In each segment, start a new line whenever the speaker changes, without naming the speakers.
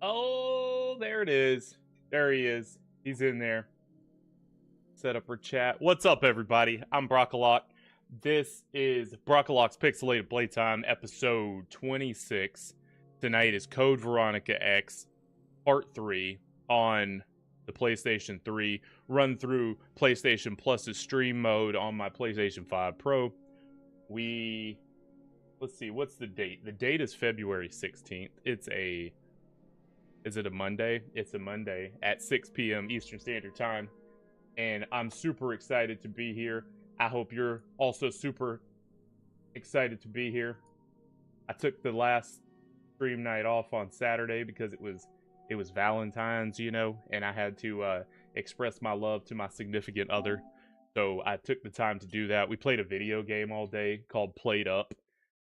Oh, there it is. There he is. He's in there. Set up our chat. What's up, everybody? I'm Brockalock. This is Brockalock's Pixelated Playtime, episode 26. Tonight is Code Veronica X, part 3 on the PlayStation 3. Run through PlayStation Plus's stream mode on my PlayStation 5 Pro. Let's see, what's the date? The date is February 16th. Is it a Monday? It's a Monday at 6 p.m. Eastern Standard Time. And I'm super excited to be here. I hope you're also super excited to be here. I took the last stream night off on Saturday because it was Valentine's, you know, and I had to express my love to my significant other. So I took the time to do that. We played a video game all day called Played Up.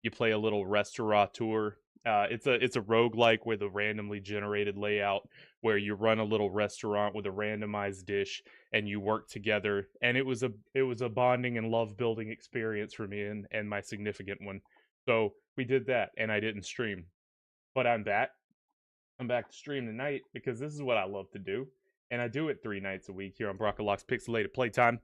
You play a little restaurateur. It's a roguelike with a randomly generated layout where you run a little restaurant with a randomized dish and you work together. And it was a bonding and love building experience for me and my significant one. So we did that, and I didn't stream, but I'm back. I'm back to stream tonight because this is what I love to do, and I do it 3 nights a week here on Brockalock's Pixelated Playtime.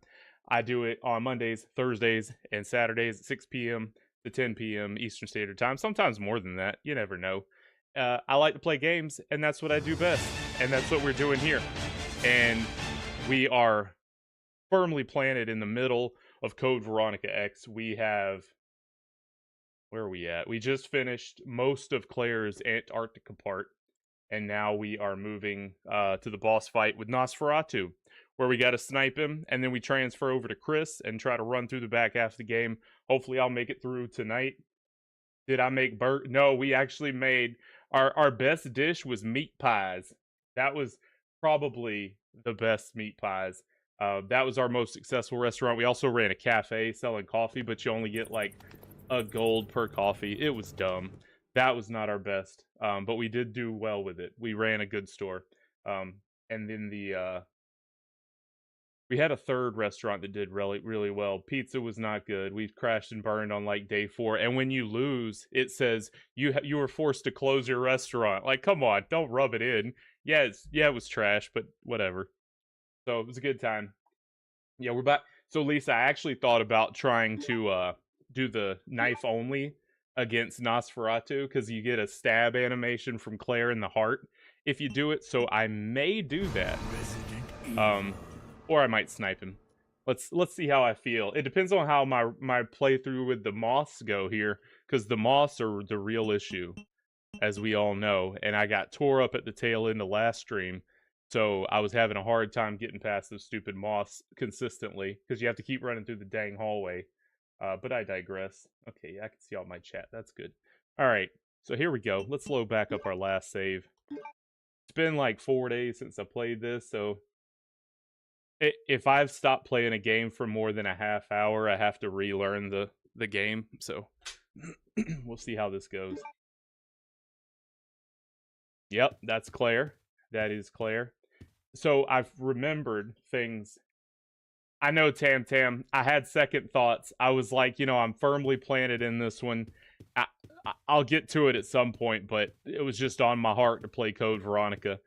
I do it on Mondays, Thursdays, and Saturdays at 6 p.m. to 10 p.m. Eastern Standard Time, sometimes more than that, you never know. I like to play games, and that's what I do best, and that's what we're doing here. And we are firmly planted in the middle of Code Veronica X. We have, where are we at? We just finished most of Claire's Antarctica part, and now we are moving to the boss fight with Nosferatu, where we got to snipe him, and then we transfer over to Chris and try to run through the back half of the game. Hopefully I'll make it through tonight. Did I make No, we actually made... Our best dish was meat pies. That was probably the best meat pies. That was our most successful restaurant. We also ran a cafe selling coffee, but you only get like a gold per coffee. It was dumb. That was not our best, but we did do well with it. We ran a good store. And then we had a third restaurant that did really, really well. Pizza was not good. We crashed and burned on like day 4. And when you lose, it says you were forced to close your restaurant. Like, come on, don't rub it in. Yeah, it was trash, but whatever. So it was a good time. Yeah, we're back. So Lisa, I actually thought about trying to do the knife only against Nosferatu because you get a stab animation from Claire in the heart if you do it. So I may do that. Or I might snipe him. Let's see how I feel. It depends on how my playthrough with the moths go here, because the moths are the real issue, as we all know. And I got tore up at the tail end of last stream, so I was having a hard time getting past those stupid moths consistently, because you have to keep running through the dang hallway. But I digress. Okay, I can see all my chat. That's good. All right, so here we go. Let's load back up our last save. It's been like 4 days since I played this, so... If I've stopped playing a game for more than a half hour, I have to relearn the game. So we'll see how this goes. Yep, that's Claire. That is Claire. So I've remembered things. I know, Tam. I had second thoughts. I was like, you know, I'm firmly planted in this one. I'll get to it at some point, but it was just on my heart to play Code Veronica.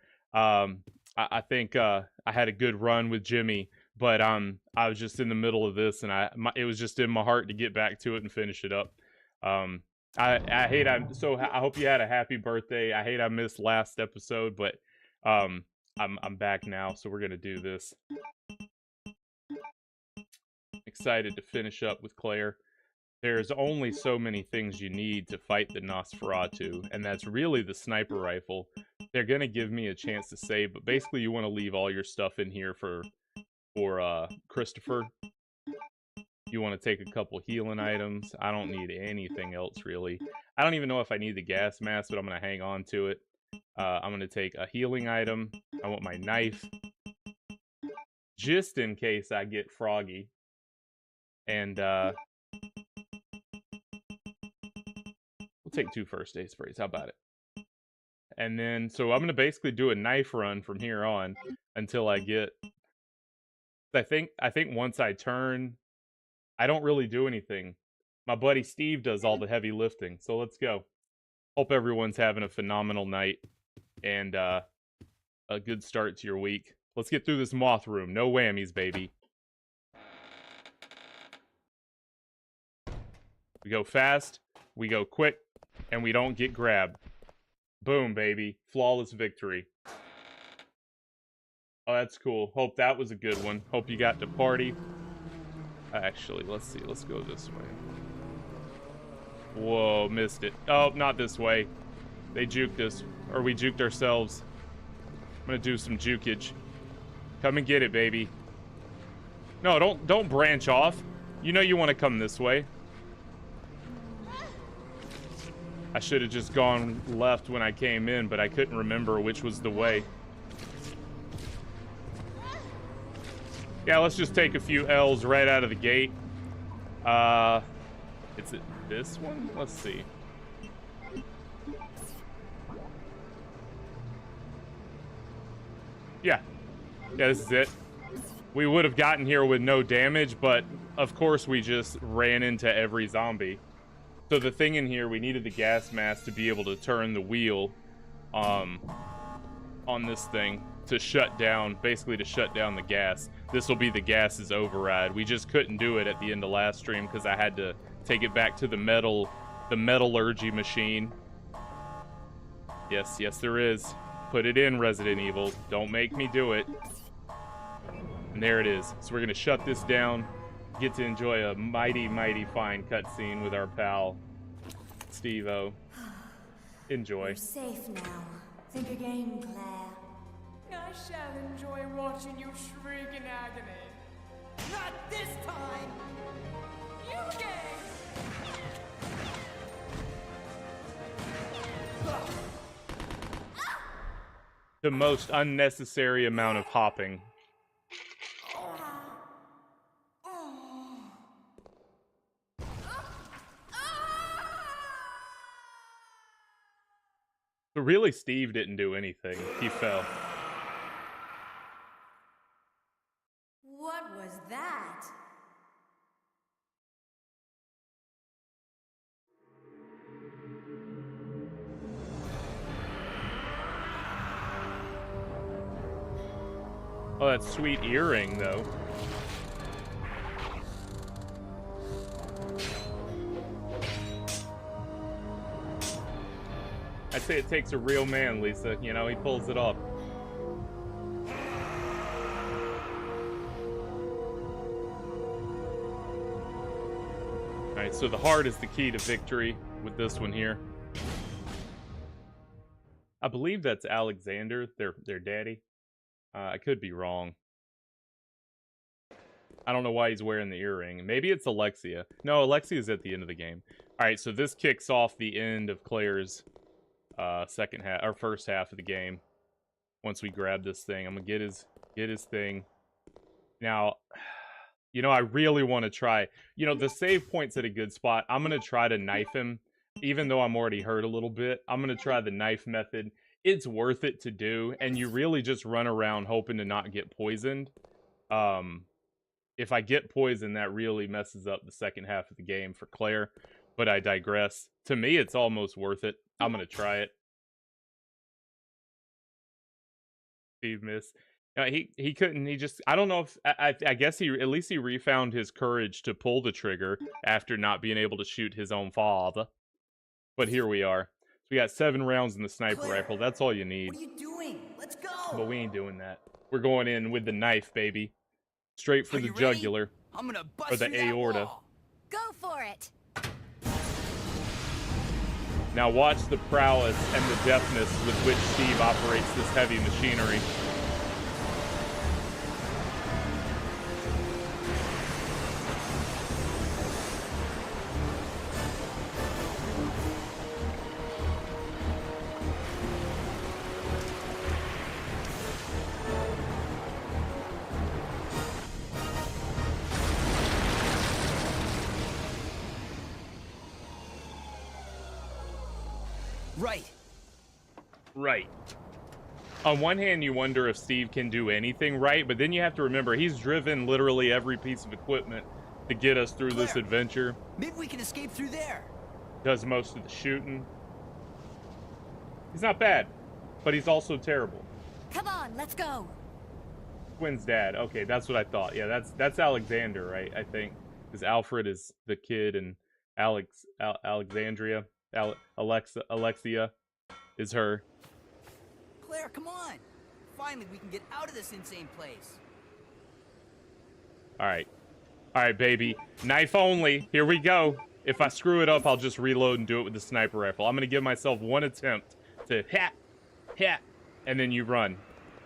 I think I had a good run with Jimmy, but I was just in the middle of this, and it was just in my heart to get back to it and finish it up. I hope you had a happy birthday. I hate I missed last episode, but I'm back now, so we're gonna do this. Excited to finish up with Claire. There's only so many things you need to fight the Nosferatu, and that's really the sniper rifle. They're going to give me a chance to save, but basically you want to leave all your stuff in here for Christopher. You want to take a couple healing items. I don't need anything else, really. I don't even know if I need the gas mask, but I'm going to hang on to it. I'm going to take a healing item. I want my knife, just in case I get froggy. And, we'll take 2 first aid sprays. How about it? And then, so I'm going to basically do a knife run from here on until I get... I think once I turn, I don't really do anything. My buddy Steve does all the heavy lifting, so let's go. Hope everyone's having a phenomenal night. and a good start to your week. Let's get through this moth room. No whammies, baby. We go fast, we go quick, and we don't get grabbed. Boom, baby. Flawless victory. Oh, that's cool. Hope that was a good one. Hope you got to party. Actually, let's see. Let's go this way. Whoa, missed it. Oh, not this way. They juked us. Or we juked ourselves. I'm gonna do some jukage. Come and get it, baby. No, don't branch off. You know you want to come this way. I should have just gone left when I came in, but I couldn't remember which was the way. Yeah, let's just take a few L's right out of the gate. Is it this one? Let's see. Yeah, this is it. We would have gotten here with no damage, but of course we just ran into every zombie. So the thing in here, we needed the gas mask to be able to turn the wheel on this thing to shut down, basically to shut down the gas. This will be the gas's override. We just couldn't do it at the end of last stream because I had to take it back to the metallurgy machine. Yes, there is. Put it in, Resident Evil. Don't make me do it. And there it is. So we're gonna shut this down. Get to enjoy a mighty, mighty fine cutscene with our pal, Steve-O. Enjoy.
You're safe now. Think again, Claire.
I shall enjoy watching you shriek in agony. Not this time! You game!
The most unnecessary amount of hopping. But really, Steve didn't do anything. He fell.
What was that?
Oh, that sweet earring, though. I'd say it takes a real man, Lisa. You know, he pulls it off. Alright, so the heart is the key to victory with this one here. I believe that's Alexander, their daddy. I could be wrong. I don't know why he's wearing the earring. Maybe it's Alexia. No, Alexia's at the end of the game. Alright, so this kicks off the end of Claire's second half or first half of the game. Once we grab this thing, I'm gonna get his thing. Now, you know, I really want to try. You know, the save point's at a good spot. I'm gonna try to knife him, even though I'm already hurt a little bit. I'm gonna try the knife method. It's worth it to do, and you really just run around hoping to not get poisoned. If I get poisoned, that really messes up the second half of the game for Claire. But I digress. To me, it's almost worth it. I'm gonna try it. Steve missed. He couldn't. He just. I don't know if. I guess he at least he refound his courage to pull the trigger after not being able to shoot his own father. But here we are. We got 7 rounds in the sniper rifle. That's all you need.
What are you doing? Let's go!
But we ain't doing that. We're going in with the knife, baby. Straight for the jugular.
I'm gonna bust
or the aorta.
Go for it.
Now watch the prowess and the deftness with which Steve operates this heavy machinery. Right. On one hand, you wonder if Steve can do anything right, but then you have to remember he's driven literally every piece of equipment to get us through this adventure.
Maybe we can escape through there.
Does most of the shooting. He's not bad. but he's also terrible.
Come on, let's go.
Quinn's dad. Okay, that's what I thought. Yeah, that's Alexander, right? I think because Alfred is the kid and Alexandria, Alexia is her.
Claire, come on! Finally, we can get out of this insane place.
All right, baby. Knife only. Here we go. If I screw it up, I'll just reload and do it with the sniper rifle. I'm gonna give myself one attempt to hat, and then you run.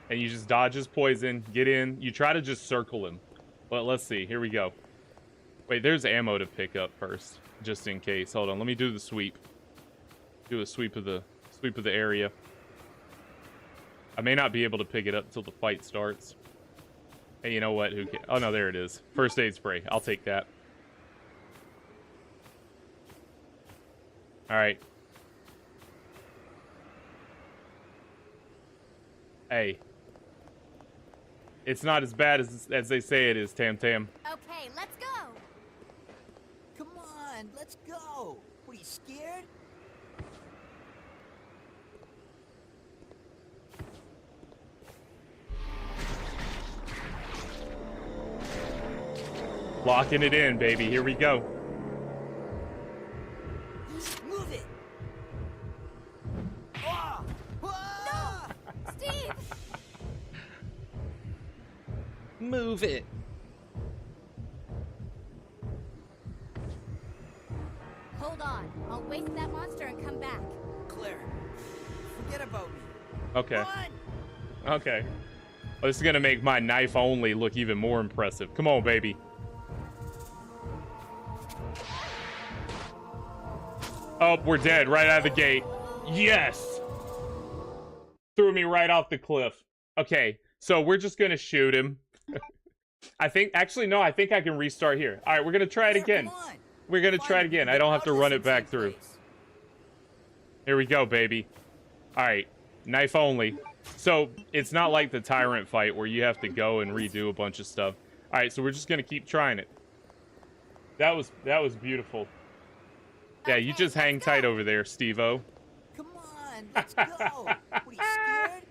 And you just dodge his poison, get in. You try to just circle him. But let's see. Here we go. Wait, there's ammo to pick up first, just in case. Hold on. Let me do the sweep. Do a sweep of the area. I may not be able to pick it up until the fight starts. Hey, you know what? Who cares? Oh no, there it is. First aid spray. I'll take that. All right. Hey. It's not as bad as they say it is, Tam Tam.
Okay, let's go.
Come on, let's go. What, are you scared?
Locking it in, baby. Here we go.
Move it. Ah! Ah!
Steve!
Move it.
Hold on. I'll wait for that monster and come back.
Claire, forget about me.
Okay.
Run!
Okay. Well, this is gonna make my knife only look even more impressive. Come on, baby. Oh, we're dead right out of the gate. Yes! Threw me right off the cliff. Okay, so we're just gonna shoot him. I think, actually, no, I think I can restart here. All right, we're gonna try it again. We're gonna try it again. I don't have to run it back through. Here we go, baby. All right, knife only. So it's not like the tyrant fight where you have to go and redo a bunch of stuff. All right, so we're just gonna keep trying it. That was beautiful. Yeah, you just hang tight over there, Steve-O.
Come on, let's go. What, are you scared?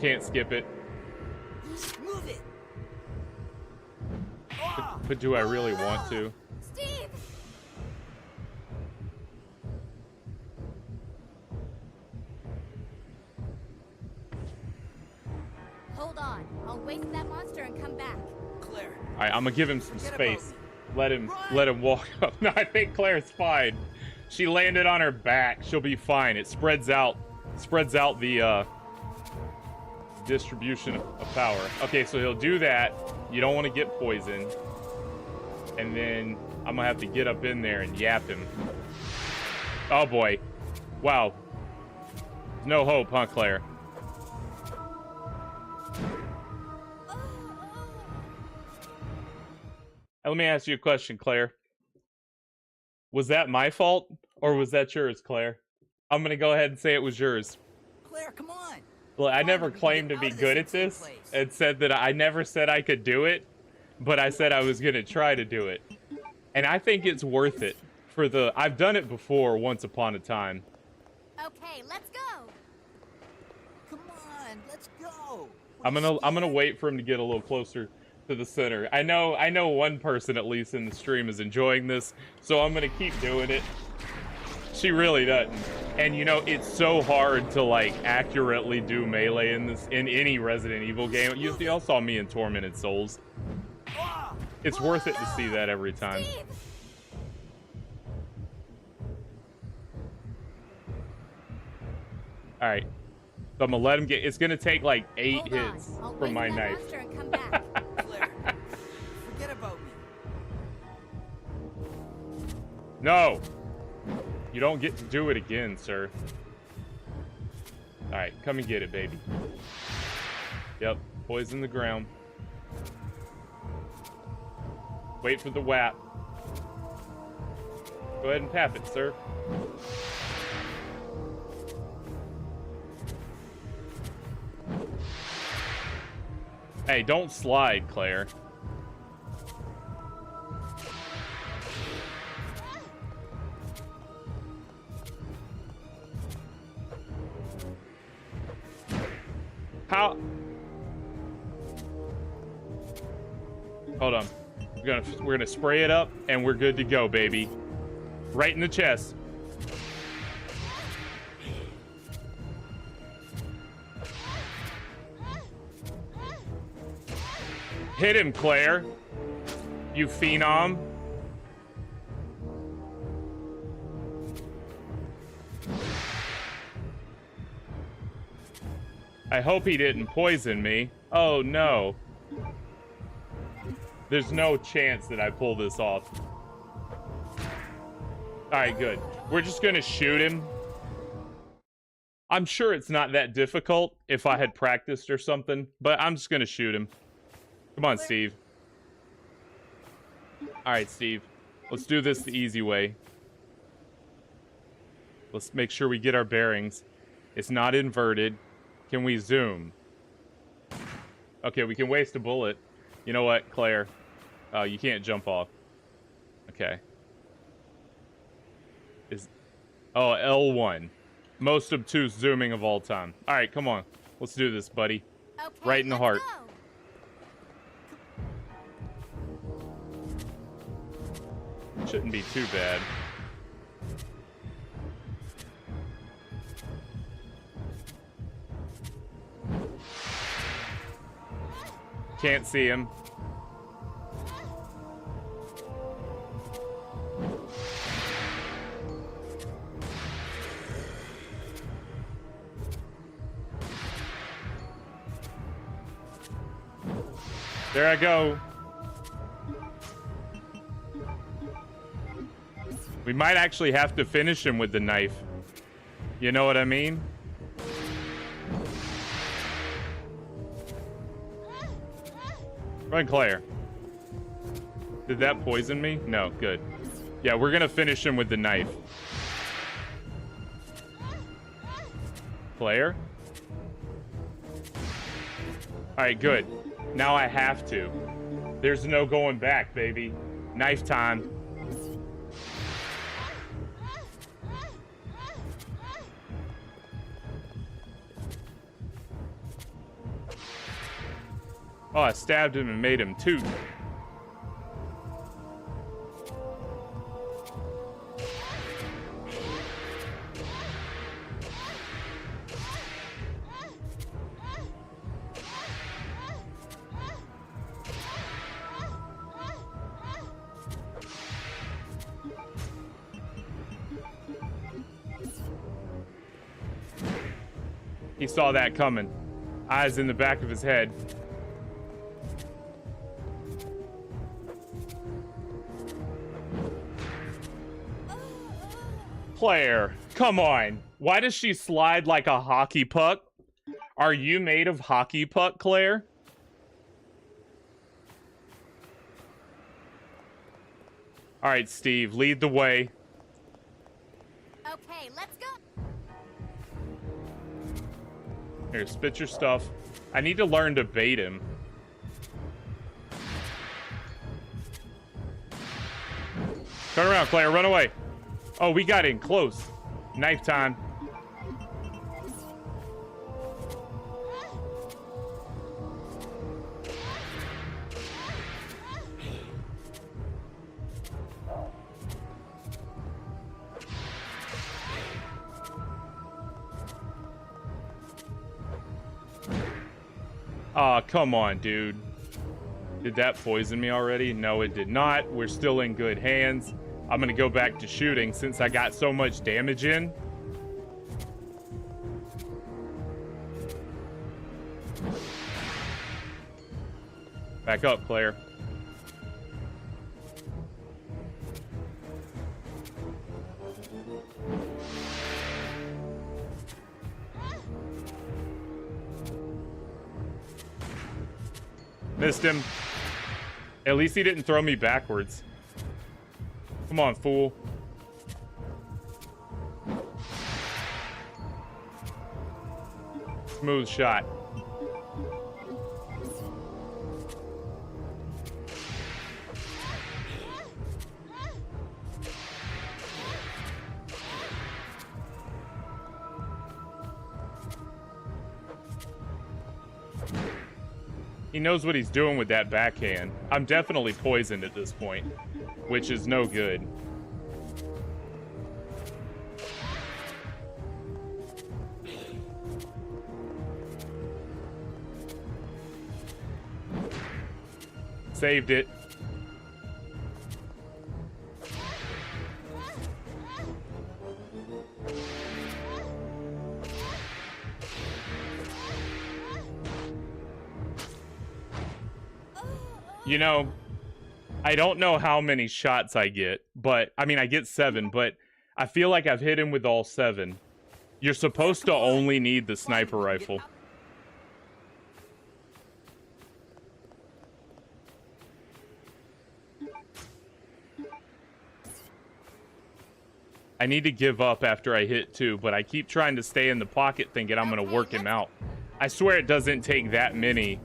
Can't skip it.
Move it.
But do I really want to?
Steve! Hold on. I'll wait for that monster and come back.
Claire.
All right, I'm gonna give him some space. Let him walk up. No, I think Claire's fine. She landed on her back. She'll be fine. It spreads out the distribution of power. Okay, so he'll do that. You don't want to get poisoned. And then I'm gonna have to get up in there and yap him. Oh boy. Wow. No hope, huh, Claire? Let me ask you a question, Claire. Was that my fault, or was that yours, Claire? I'm gonna go ahead and say it was yours.
Claire, come on.
Well, I never claimed to be good at this, and said that I never said I could do it, but I said I was gonna try to do it. And I think it's worth it for the... I've done it before, once upon a time.
Okay, let's go.
Come on, let's go.
I'm gonna wait for him to get a little closer to the center. I know one person at least in the stream is enjoying this, so I'm gonna keep doing it. She really doesn't. And you know, it's so hard to like accurately do melee in any Resident Evil game. You all saw me in Tormented Souls. It's worth it to see that every time.
Steve!
All right, so I'm gonna let him get. It's gonna take like 8
Hold on.
hits
I'll
from
wait
my
for that
knife.
monster and come back.
Claire, forget about me.
No, you don't get to do it again, sir. All right, come and get it, baby. Yep, poison the ground. Wait for the whap. Go ahead and tap it, sir. Hey, don't slide, Claire. How? Hold on. We're gonna spray it up, and we're good to go, baby. Right in the chest. Hit him, Claire. You phenom. I hope he didn't poison me. Oh, no. There's no chance that I pull this off. Alright, good. We're just gonna shoot him. I'm sure it's not that difficult if I had practiced or something, but I'm just gonna shoot him. Come on, Steve. Alright, Steve. Let's do this the easy way. Let's make sure we get our bearings. It's not inverted. Can we zoom? Okay, we can waste a bullet. You know what, Claire? You can't jump off. Okay. Oh, L1. Most obtuse zooming of all time. Alright, come on. Let's do this, buddy.
Okay,
Right in the heart.
Go.
Shouldn't be too bad. Can't see him. There I go. We might actually have to finish him with the knife. You know what I mean? Run, Claire. Did that poison me? No, good. Yeah, we're gonna finish him with the knife. Claire? Alright, good. Now I have to. There's no going back, baby. Knife time. Oh, I stabbed him and made him toot. He saw that coming. Eyes in the back of his head. Claire, come on. Why does she slide like a hockey puck? Are you made of hockey puck, Claire? All right, Steve, lead the way.
Okay, let's go.
Here, spit your stuff. I need to learn to bait him. Turn around, Claire. Run away. Oh, we got in close. Knife time. Aw, come on, dude. Did that poison me already? No, it did not. We're still in good hands. I'm gonna go back to shooting since I got so much damage in. Back up, Claire. Missed him. At least he didn't throw me backwards. Come on, fool. Smooth shot. He knows what he's doing with that backhand. I'm definitely poisoned at this point, which is no good. Saved it. You know, I don't know how many shots I get, but I mean, I get 7, but I feel like I've hit him with all 7. You're supposed to only need the sniper rifle. I need to give up after I hit 2, but I keep trying to stay in the pocket thinking I'm going to work him out. I swear it doesn't take that many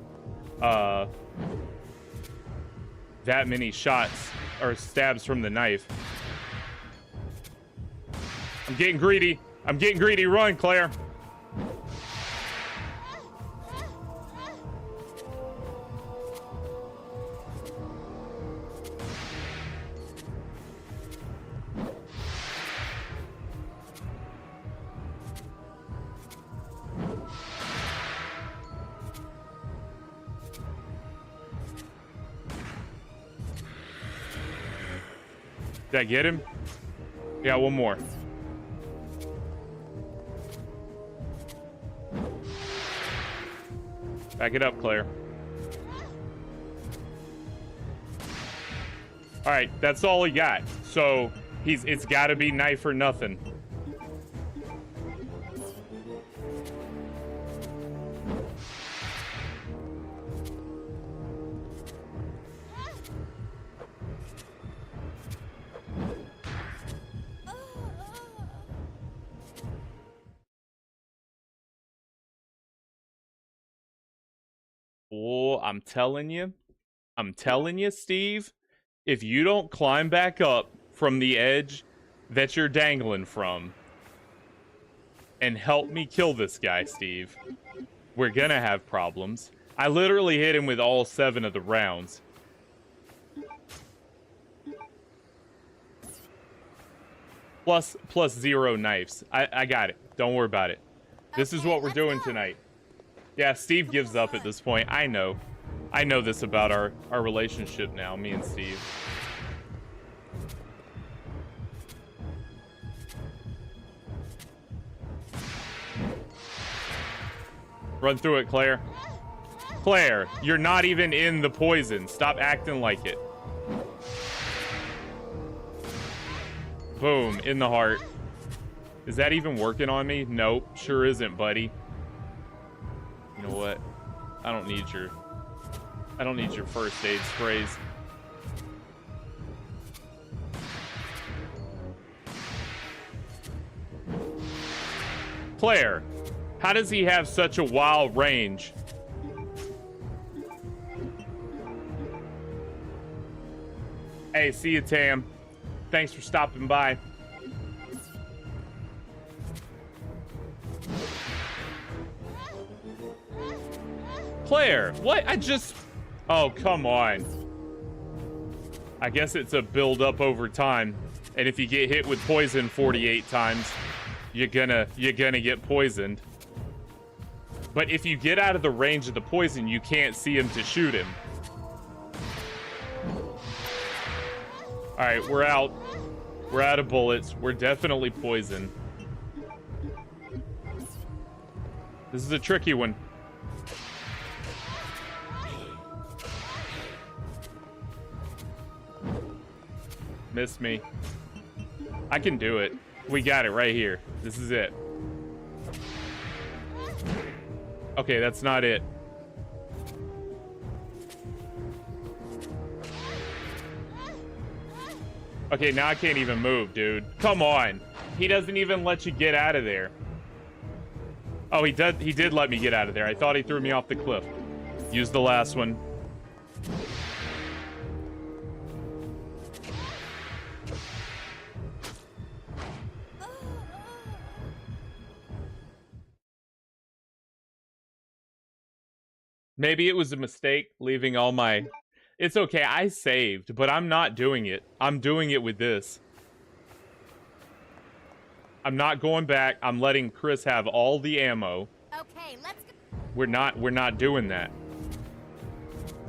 shots or stabs from the knife. I'm getting greedy. I'm getting greedy. Run, Claire. Did I get him? Yeah, one more. Back it up, Claire. All right, that's all he got. So it's got to be knife or nothing. Oh, I'm telling you, Steve, if you don't climb back up from the edge that you're dangling from and help me kill this guy, Steve, we're gonna have problems. I literally hit him with all 7 of the rounds. Plus 0 knives. I got it. Don't worry about it. This is what we're doing tonight. Yeah, Steve gives up at this point. I know. I know this about our relationship now, me and Steve. Run through it, Claire. Claire, you're not even in the poison. Stop acting like it. Boom, in the heart. Is that even working on me? Nope, sure isn't, buddy. You know what? I don't need your first aid sprays. Claire, how does he have such a wild range? Hey, see you, Tam. Thanks for stopping by. Claire, what? Oh, come on. I guess it's a build up over time. And if you get hit with poison 48 times, you're gonna get poisoned. But if you get out of the range of the poison, you can't see him to shoot him. All right, we're out. We're out of bullets. We're definitely poisoned. This is a tricky one. Miss me. I can do it. We got it right here. This is it. Okay, that's not it. Okay, now I can't even move, dude. Come on. He doesn't even let you get out of there. Oh, he did let me get out of there. I thought he threw me off the cliff. Use the last one. Maybe it was a mistake leaving all my... It's okay, I saved, but I'm not doing it. I'm doing it with this. I'm not going back. I'm letting Chris have all the ammo.
Okay, let's go.
We're not doing that.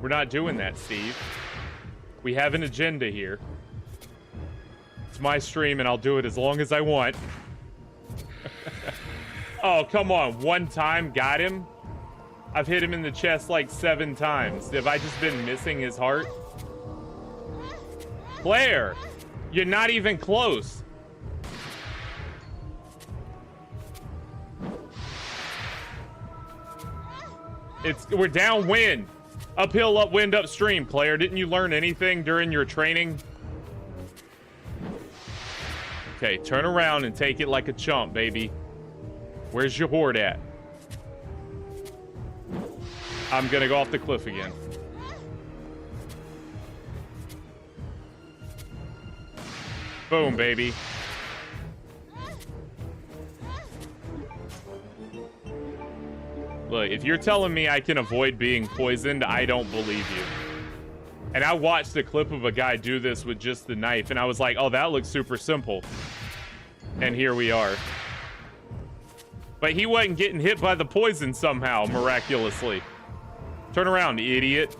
We're not doing that, Steve. We have an agenda here. It's my stream and I'll do it as long as I want. Oh, come on. One time, got him? I've hit him in the chest like 7 times. Have I just been missing his heart? Claire, you're not even close. We're downwind. Uphill, upwind, upstream, Claire. Didn't you learn anything during your training? Okay, turn around and take it like a chump, baby. Where's your horde at? I'm gonna go off the cliff again. Boom, baby. Look, if you're telling me I can avoid being poisoned, I don't believe you. And I watched a clip of a guy do this with just the knife, and I was like, oh, that looks super simple. And here we are. But he wasn't getting hit by the poison somehow, miraculously. Turn around, idiot.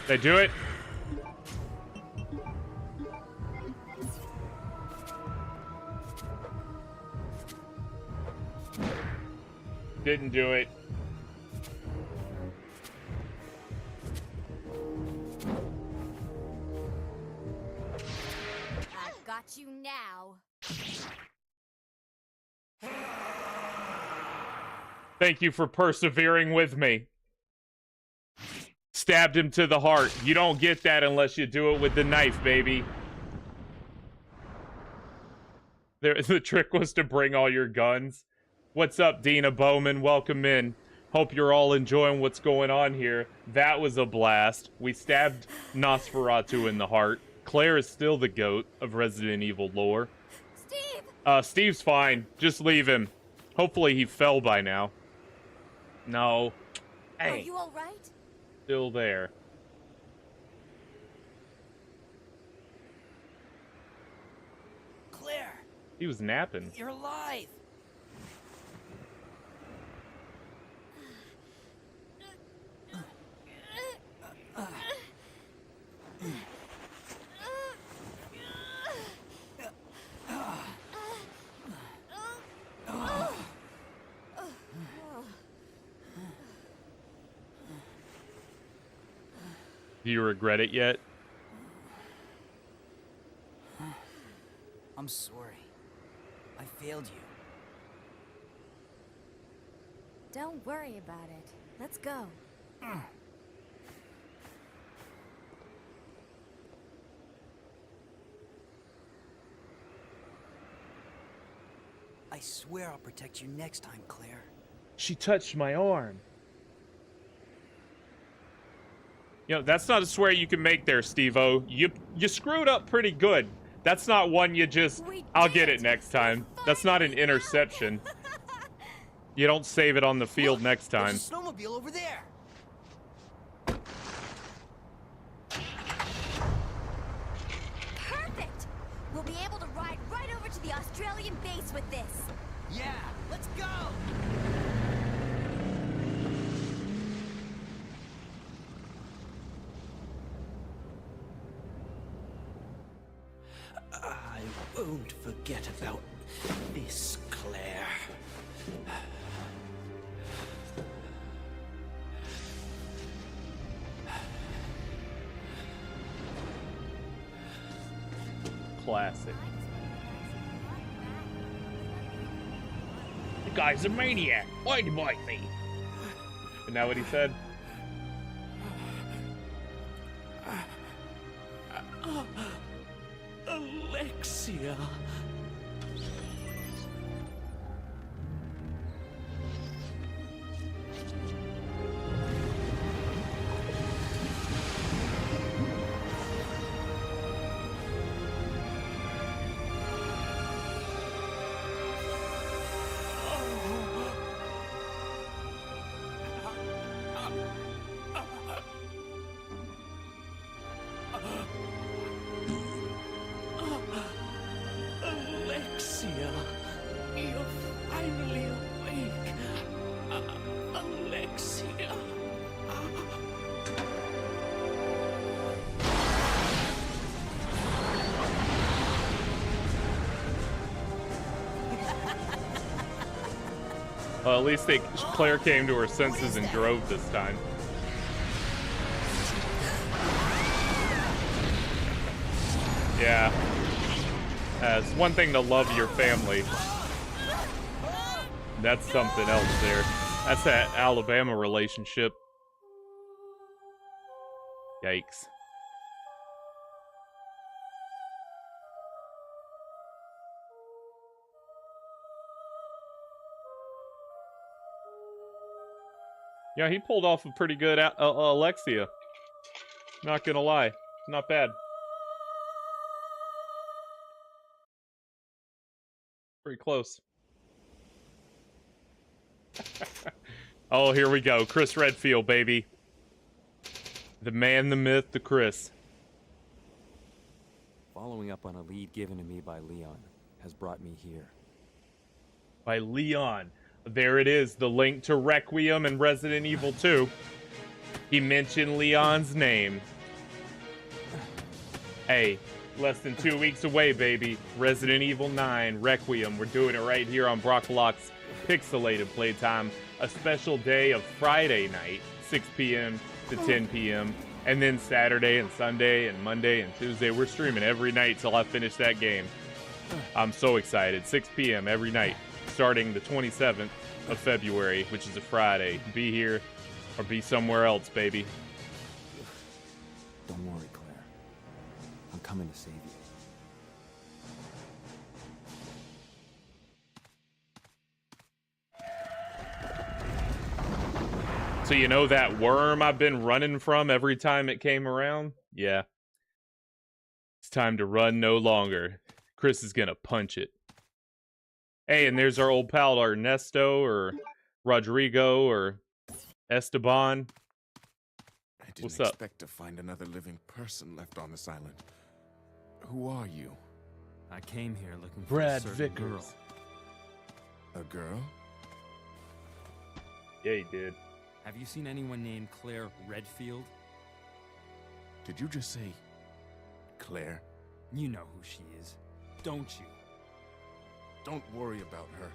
They do it? Didn't do it.
I've got you now.
Thank you for persevering with me. Stabbed him to the heart. You don't get that unless you do it with the knife, baby. The trick was to bring all your guns. What's up, Dina Bowman? Welcome in. Hope you're all enjoying what's going on here. That was a blast. We stabbed Nosferatu in the heart. Claire is still the GOAT of Resident Evil lore.
Steve!
Steve's fine. Just leave him. Hopefully he fell by now. No. Hey.
Are you all right?
Still there.
Claire!
He was napping.
You're alive!
Do you regret it yet?
I'm sorry. I failed you.
Don't worry about it. Let's go.
I swear I'll protect you next time, Claire.
She touched my arm. You know, that's not a swear you can make there, Steve-O. You screwed up pretty good. That's not one you just, I'll get it next time. That's not an interception. You don't save it on the field next time.
There's a snowmobile over there.
Perfect! We'll be able to ride right over to the Australian base with this.
Yeah, let's go!
I won't forget about this, Claire.
Classic. The guy's a maniac. Why'd he bite me? Isn't that what he said?
Alexia. Alexia, you're finally awake. Alexia.
Well, at least Claire came to her senses and drove this time. Yeah. It's one thing to love your family. That's something else there. That's that Alabama relationship. Yikes. Yeah, he pulled off a pretty good Alexia. Not gonna lie. Not bad. Pretty close. Oh, here we go. Chris Redfield, baby. The man, the myth, the Chris.
Following up on a lead given to me by Leon has brought me here.
By Leon. There it is, the link to Requiem and Resident Evil 2. He mentioned Leon's name. Hey, less than 2 weeks away, baby. Resident Evil 9, Requiem. We're doing it right here on Brockalock's Pixelated Playtime. A special day of Friday night, 6 p.m. to 10 p.m. And then Saturday and Sunday and Monday and Tuesday. We're streaming every night till I finish that game. I'm so excited. 6 p.m. every night, starting the 27th of February, which is a Friday. Be here or be somewhere else, baby.
Don't worry, Claire. I'm coming to save you.
So you know that worm I've been running from every time it came around? Yeah. It's time to run no longer. Chris is gonna punch it. Hey, and there's our old pal Ernesto or Rodrigo or Esteban.
I didn't
What's up?
expect to find another living person left on this island. Who are you?
I came here looking for
Brad
a certain
Vickers.
girl.
A girl?
Yeah, he did.
Have you seen anyone named Claire Redfield?
Did you just say Claire?
You know who she is, don't you?
Don't worry about her.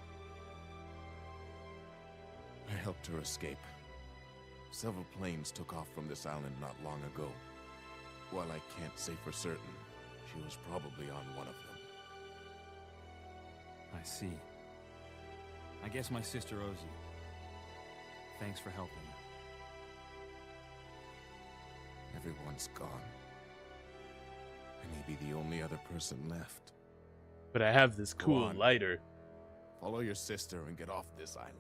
I helped her escape. Several planes took off from this island not long ago. While I can't say for certain, she was probably on one of them.
I see. I guess my sister owes you. Thanks for helping her.
Everyone's gone. I may be the only other person left.
But I have this
Go
cool
on.
lighter.
Follow your sister and get off this island.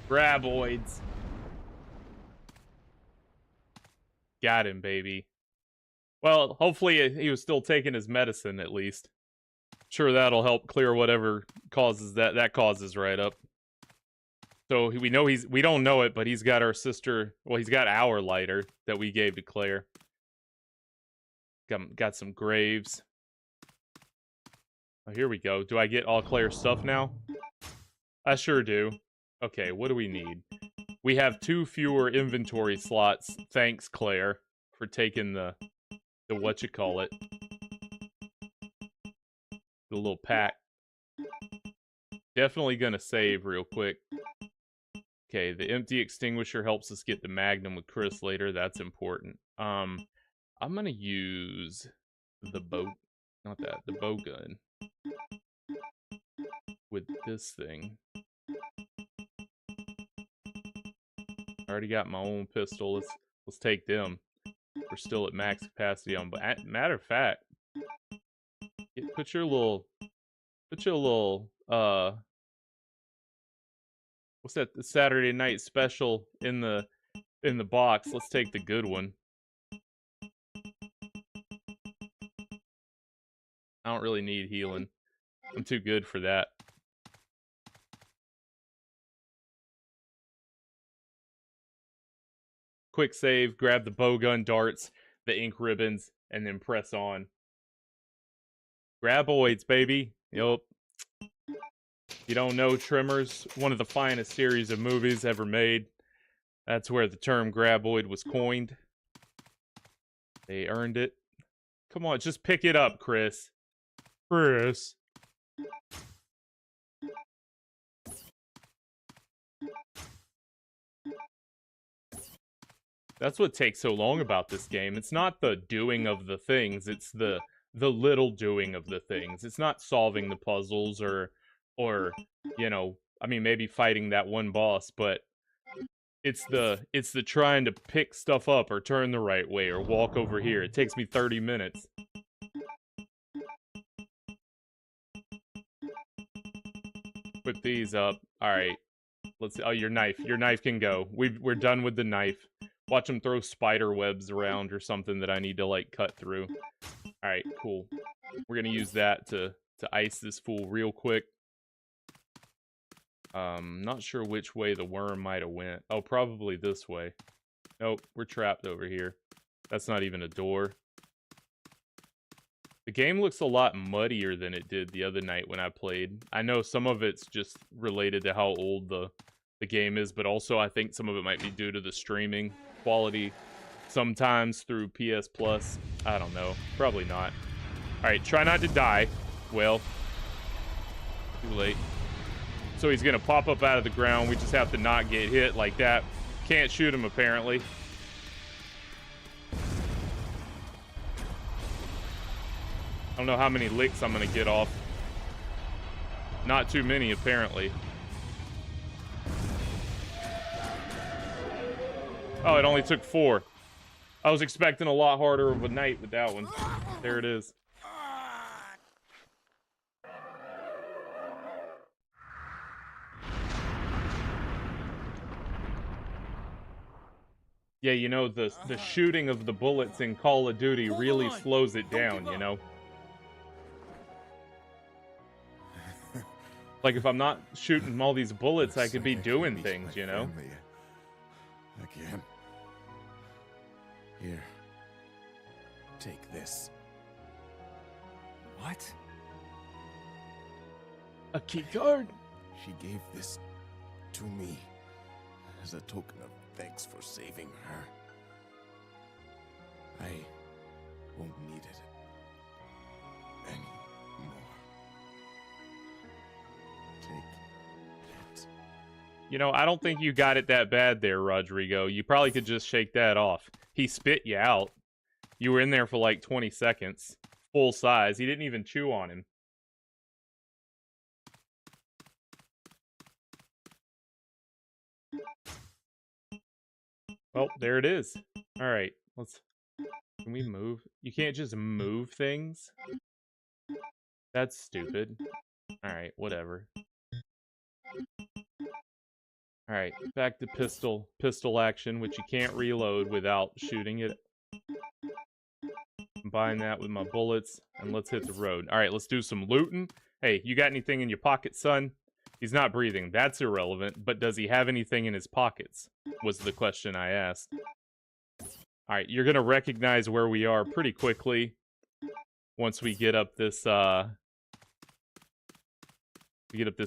Graboids. Got him, baby. Well, hopefully he was still taking his medicine at least. Sure, that'll help clear whatever causes that causes right up. So we know we don't know it, but he's got our sister, well, he's got our lighter that we gave to Claire. Got some graves. Oh, here we go. Do I get all Claire's stuff now? I sure do. Okay, what do we need? We have 2 fewer inventory slots. Thanks, Claire, for taking the whatchamacallit. The little pack. Definitely gonna save real quick. Okay, the empty extinguisher helps us get the Magnum with Chris later. That's important. I'm gonna use the bow, not that, the bow gun with this thing. I already got my own pistol. Let's take them. We're still at max capacity on. But matter of fact, put your little, what's that? The Saturday night special in the box. Let's take the good one. I don't really need healing. I'm too good for that. quick save, grab the bowgun darts, the ink ribbons, and then press on. Graboids, baby. Yup. You don't know Tremors, one of the finest series of movies ever made. That's where the term graboid was coined. They earned it. Come on, just pick it up, Chris. Chris. That's what takes so long about this game. It's not the doing of the things, it's the little doing of the things. It's not solving the puzzles or you know, I mean maybe fighting that one boss, but it's the trying to pick stuff up or turn the right way or walk over here. It takes me 30 minutes. Put these up. All right. Let's see. Oh, your knife. Your knife can go. We're done with the knife. Watch him throw spider webs around or something that I need to like cut through. All right, cool. We're gonna use that to ice this fool real quick. Not sure which way the worm might have went. Oh, probably this way. Nope, we're trapped over here. That's not even a door. The game looks a lot muddier than it did the other night when I played. I know some of it's just related to how old the game is, but also I think some of it might be due to the streaming quality. Sometimes through PS Plus. I don't know. Probably not. Alright, try not to die. Well, too late. So he's gonna pop up out of the ground. We just have to not get hit like that. Can't shoot him, apparently. I don't know how many licks I'm gonna get off. Not too many, apparently. Oh, it only took 4. I was expecting a lot harder of a night with that one. There it is. Yeah, you know, the shooting of the bullets in Call of Duty really slows it down, you know? Like, if I'm not shooting all these bullets, I could be doing things, you know?
Again. Here. Take this.
What?
A key card?
She gave this to me as a token of thanks for saving her. I won't need it anymore. Take it.
You know, I don't think you got it that bad there, Rodrigo. You probably could just shake that off. He spit you out. You were in there for like 20 seconds. Full size. He didn't even chew on him. Well, there it is. Alright, let's... Can we move? You can't just move things? That's stupid. Alright, whatever. Alright, back to pistol action, which you can't reload without shooting it. Combine that with my bullets, and let's hit the road. Alright, let's do some looting. Hey, you got anything in your pocket, son? He's not breathing. That's irrelevant, but does he have anything in his pockets? Was the question I asked. Alright, you're gonna recognize where we are pretty quickly once we get up this,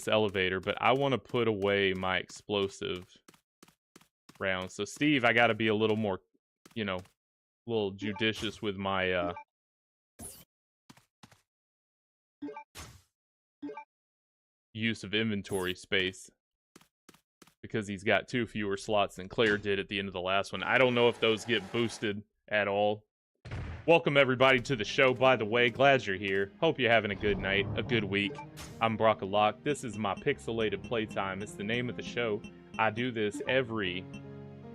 elevator, but I want to put away my explosive rounds. So, Steve, I gotta be a little more, you know, a little judicious with my, use of inventory space, because he's got 2 fewer slots than Claire did at the end of the last one. I don't know if those get boosted at all. Welcome everybody to the show, by the way. Glad you're here. Hope you're having a good night, a good week. I'm Brockalock. This is my Pixelated Playtime. It's the name of the show. I do this every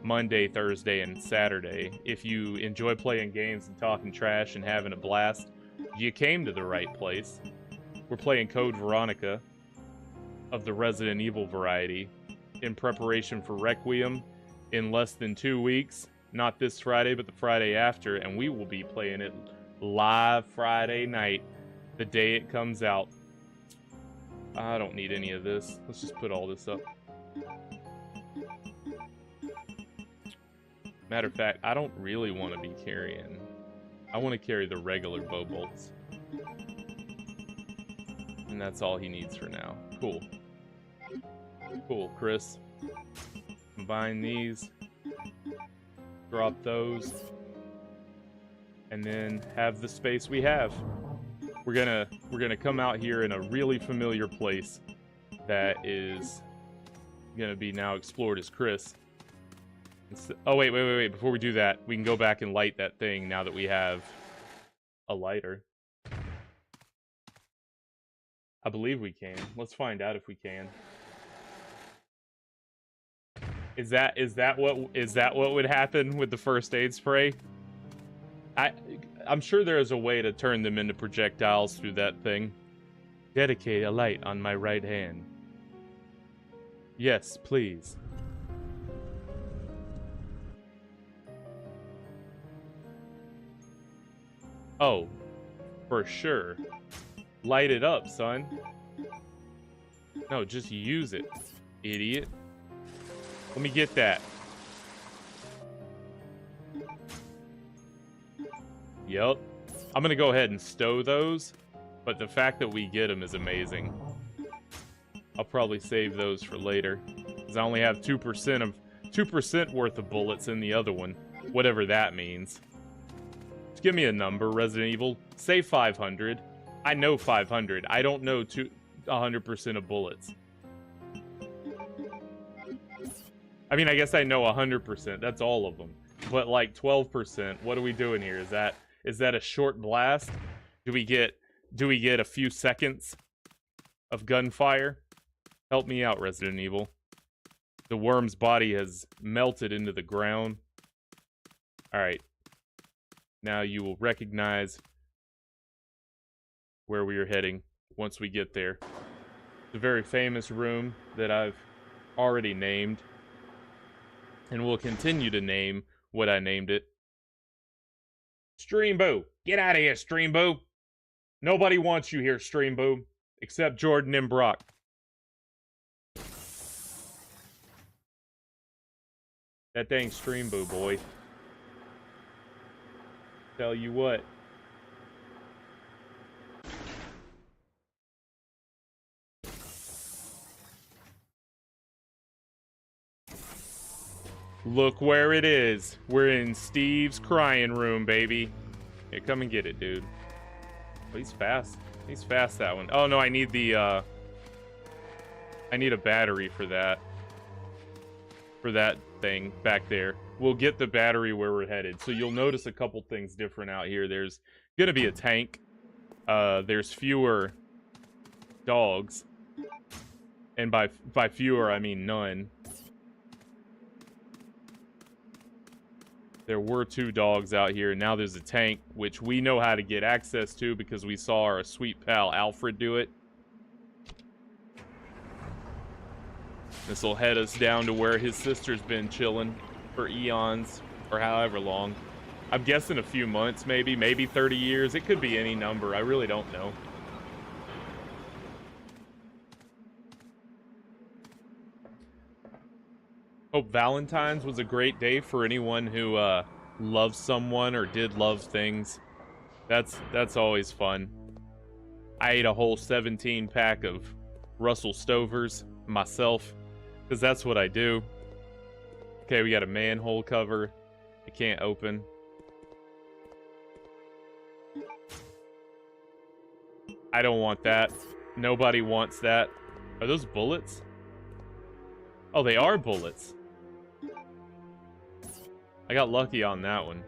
Monday, Thursday, and Saturday. If you enjoy playing games and talking trash and having a blast, you came to the right place. We're playing Code Veronica of the Resident Evil variety in preparation for Requiem in less than 2 weeks. Not this Friday, but the Friday after, and we will be playing it live Friday night, the day it comes out. I don't need any of this. Let's just put all this up. Matter of fact, I don't really want to be carrying. I want to carry the regular bow bolts. And that's all he needs for now. Cool. Cool, Chris. Combine these. Drop those. And then have the space we have. We're gonna come out here in a really familiar place that is gonna be now explored as Chris. Oh wait, before we do that, we can go back and light that thing now that we have a lighter. I believe we can. Let's find out if we can. Is that what would happen with the first aid spray? I'm sure there is a way to turn them into projectiles through that thing. Dedicate a light on my right hand. Yes, please. Oh, for sure. Light it up, son. No, just use it, idiot. Let me get that. Yup. I'm gonna go ahead and stow those, but the fact that we get them is amazing. I'll probably save those for later, because I only have 2% worth of bullets in the other one, whatever that means. Just give me a number, Resident Evil. Say 500. I know 500. I don't know 100% of bullets. I mean, I guess I know 100%. That's all of them. But like 12%. What are we doing here? Is that a short blast? Do we get a few seconds of gunfire? Help me out, Resident Evil. The worm's body has melted into the ground. All right. Now you will recognize where we are heading once we get there. It's a very famous room that I've already named, and will continue to name what I named it. Streamboo! Get out of here, Streamboo! Nobody wants you here, Streamboo, except Jordan and Brock. That dang Streamboo, boy. Tell you what. Look where it is. We're in Steve's crying room, baby. Here, come and get it, dude. Oh, he's fast. He's fast, that one. Oh, no, I need the, I need a battery for that. For that thing back there. We'll get the battery where we're headed. So you'll notice a couple things different out here. There's gonna be a tank. There's fewer dogs. And by fewer, I mean none. There were 2 dogs out here. Now there's a tank, which we know how to get access to because we saw our sweet pal Alfred do it. This will head us down to where his sister's been chilling for eons, or however long. I'm guessing a few months, maybe 30 years. It could be any number. I really don't know. Hope Valentine's was a great day for anyone who loves someone or did love things. That's always fun. I ate a whole 17 pack of Russell Stovers myself, because that's what I do. Okay, we got a manhole cover. I can't open. I don't want that. Nobody wants that. Are those bullets? Oh, they are bullets. I got lucky on that one.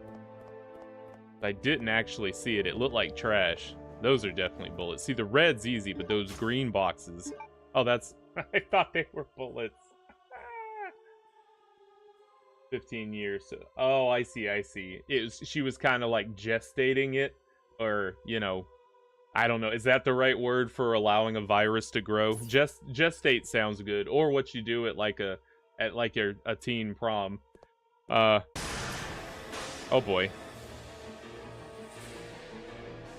I didn't actually see it. It looked like trash. Those are definitely bullets. See, the red's easy, but those green boxes... Oh, that's... I thought they were bullets. 15 years. Oh, I see. She was kind of like gestating it. Or, you know... I don't know. Is that the right word for allowing a virus to grow? Gestate sounds good. Or what you do at like a teen prom. Oh boy.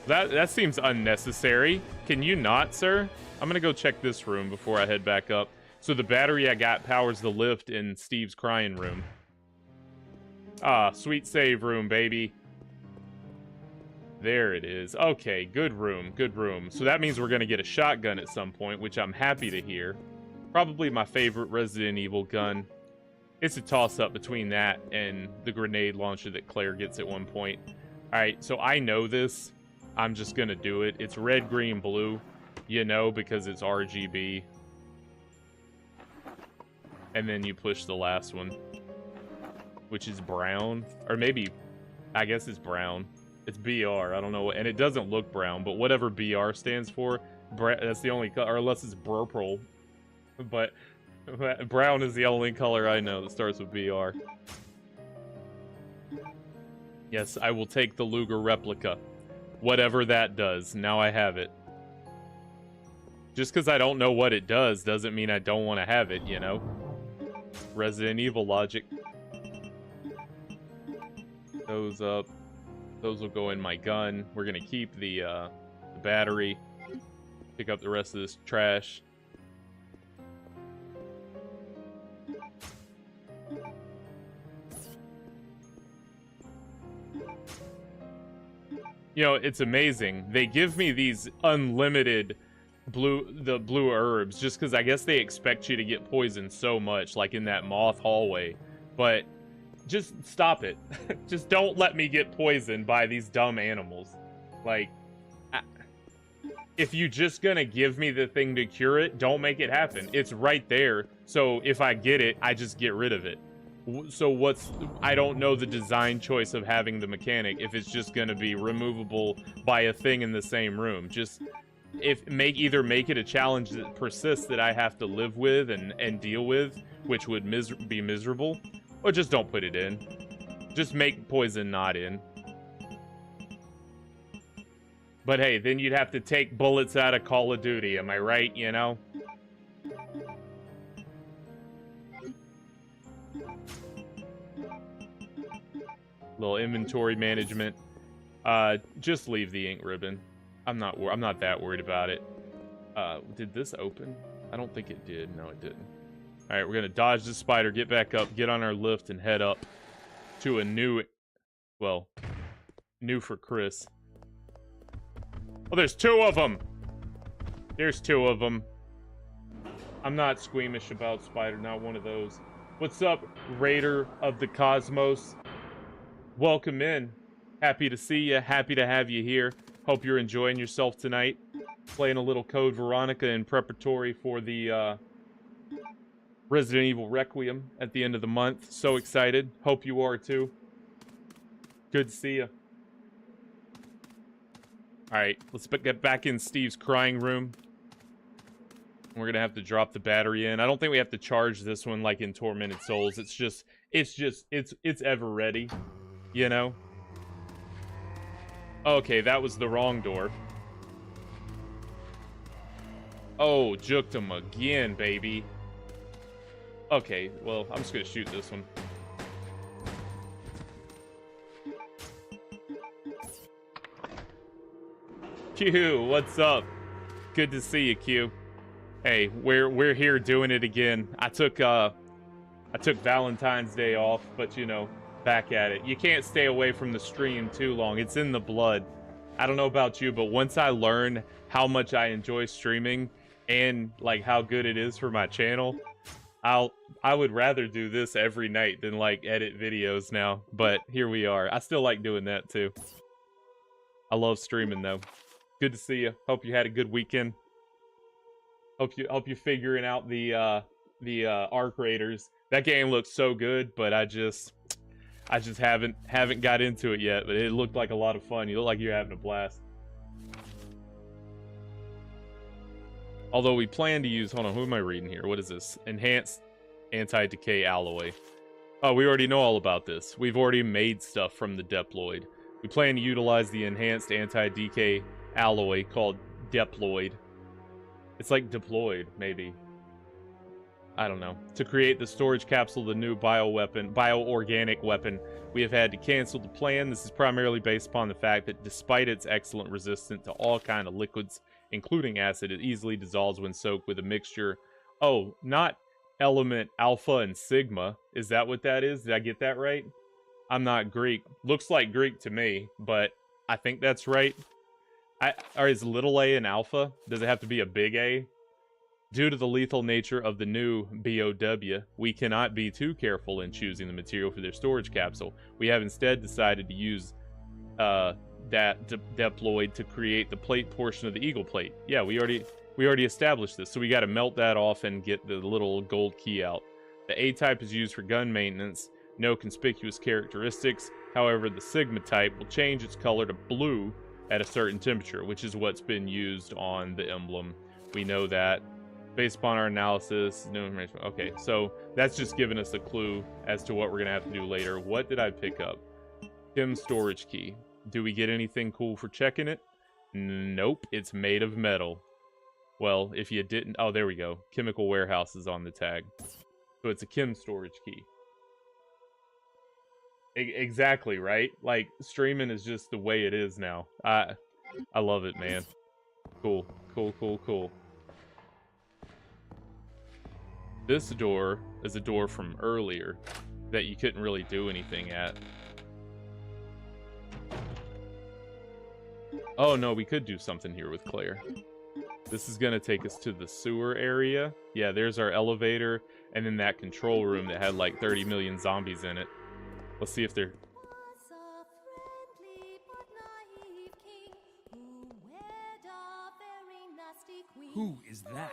That seems unnecessary. Can you not, sir? I'm gonna go check this room before I head back up. So the battery I got powers the lift in Steve's crying room. Ah, sweet save room, baby. There it is. Okay, good room, good room. So that means we're going to get a shotgun at some point, which I'm happy to hear. Probably my favorite Resident Evil gun. It's a toss-up between that and the grenade launcher that Claire gets at one point. Alright, so I know this. I'm just going to do it. It's red, green, blue. You know, because it's RGB. And then you push the last one, which is brown. Or maybe, I guess it's brown. It's BR, I don't know. And it doesn't look brown, but whatever BR stands for, that's the only color, or unless it's purple. But brown is the only color I know that starts with BR. Yes, I will take the Luger replica. Whatever that does, now I have it. Just because I don't know what it does doesn't mean I don't want to have it, you know? Resident Evil logic. Those up. Those will go in my gun. We're gonna keep the battery. Pick up the rest of this trash. You know, it's amazing. They give me these unlimited blue herbs just because I guess they expect you to get poisoned so much, like in that moth hallway. But just stop it. Just don't let me get poisoned by these dumb animals. Like, if you're just gonna give me the thing to cure it, don't make it happen. It's right there. So if I get it, I just get rid of it. So I don't know the design choice of having the mechanic if it's just gonna be removable by a thing in the same room. Just either make it a challenge that persists that I have to live with and deal with, which would be miserable. Or just don't put it in. Just make poison not in. But hey, then you'd have to take bullets out of Call of Duty, am I right, you know? Little inventory management. Just leave the ink ribbon. I'm not that worried about it. Did this open? I don't think it did. No, it didn't. Alright, we're gonna dodge the spider, get back up, get on our lift, and head up to a new for Chris. Oh, there's two of them! There's two of them. I'm not squeamish about spider, not one of those. What's up, Raider of the Cosmos? Welcome in. Happy to see you, happy to have you here. Hope you're enjoying yourself tonight. Playing a little Code Veronica in preparatory for the, Resident Evil Requiem at the end of the month. So excited. Hope you are too. Good to see you. Alright, let's get back in Steve's crying room. We're gonna have to drop the battery in. I don't think we have to charge this one like in Tormented Souls. It's ever ready. You know? Okay, that was the wrong door. Oh, juked him again, baby. Okay, well, I'm just gonna shoot this one. Q, what's up? Good to see you, Q. Hey, we're here doing it again. I took Valentine's Day off, but you know, back at it. You can't stay away from the stream too long. It's in the blood. I don't know about you, but once I learn how much I enjoy streaming and like how good it is for my channel, I would rather do this every night than like edit videos now, but here we are. I still like doing that too. I love streaming though. Good to see you. Hope you had a good weekend. Hope you figuring out the Arc Raiders. That game looks so good, but I just haven't got into it yet, but it looked like a lot of fun. You look like you're having a blast. Although we plan to use, hold on, who am I reading here? What is this? Enhanced Anti-Decay Alloy. Oh, we already know all about this. We've already made stuff from the Deployed. We plan to utilize the Enhanced Anti-Decay Alloy called Deployed. It's like deployed, maybe. I don't know. To create the storage capsule, the new bioorganic weapon, we have had to cancel the plan. This is primarily based upon the fact that despite its excellent resistance to all kind of liquids, including acid, it easily dissolves when soaked with a mixture. Oh, not element alpha and sigma. Is that what that is? Did I get that right? I'm not Greek. Looks like Greek to me, but I think that's right. Or is little a an alpha? Does it have to be a big A? Due to the lethal nature of the new BOW, we cannot be too careful in choosing the material for their storage capsule. We have instead decided to use that diploid to create the plate portion of the eagle plate. Yeah, we already established this, so we got to melt that off and get the little gold key out. The A-type is used for gun maintenance, no conspicuous characteristics. However, the Sigma type will change its color to blue at a certain temperature, which is what's been used on the emblem. We know that. Based upon our analysis, no information. Okay, so that's just giving us a clue as to what we're going to have to do later. What did I pick up? Chem storage key. Do we get anything cool for checking it? Nope, it's made of metal. Well, if you didn't... Oh, there we go. Chemical warehouse is on the tag. So it's a chem storage key. Exactly, right? Like, streaming is just the way it is now. I love it, man. Cool. Cool, cool, cool. This door is a door from earlier that you couldn't really do anything at. Oh, no, we could do something here with Claire. This is going to take us to the sewer area. Yeah, there's our elevator, and then that control room that had like 30 million zombies in it. Let's see if they're...
Who is that?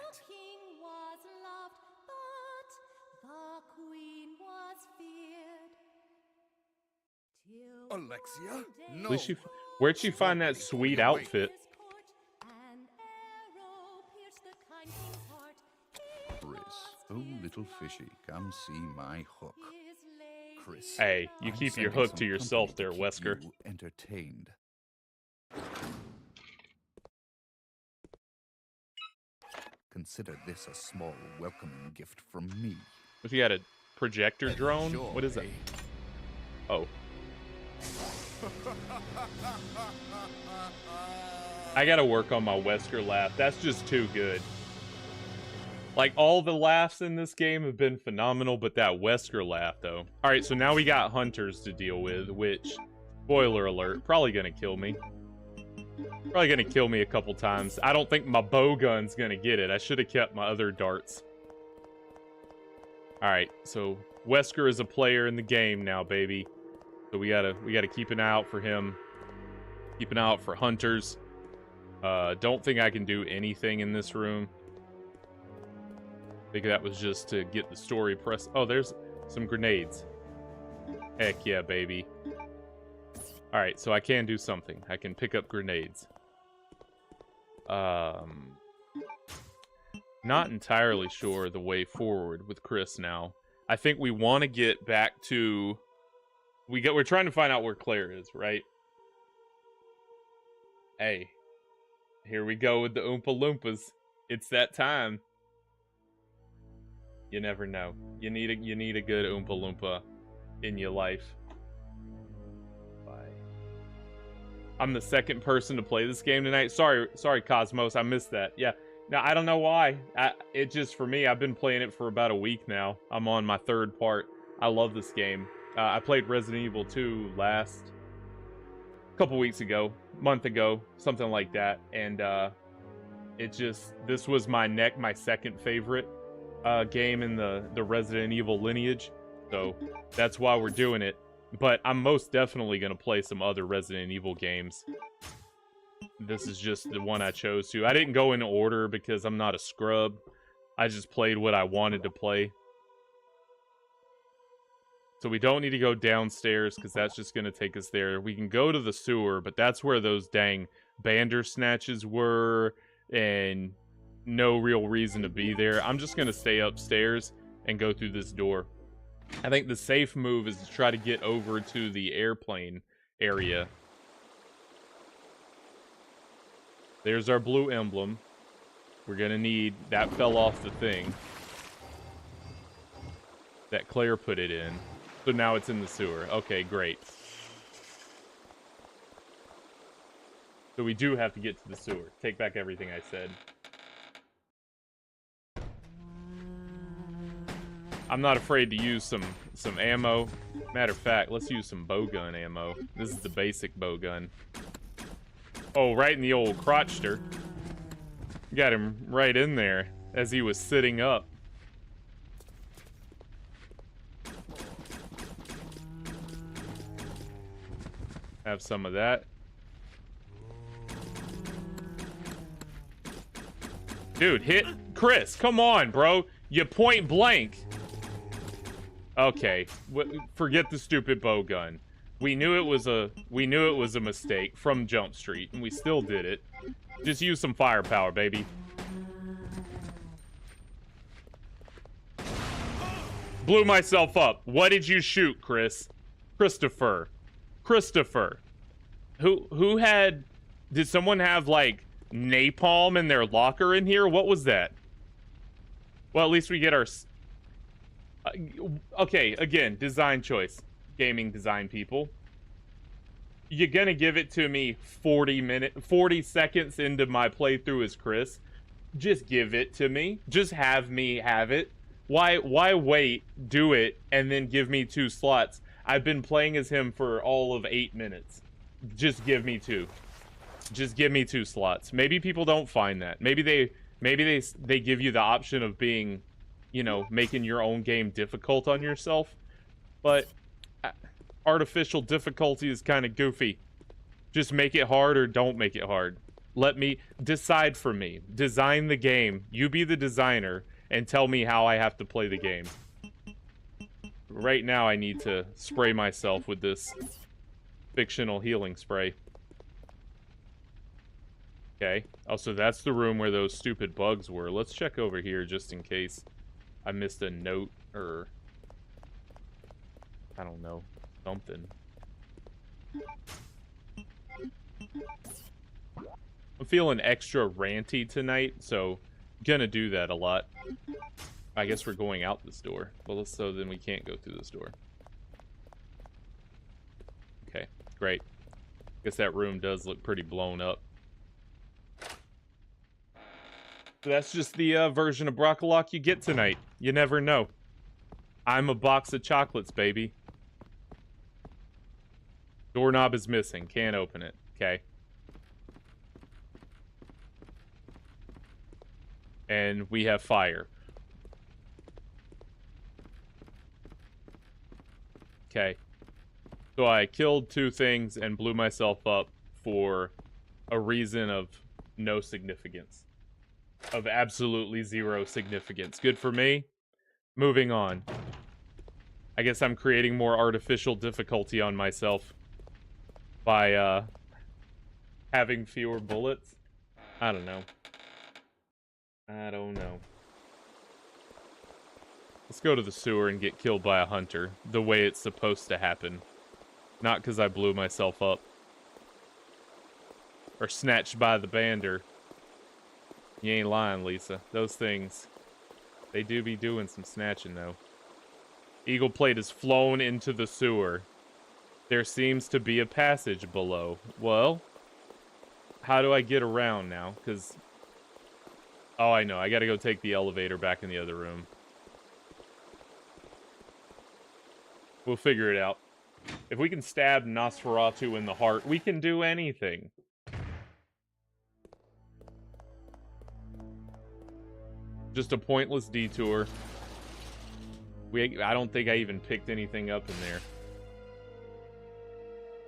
Alexia?
At least where'd she find that sweet outfit?
Chris, oh little fishy, come see my hook. Chris,
Hey, you keep your hook to yourself there, Wesker.
Entertained. Consider this a small welcoming gift from me.
If you had a projector drone?
Enjoy.
What is that? Oh. I gotta work on my Wesker laugh. That's just too good. Like, all the laughs in this game have been phenomenal, but that Wesker laugh, though. Alright, so now we got hunters to deal with, which, spoiler alert, probably gonna kill me. Probably gonna kill me a couple times. I don't think my bow gun's gonna get it. I should have kept my other darts. Alright, so Wesker is a player in the game now, baby. So we gotta keep an eye out for him. Keep an eye out for hunters. Don't think I can do anything in this room. I think that was just to get the story press. Oh, there's some grenades. Heck yeah, baby. Alright, so I can do something. I can pick up grenades. Not entirely sure the way forward with Chris now. I think we want to get back to... We're trying to find out where Claire is, right? Hey. Here we go with the Oompa Loompas. It's that time. You never know. You need a good Oompa Loompa in your life. Bye. I'm the second person to play this game tonight. Sorry, Cosmos, I missed that. Yeah. Now, I don't know why. It just, for me, I've been playing it for about a week now. I'm on my third part. I love this game. I played Resident Evil 2 last couple weeks ago, month ago, something like that, and this was my second favorite game in the Resident Evil lineage, so that's why we're doing it. But I'm most definitely gonna play some other Resident Evil games. This is just the one I chose to. I didn't go in order because I'm not a scrub. I just played what I wanted to play. So we don't need to go downstairs because that's just going to take us there. We can go to the sewer, but that's where those dang Bandersnatches were, and no real reason to be there. I'm just going to stay upstairs and go through this door. I think the safe move is to try to get over to the airplane area. There's our blue emblem. We're going to need... That fell off the thing that Claire put it in. So now it's in the sewer. Okay, great. So we do have to get to the sewer. Take back everything I said. I'm not afraid to use some ammo. Matter of fact, let's use some bowgun ammo. This is the basic bowgun. Oh, right in the old crotchster. Got him right in there as he was sitting up. Have some of that. Dude, hit Chris. Come on, bro. You point blank. Okay, forget the stupid bow gun. We knew it was a mistake from Jump Street, and we still did it. Just use some firepower, baby. Blew myself up. What did you shoot, Chris? Christopher. Who had... Did someone have, like, napalm in their locker in here? What was that? Well, at least we get our... okay, again, design choice. Gaming design people. You're gonna give it to me 40 seconds into my playthrough as Chris. Just give it to me. Just have me have it. Why wait, do it, and then give me 2 slots? I've been playing as him for all of 8 minutes. Just give me 2. Just give me 2 slots. Maybe people don't find that. Maybe they give you the option of being, you know, making your own game difficult on yourself. But artificial difficulty is kind of goofy. Just make it hard or don't make it hard. Let me decide for me. Design the game. You be the designer and tell me how I have to play the game. Right now I need to spray myself with this fictional healing spray. Okay. Oh, so that's the room where those stupid bugs were. Let's check over here just in case I missed a note or... I don't know. Something. I'm feeling extra ranty tonight, so gonna do that a lot. I guess we're going out this door. Well, so then we can't go through this door. Okay, great. Guess that room does look pretty blown up. So that's just the version of Brockalock you get tonight. You never know. I'm a box of chocolates, baby. Doorknob is missing. Can't open it. Okay. And we have fire. Okay. So I killed 2 things and blew myself up for a reason of no significance. Of absolutely 0 significance. Good for me. Moving on. I guess I'm creating more artificial difficulty on myself by having fewer bullets. I don't know. Let's go to the sewer and get killed by a hunter the way it's supposed to happen. Not because I blew myself up. Or snatched by the bander. You ain't lying, Lisa. Those things, they do be doing some snatching, though. Eagle plate is flown into the sewer. There seems to be a passage below. Well, how do I get around now? Because... oh, I know. I gotta go take the elevator back in the other room. We'll figure it out. If we can stab Nosferatu in the heart, we can do anything. Just a pointless detour. I don't think I even picked anything up in there.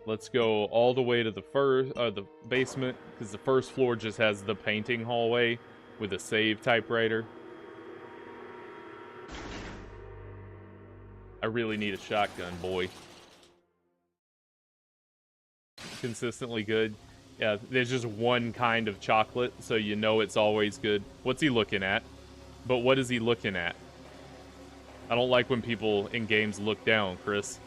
Let's go all the way to the basement, because the first floor just has the painting hallway with a save typewriter. I really need a shotgun, boy. Consistently good. Yeah, there's just one kind of chocolate, so you know it's always good. What's he looking at? But what is he looking at? I don't like when people in games look down, Chris.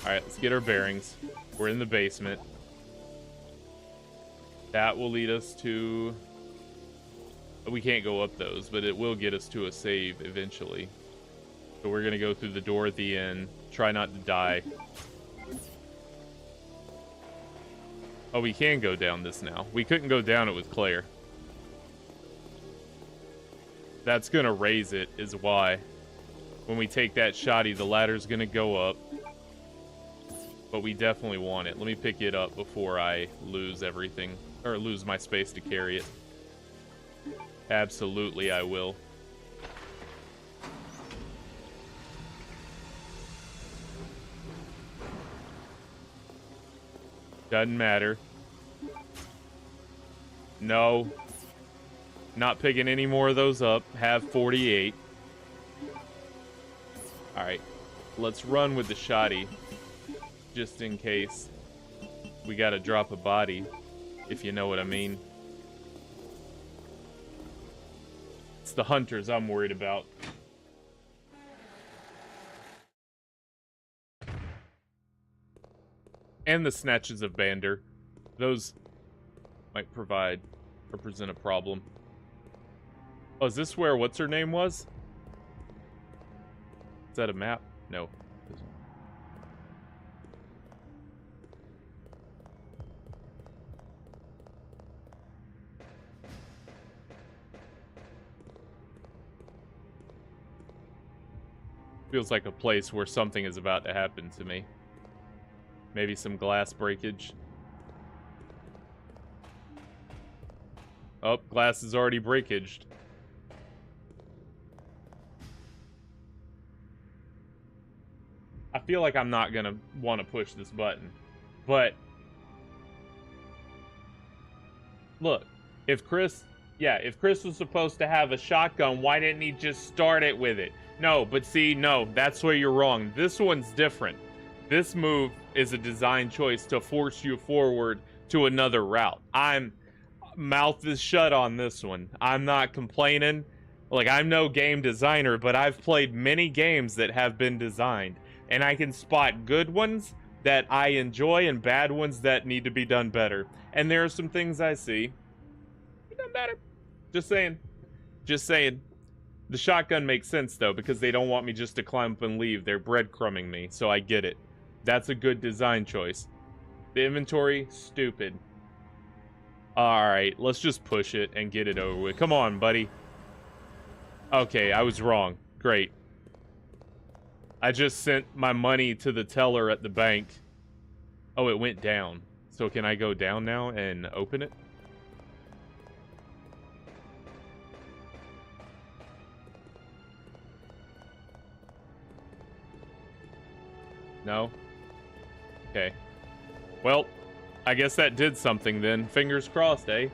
Alright, let's get our bearings. We're in the basement. That will lead us to... we can't go up those, but it will get us to a save eventually. So we're going to go through the door at the end. Try not to die. Oh, we can go down this now. We couldn't go down it with Claire. That's gonna raise it, is why. When we take that shoddy, the ladder's gonna go up. But we definitely want it. Let me pick it up before I lose everything. Or lose my space to carry it. Absolutely, I will. Doesn't matter. No. Not picking any more of those up. Have 48. Alright. Let's run with the shoddy. Just in case we gotta drop a body. If you know what I mean. It's the hunters I'm worried about. And the snatches of Bander. Those might represent a problem. Oh, is this where what's her name was? Is that a map? No. Feels like a place where something is about to happen to me. Maybe some glass breakage. Oh, glass is already breakaged. I feel like I'm not gonna want to push this button. But look, if Chris was supposed to have a shotgun, why didn't he just start it with it? No, but see, no, that's where you're wrong. This one's different. This move is a design choice to force you forward to another route. Mouth is shut on this one. I'm not complaining. Like, I'm no game designer, but I've played many games that have been designed. And I can spot good ones that I enjoy and bad ones that need to be done better. And there are some things I see. Done better. Just saying. Just saying. The shotgun makes sense, though, because they don't want me just to climb up and leave. They're breadcrumbing me, so I get it. That's a good design choice. The inventory, stupid. Alright, let's just push it and get it over with. Come on, buddy. Okay, I was wrong. Great. I just sent my money to the teller at the bank. Oh, it went down. So can I go down now and open it? No? Okay. Well, I guess that did something then. Fingers crossed, eh?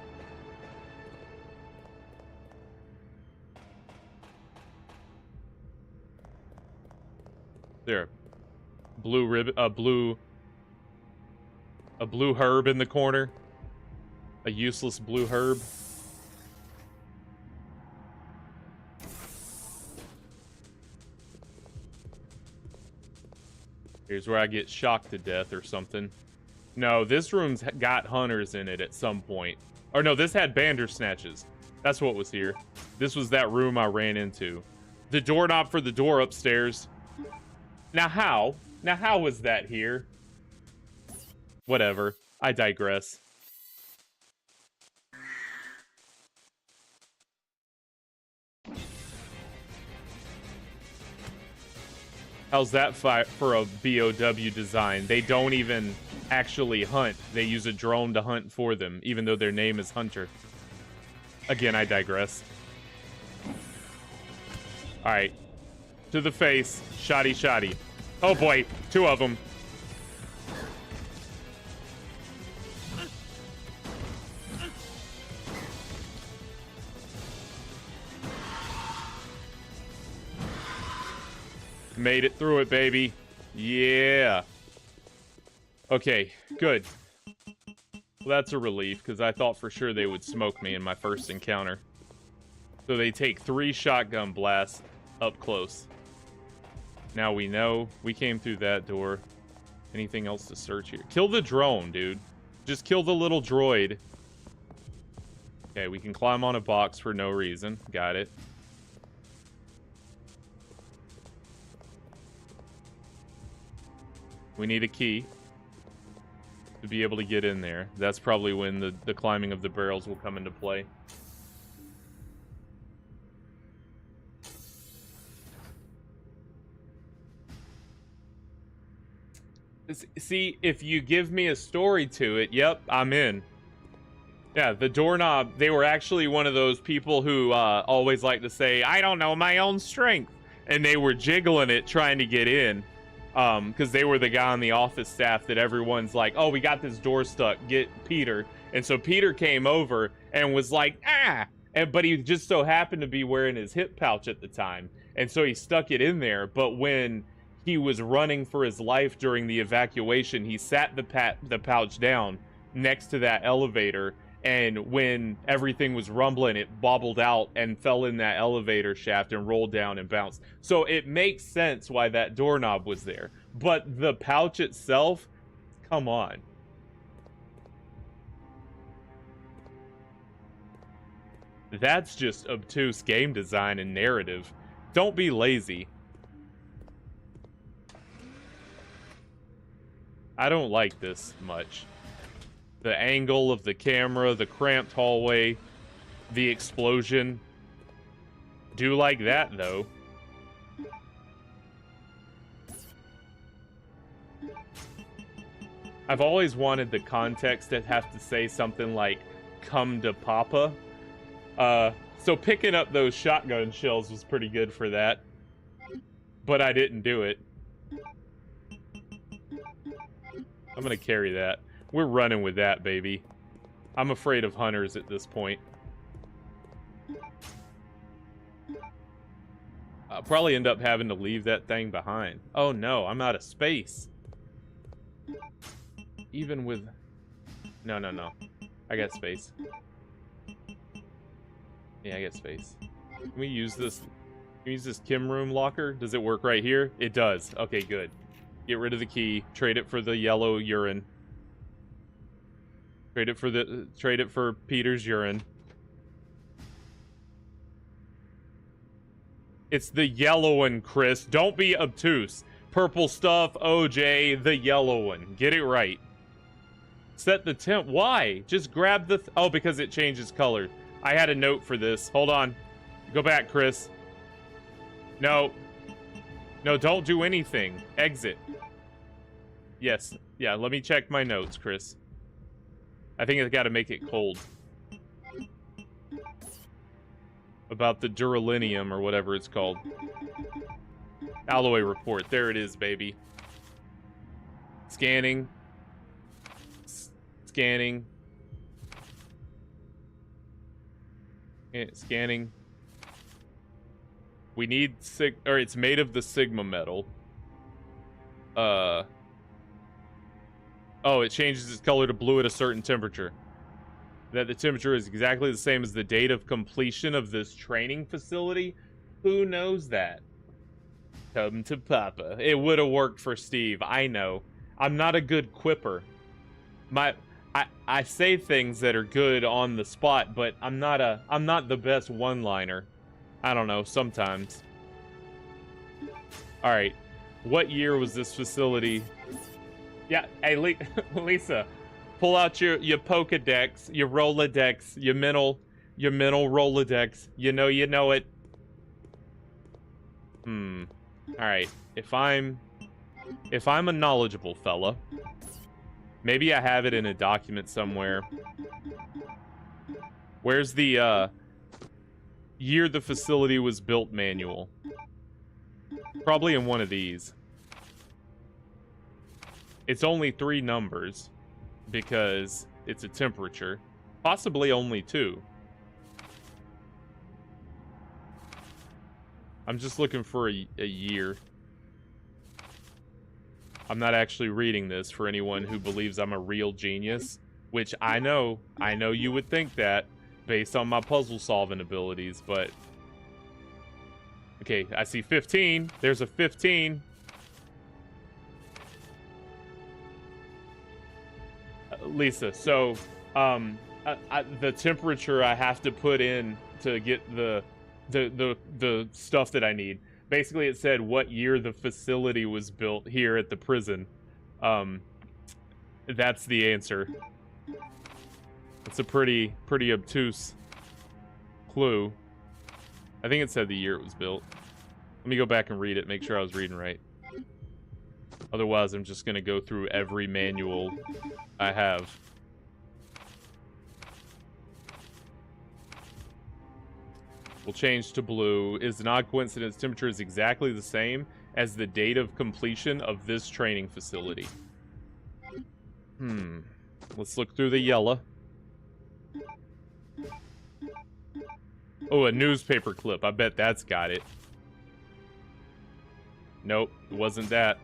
There. Blue ribbon, a blue herb in the corner. A useless blue herb. Here's where I get shocked to death or something. No, this room's got hunters in it at some point. Or no, this had Bandersnatches. That's what was here. This was that room I ran into. The doorknob for the door upstairs. Now how? Now how was that here? Whatever. I digress. How's that for a BOW design? They don't even actually hunt. They use a drone to hunt for them, even though their name is Hunter. Again, I digress. Alright. To the face. Shoddy, shoddy. Oh boy, two of them. Made it through it, baby. Yeah. Okay, good. Well, that's a relief, because I thought for sure they would smoke me in my first encounter. So they take 3 shotgun blasts up close. Now we know we came through that door. Anything else to search here? Kill the drone, dude. Just kill the little droid. Okay, we can climb on a box for no reason. Got it. We need a key to be able to get in there. That's probably when the climbing of the barrels will come into play. See, if you give me a story to it, yep, I'm in. Yeah, the doorknob, they were actually one of those people who always like to say, I don't know my own strength. And they were jiggling it trying to get in. Because they were the guy on the office staff that everyone's like, oh, we got this door stuck, get Peter. And so Peter came over and was like, ah! But he just so happened to be wearing his hip pouch at the time. And so he stuck it in there. But when he was running for his life during the evacuation, he sat the pouch down next to that elevator. And when everything was rumbling, it bobbled out and fell in that elevator shaft and rolled down and bounced. So it makes sense why that doorknob was there. But the pouch itself, come on. That's just obtuse game design and narrative. Don't be lazy. I don't like this much. The angle of the camera, the cramped hallway, the explosion. Do like that, though. I've always wanted the context to have to say something like, come to Papa. So picking up those shotgun shells was pretty good for that. But I didn't do it. I'm gonna carry that. We're running with that, baby. I'm afraid of hunters at this point. I'll probably end up having to leave that thing behind. Oh no, I'm out of space. Even with... No. I got space. Yeah, I got space. Can we use this? Can we use this Kim room locker? Does it work right here? It does. Okay, good. Get rid of the key. Trade it for the yellow urine. Trade it for Peter's urine. It's the yellow one, Chris. Don't be obtuse. Purple stuff, OJ, the yellow one. Get it right. Set the temp. Why? Just grab the... Oh, because it changes color. I had a note for this. Hold on. Go back, Chris. No. No, don't do anything. Exit. Yes. Yeah, let me check my notes, Chris. I think I gotta make it cold. About the duralinium or whatever it's called. Alloy report. There it is, baby. Scanning. Scanning. Scanning. We need it's made of the Sigma metal. Oh, it changes its color to blue at a certain temperature. That the temperature is exactly the same as the date of completion of this training facility? Who knows that? Come to Papa. It would have worked for Steve. I know. I'm not a good quipper. I say things that are good on the spot, but I'm not the best one-liner. I don't know, sometimes. All right. What year was this facility? Yeah, hey, Lisa, pull out your Pokedex, your Rolodex, your mental Rolodex. You know it. All right. If I'm a knowledgeable fella, maybe I have it in a document somewhere. Where's the year the facility was built manual? Probably in one of these. It's only 3 numbers because it's a temperature. Possibly only 2. I'm just looking for a year. I'm not actually reading this for anyone who believes I'm a real genius, which I know you would think that based on my puzzle solving abilities, but... Okay, I see 15. There's a 15. Lisa, so the temperature I have to put in to get the stuff that I need. Basically, it said what year the facility was built here at the prison. That's the answer. It's a pretty obtuse clue. I think it said the year it was built. Let me go back and read it, make sure I was reading right. Otherwise, I'm just gonna go through every manual I have. We'll change to blue. Is an odd coincidence temperature is exactly the same as the date of completion of this training facility. Let's look through the yellow. Oh, a newspaper clip. I bet that's got it. Nope, it wasn't that.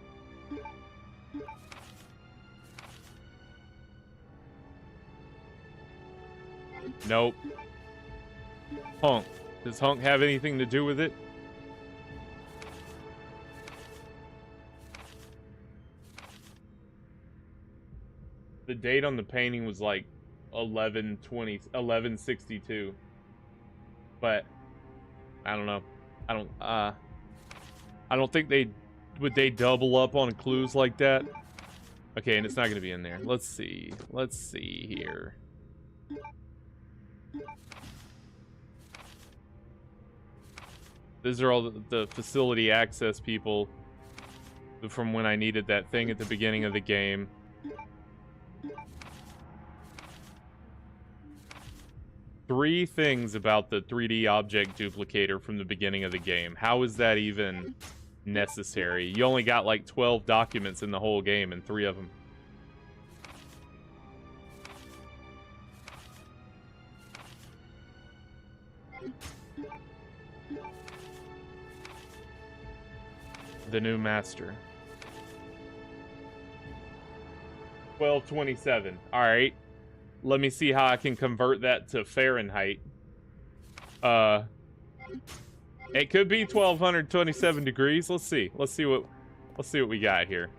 Nope. Hunk. Does Hunk have anything to do with it? The date on the painting was like 11/62. But I don't know. I don't think would they double up on clues like that? Okay, and it's not gonna be in there. Let's see. Let's see here. These are all the facility access people from when I needed that thing at the beginning of the game. Three things about the 3D object duplicator from the beginning of the game. How is that even necessary? You only got like 12 documents in the whole game and 3 of them. The new master. 1227. All right. Let me see how I can convert that to Fahrenheit. It could be 1227 degrees. Let's see. Let's see what we got here.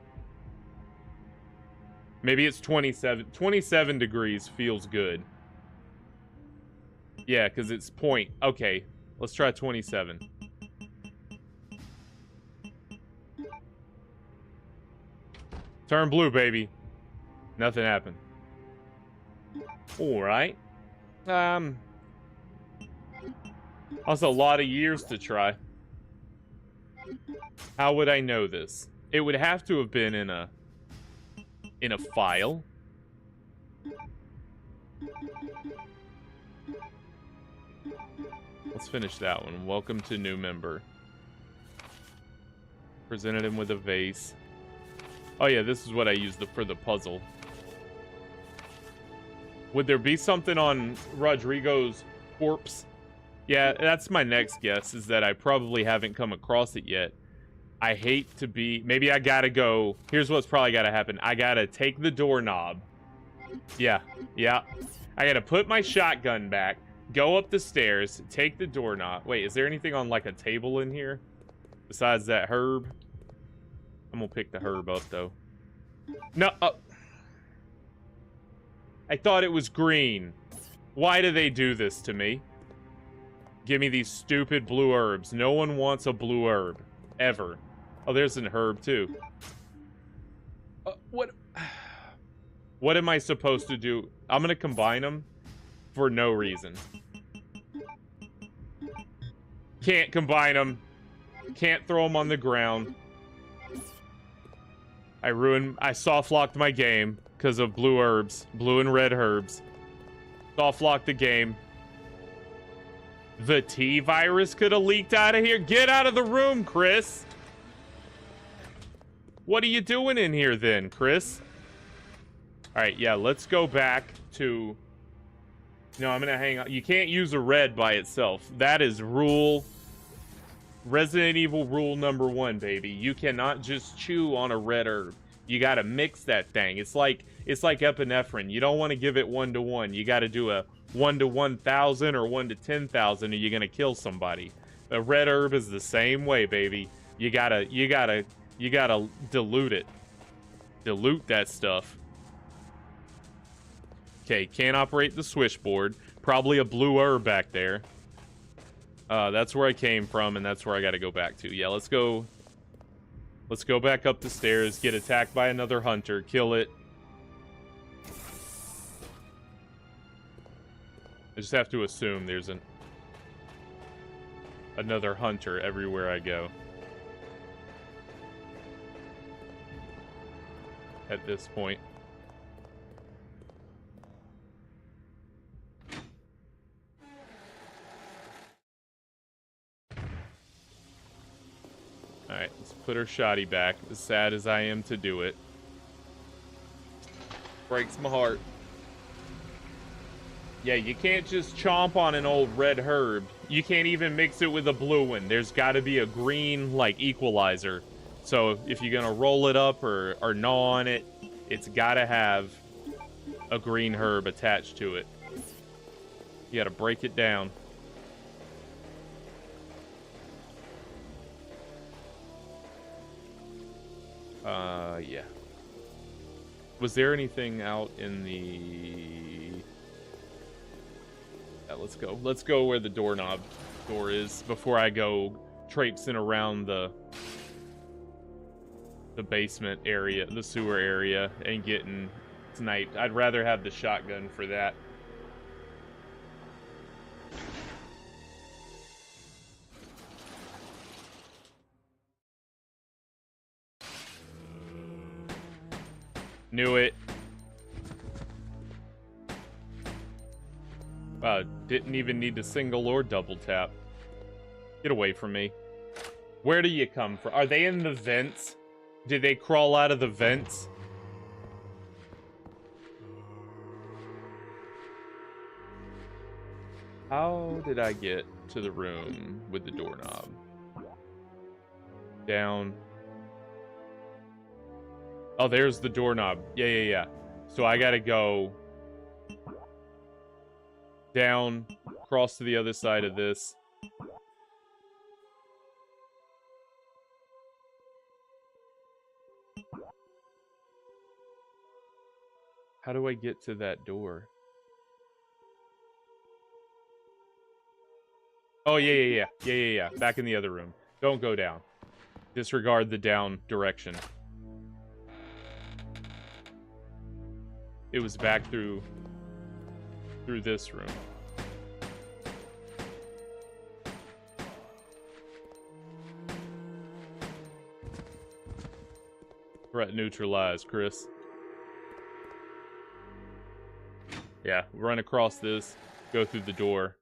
Maybe it's 27. 27 degrees feels good. Yeah, because it's point. Okay, let's try 27. Turn blue, baby. Nothing happened. Alright. That's a lot of years to try. How would I know this? It would have to have been in a file. Let's finish that one. Welcome to new member. Presented him with a vase. Oh yeah, this is what I used for the puzzle. Would there be something on Rodrigo's corpse? Yeah, that's my next guess, is that I probably haven't come across it yet. I hate to be... Maybe I gotta go... Here's what's probably gotta happen. I gotta take the doorknob. Yeah. I gotta put my shotgun back, go up the stairs, take the doorknob. Wait, is there anything on, like, a table in here? Besides that herb? I'm gonna pick the herb up, though. No, I thought it was green. Why do they do this to me? Give me these stupid blue herbs. No one wants a blue herb. Ever. Oh, there's an herb, too. What am I supposed to do? I'm gonna combine them for no reason. Can't combine them. Can't throw them on the ground. I soft-locked my game because of blue herbs. Blue and red herbs. Soft-locked the game. The T-virus could have leaked out of here. Get out of the room, Chris. What are you doing in here then, Chris? Alright, yeah, let's go back to... No, I'm gonna hang on. You can't use a red by itself. That is rule... Resident Evil rule number 1, baby. You cannot just chew on a red herb. You gotta mix that thing. It's like epinephrine. You don't want to give it 1-to-1. You gotta do a 1-to-1,000 or 1-to-10,000 or you're gonna kill somebody. A red herb is the same way, baby. You gotta dilute it. Dilute that stuff. Okay, can't operate the switchboard. Probably a blue herb back there. That's where I came from, and that's where I gotta go back to. Yeah, let's go back up the stairs, get attacked by another hunter, kill it. I just have to assume there's another hunter everywhere I go. at this point. Alright, let's put her shoddy back, as sad as I am to do it. Breaks my heart. Yeah, you can't just chomp on an old red herb. You can't even mix it with a blue one. There's got to be a green, like, equalizer. So if you're going to roll it up or gnaw on it, it's got to have a green herb attached to it. You got to break it down. Yeah. Was there anything out in the... Yeah, let's go. Let's go where the door is before I go traipsing around the basement area, the sewer area, and getting sniped. I'd rather have the shotgun for that. Knew it. Wow, didn't even need to single or double tap. Get away from me. Where do you come from? Are they in the vents? Did they crawl out of the vents? How did I get to the room with the doorknob? Down. Oh, there's the doorknob. Yeah. So I gotta go down, cross to the other side of this. How do I get to that door? Oh, yeah. Back in the other room. Don't go down. Disregard the down direction. It was back through this room. Threat neutralized, Chris. Yeah, run across this, go through the door.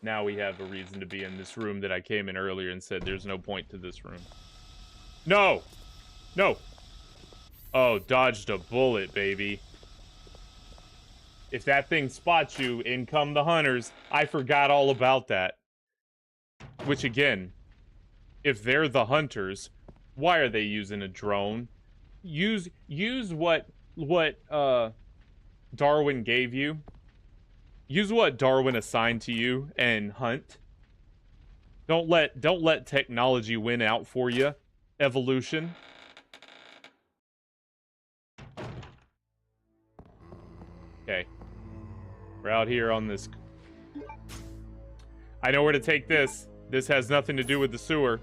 Now we have a reason to be in this room that I came in earlier and said there's no point to this room. No! No! Oh, dodged a bullet, baby. If that thing spots you, in come the hunters. I forgot all about that. Which, again, if they're the hunters, why are they using a drone? Use what Darwin gave you. Use what Darwin assigned to you and hunt. Don't let technology win out for you. Evolution. Okay. We're out here on this. I know where to take this. This has nothing to do with the sewer.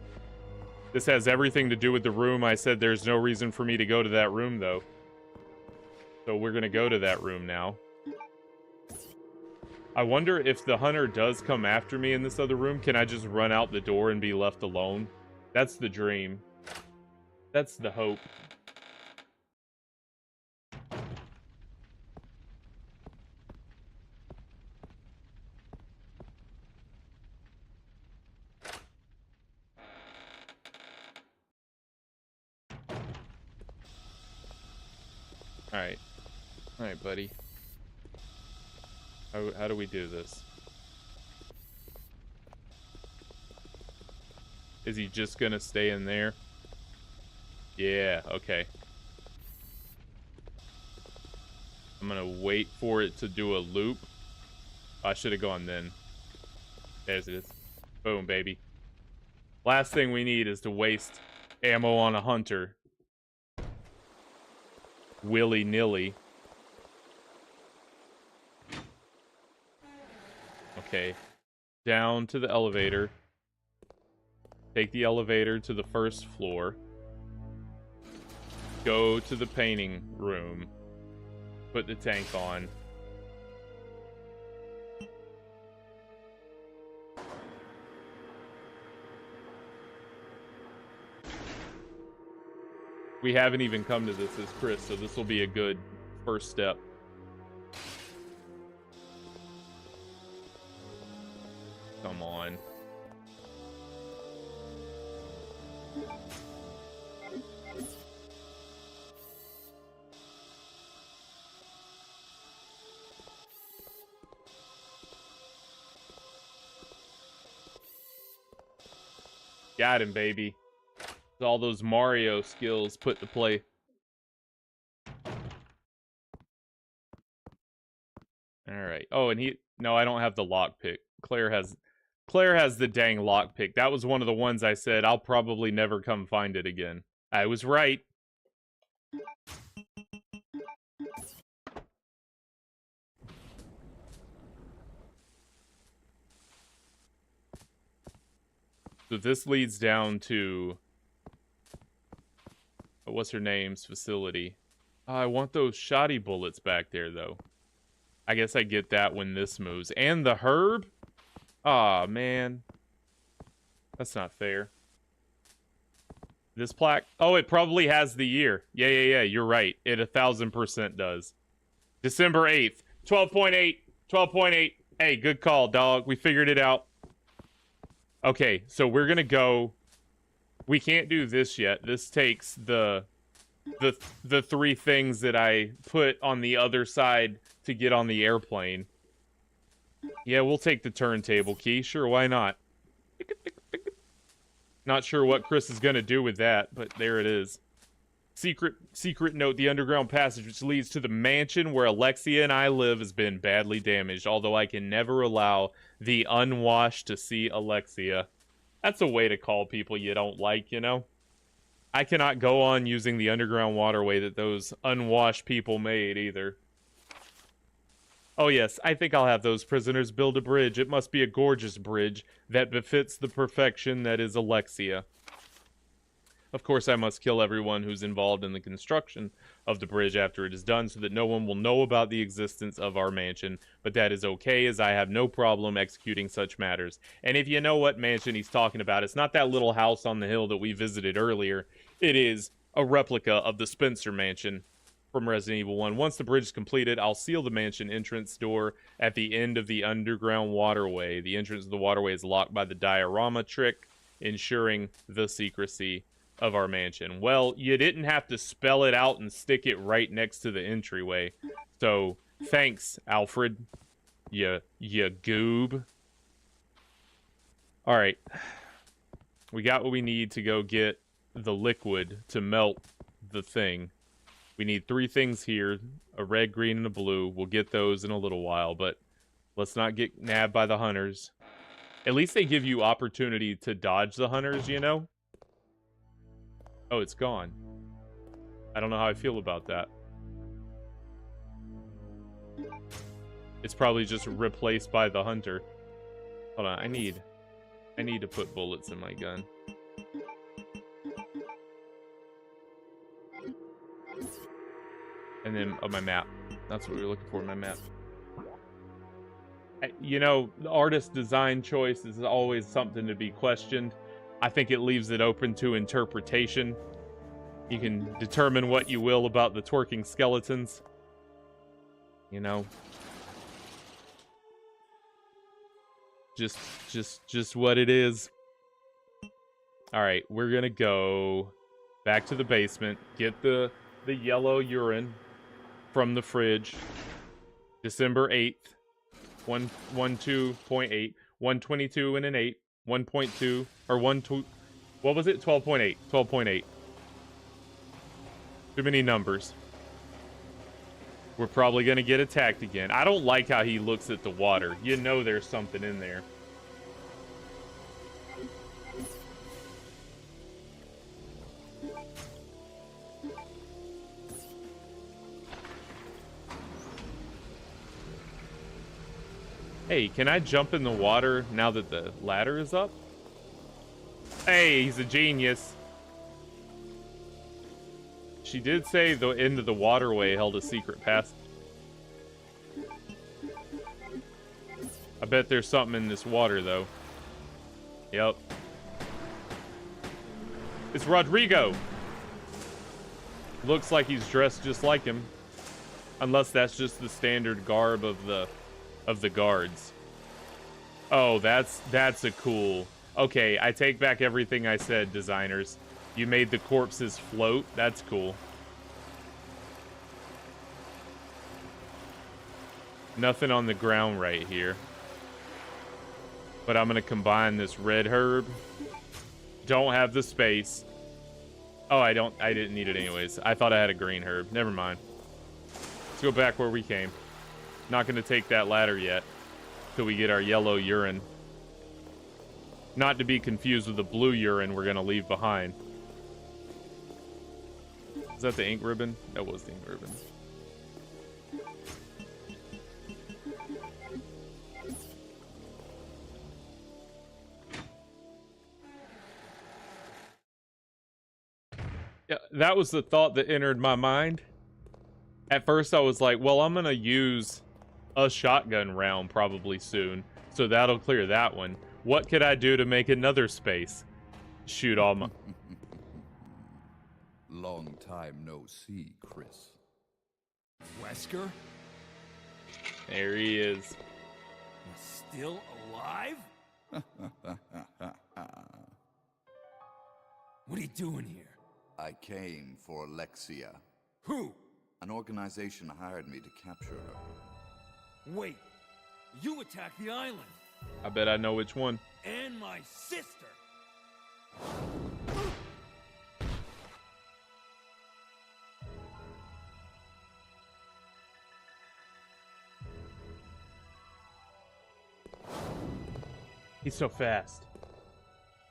This has everything to do with the room. I said there's no reason for me to go to that room, though. So we're gonna go to that room now. I wonder if the hunter does come after me in this other room, can I just run out the door and be left alone? That's the dream. That's the hope. Alright. Alright, buddy. How do we do this? Is he just gonna stay in there? Yeah, okay. I'm gonna wait for it to do a loop. I should have gone then. There's it is. Boom, baby. Last thing we need is to waste ammo on a hunter. Willy-nilly. Okay. Down to the elevator. Take the elevator to the first floor. Go to the painting room. Put the tank on. We haven't even come to this as Chris, so this will be a good first step. Come on. Got him, baby. All those Mario skills put to play. All right. Oh, and no, I don't have the lockpick. Claire has the dang lockpick. That was one of the ones I said I'll probably never come find it again. I was right. So this leads down to what's her name's facility. Oh, I want those shoddy bullets back there, though. I guess I get that when this moves. And the herb? Aw, man. That's not fair. This plaque? Oh, it probably has the year. Yeah, you're right. It 1000% does. December 8th. 12.8. 12.8. Hey, good call, dog. We figured it out. Okay, so we're gonna go... We can't do this yet. This takes the three things that I put on the other side to get on the airplane. Yeah, we'll take the turntable key. Sure, why not? Not sure what Chris is gonna do with that, but there it is. Secret note, the underground passage which leads to the mansion where Alexia and I live has been badly damaged, although I can never allow the unwashed to see Alexia. That's a way to call people you don't like, you know? I cannot go on using the underground waterway that those unwashed people made, either. Oh yes, I think I'll have those prisoners build a bridge. It must be a gorgeous bridge that befits the perfection that is Alexia. Of course, I must kill everyone who's involved in the construction of the bridge after it is done so that no one will know about the existence of our mansion, but that is okay as I have no problem executing such matters. And if you know what mansion he's talking about, it's not that little house on the hill that we visited earlier. It is a replica of the Spencer mansion from Resident Evil 1. Once the bridge is completed, I'll seal the mansion entrance door at the end of the underground waterway. The entrance of the waterway is locked by the diorama trick, ensuring the secrecy of our mansion. Well, you didn't have to spell it out and stick it right next to the entryway. So, thanks, Alfred. You goob. Alright. We got what we need to go get the liquid to melt the thing. We need 3 things here. A red, green, and a blue. We'll get those in a little while, but let's not get nabbed by the hunters. At least they give you opportunity to dodge the hunters, you know? Oh, it's gone. I don't know how I feel about that. It's probably just replaced by the hunter. Hold on, I need to put bullets in my gun. And then, oh, my map. That's what we were looking for, my map. You know, the artist design choice is always something to be questioned. I think it leaves it open to interpretation. You can determine what you will about the twerking skeletons. You know. Just what it is. Alright, we're gonna go back to the basement, get the yellow urine from the fridge. December 8th. 112.8. 122 and an 8. 1.2 or 1.2. What was it? 12.8. 12.8. Too many numbers. We're probably gonna get attacked again. I don't like how he looks at the water. You know there's something in there. Hey, can I jump in the water now that the ladder is up? Hey, he's a genius. She did say the end of the waterway held a secret passage. I bet there's something in this water, though. Yep. It's Rodrigo. Looks like he's dressed just like him. Unless that's just the standard garb of the guards. Oh, that's a cool. Okay, I take back everything I said, designers. You made the corpses float. That's cool. Nothing on the ground right here. But I'm gonna combine this red herb. Don't have the space. Oh, I didn't need it anyways. I thought I had a green herb. Never mind. Let's go back where we came. Not gonna take that ladder yet. Till we get our yellow urine. Not to be confused with the blue urine we're gonna leave behind. Is that the ink ribbon? That was the ink ribbon. Yeah, that was the thought that entered my mind. At first I was like, well, I'm gonna use a shotgun round probably soon, so that'll clear that one. What could I do to make another space? Shoot all my...
Long time no see, Chris.
Wesker?
There he is.
Still alive? What are you doing here?
I came for Alexia.
Who?
An organization hired me to capture her.
Wait, you attacked the island.
I bet I know which one.
And my sister.
He's so fast.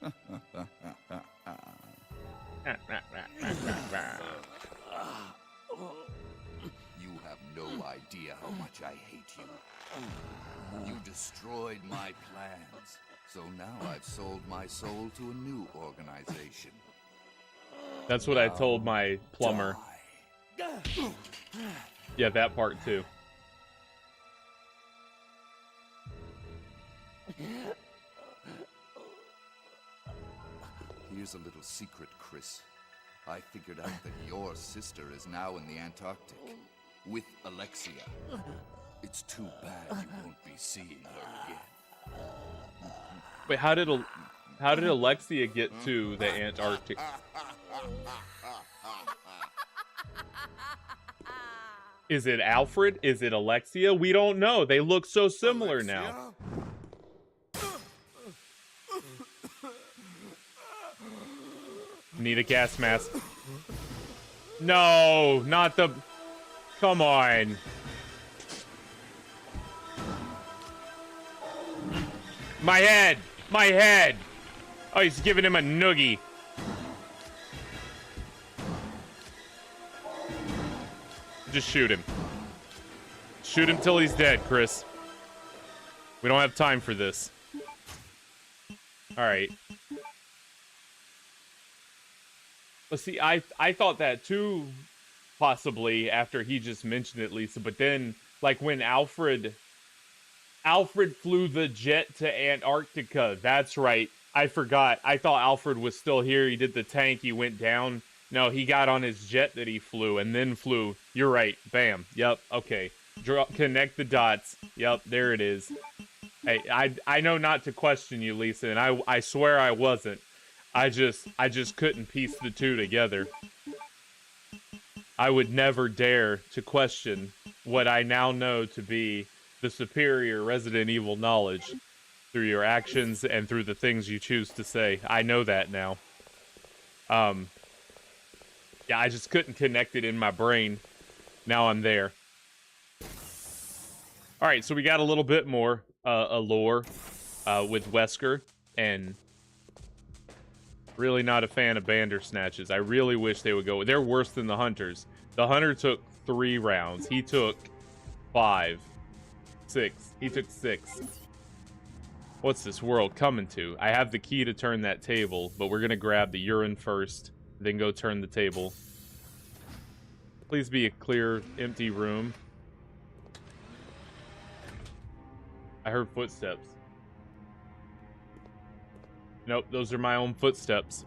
You have no idea how much I hate you. You destroyed my plans. So now I've sold my soul to a new organization.
That's what I told my plumber. Yeah, that part too.
Here's a little secret, Chris. I figured out that your sister is now in the Antarctic with Alexia. It's too bad you won't be seeing her again.
Wait, how did Alexia get to the Antarctic? Is it Alfred? Is it Alexia? We don't know. They look so similar now. Need a gas mask. No, not the... Come on. My head! My head! Oh, he's giving him a noogie. Just shoot him. Shoot him till he's dead, Chris. We don't have time for this. Alright. But see, I thought that too, possibly, after he just mentioned it, Lisa. But then, like, when Alfred flew the jet to Antarctica. That's right. I forgot. I thought Alfred was still here. He did the tank. He went down. No, he got on his jet that he flew and then flew. You're right. Bam. Yep. Okay. Connect the dots. Yep. There it is. Hey, I know not to question you, Lisa, and I swear I wasn't. I just couldn't piece the two together. I would never dare to question what I now know to be the superior Resident Evil knowledge through your actions and through the things you choose to say. I know that now. Yeah, I just couldn't connect it in my brain. Now I'm there. All right, so we got a little bit more allure with Wesker, and really not a fan of Bandersnatches. I really wish they would go. They're worse than the Hunters. The Hunter took 3 rounds. He took 5. 6. He took 6. What's this world coming to? I have the key to turn that table, but we're gonna grab the urine first, then go turn the table. Please be a clear, empty room. I heard footsteps. Nope, those are my own footsteps.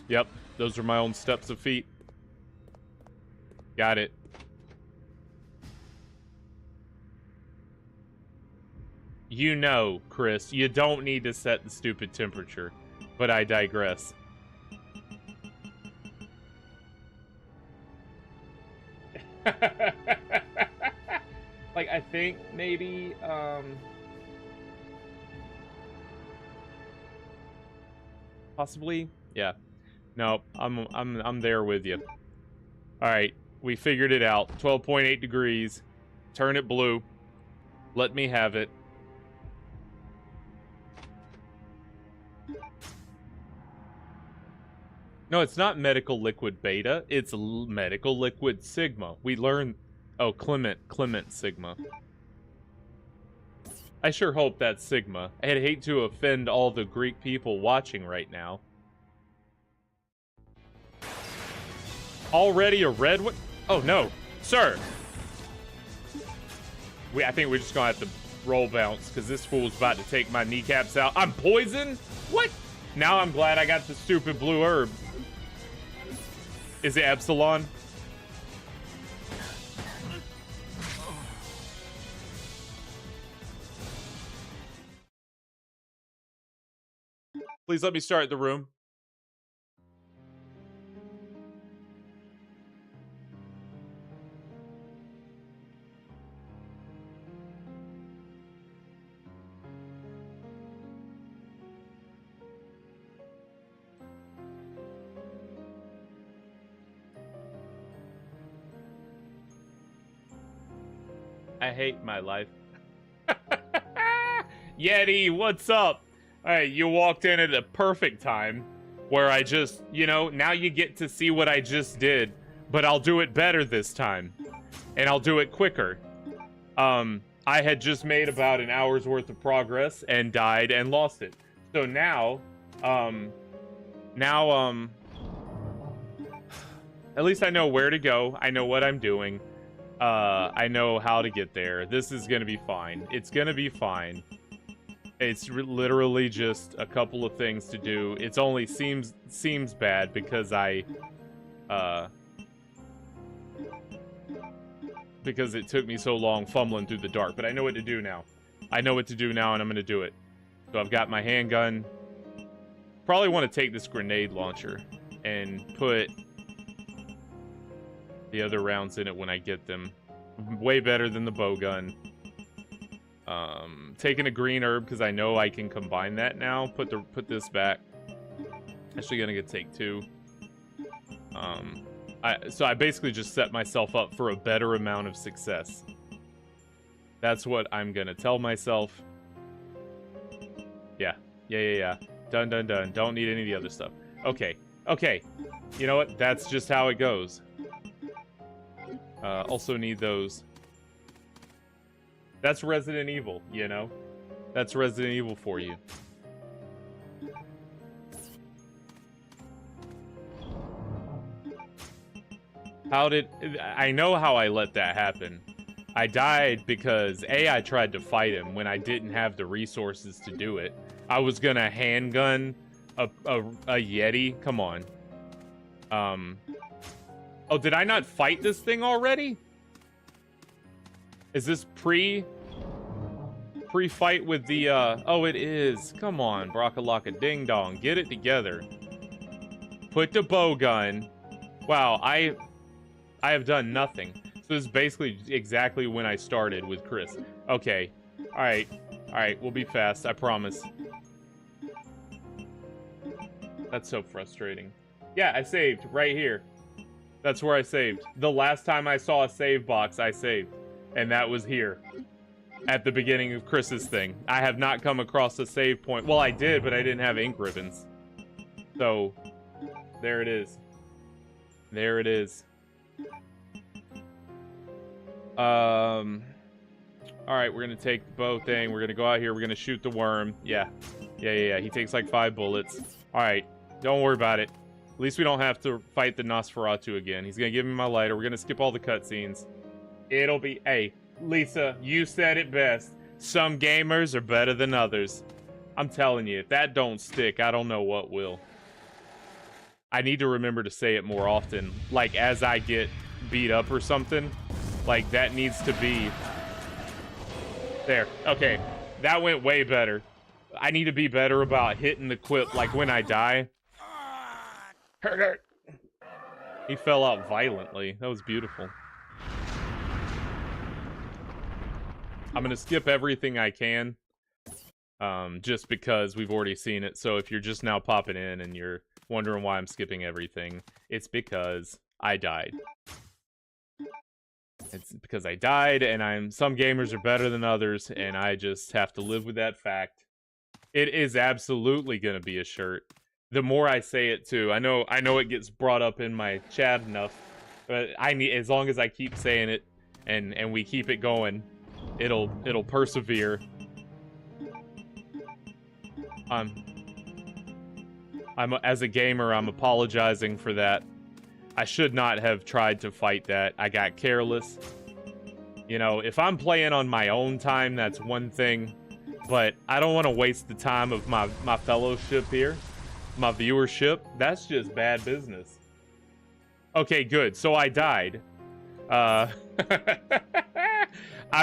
Yep, those are my own steps of feet. Got it. You know, Chris, you don't need to set the stupid temperature, but I digress. Like, I think maybe, possibly, yeah. No, I'm there with you. All right, we figured it out. 12.8 degrees. Turn it blue. Let me have it. No, it's not medical liquid beta. It's medical liquid sigma. We learned... Oh, Clement sigma. I sure hope that's sigma. I'd hate to offend all the Greek people watching right now. Already a red one? Oh, no. Sir! I think we're just gonna have to roll bounce, because this fool's about to take my kneecaps out. I'm poisoned? What? Now I'm glad I got the stupid blue herb. Is it Epsilon? Please let me start the room. I hate my life. Yeti, what's up? Hey, you walked in at a perfect time where I just, you know, now you get to see what I just did, but I'll do it better this time. And I'll do it quicker. I had just made about an hour's worth of progress and died and lost it. So now, at least I know where to go. I know what I'm doing. I know how to get there. This is gonna be fine. It's gonna be fine. It's literally just a couple of things to do. It's only seems bad because because it took me so long fumbling through the dark. But I know what to do now. I know what to do now, and I'm gonna do it. So I've got my handgun. Probably want to take this grenade launcher and put the other rounds in it when I get them. Way better than the bow gun. Taking a green herb because I know I can combine that now. Put this back. Actually gonna take two. So I basically just set myself up for a better amount of success. That's what I'm gonna tell myself. Yeah. Done. Don't need any of the other stuff. Okay. You know what? That's just how it goes. Also need those. That's Resident Evil, you know? That's Resident Evil for you. I know how I let that happen. I died because, A, I tried to fight him when I didn't have the resources to do it. I was gonna handgun a Yeti. Come on. Oh, did I not fight this thing already? Is this pre-fight with the, oh, it is. Come on, Brockalock ding dong. Get it together. Put the bow gun. Wow, I have done nothing. So this is basically exactly when I started with Chris. Okay. Alright, we'll be fast, I promise. That's so frustrating. Yeah, I saved right here. That's where I saved. The last time I saw a save box, I saved. And that was here. At the beginning of Chris's thing. I have not come across a save point. Well, I did, but I didn't have ink ribbons. So, there it is. There it is. Alright, we're gonna take the bow thing. We're gonna go out here. We're gonna shoot the worm. Yeah. He takes like 5 bullets. Alright, don't worry about it. At least we don't have to fight the Nosferatu again. He's gonna give me my lighter. We're gonna skip all the cutscenes. It'll be... Hey, Lisa, you said it best. Some gamers are better than others. I'm telling you, if that don't stick, I don't know what will. I need to remember to say it more often. Like, as I get beat up or something. Like, that needs to be... There. Okay. That went way better. I need to be better about hitting the quip, like, when I die. He fell out violently. That was beautiful. I'm gonna skip everything I can. Just because we've already seen it. So if you're just now popping in and you're wondering why I'm skipping everything, it's because I died. It's because I died, and some gamers are better than others, and I just have to live with that fact. It is absolutely gonna be a shirt. The more I say it too, I know it gets brought up in my chat enough, but as long as I keep saying it and we keep it going, it'll persevere. As a gamer, I'm apologizing for that. I should not have tried to fight that. I got careless. You know, if I'm playing on my own time, that's one thing, but I don't want to waste the time of my fellowship here, my viewership. That's just bad business. Okay, good. So I died. I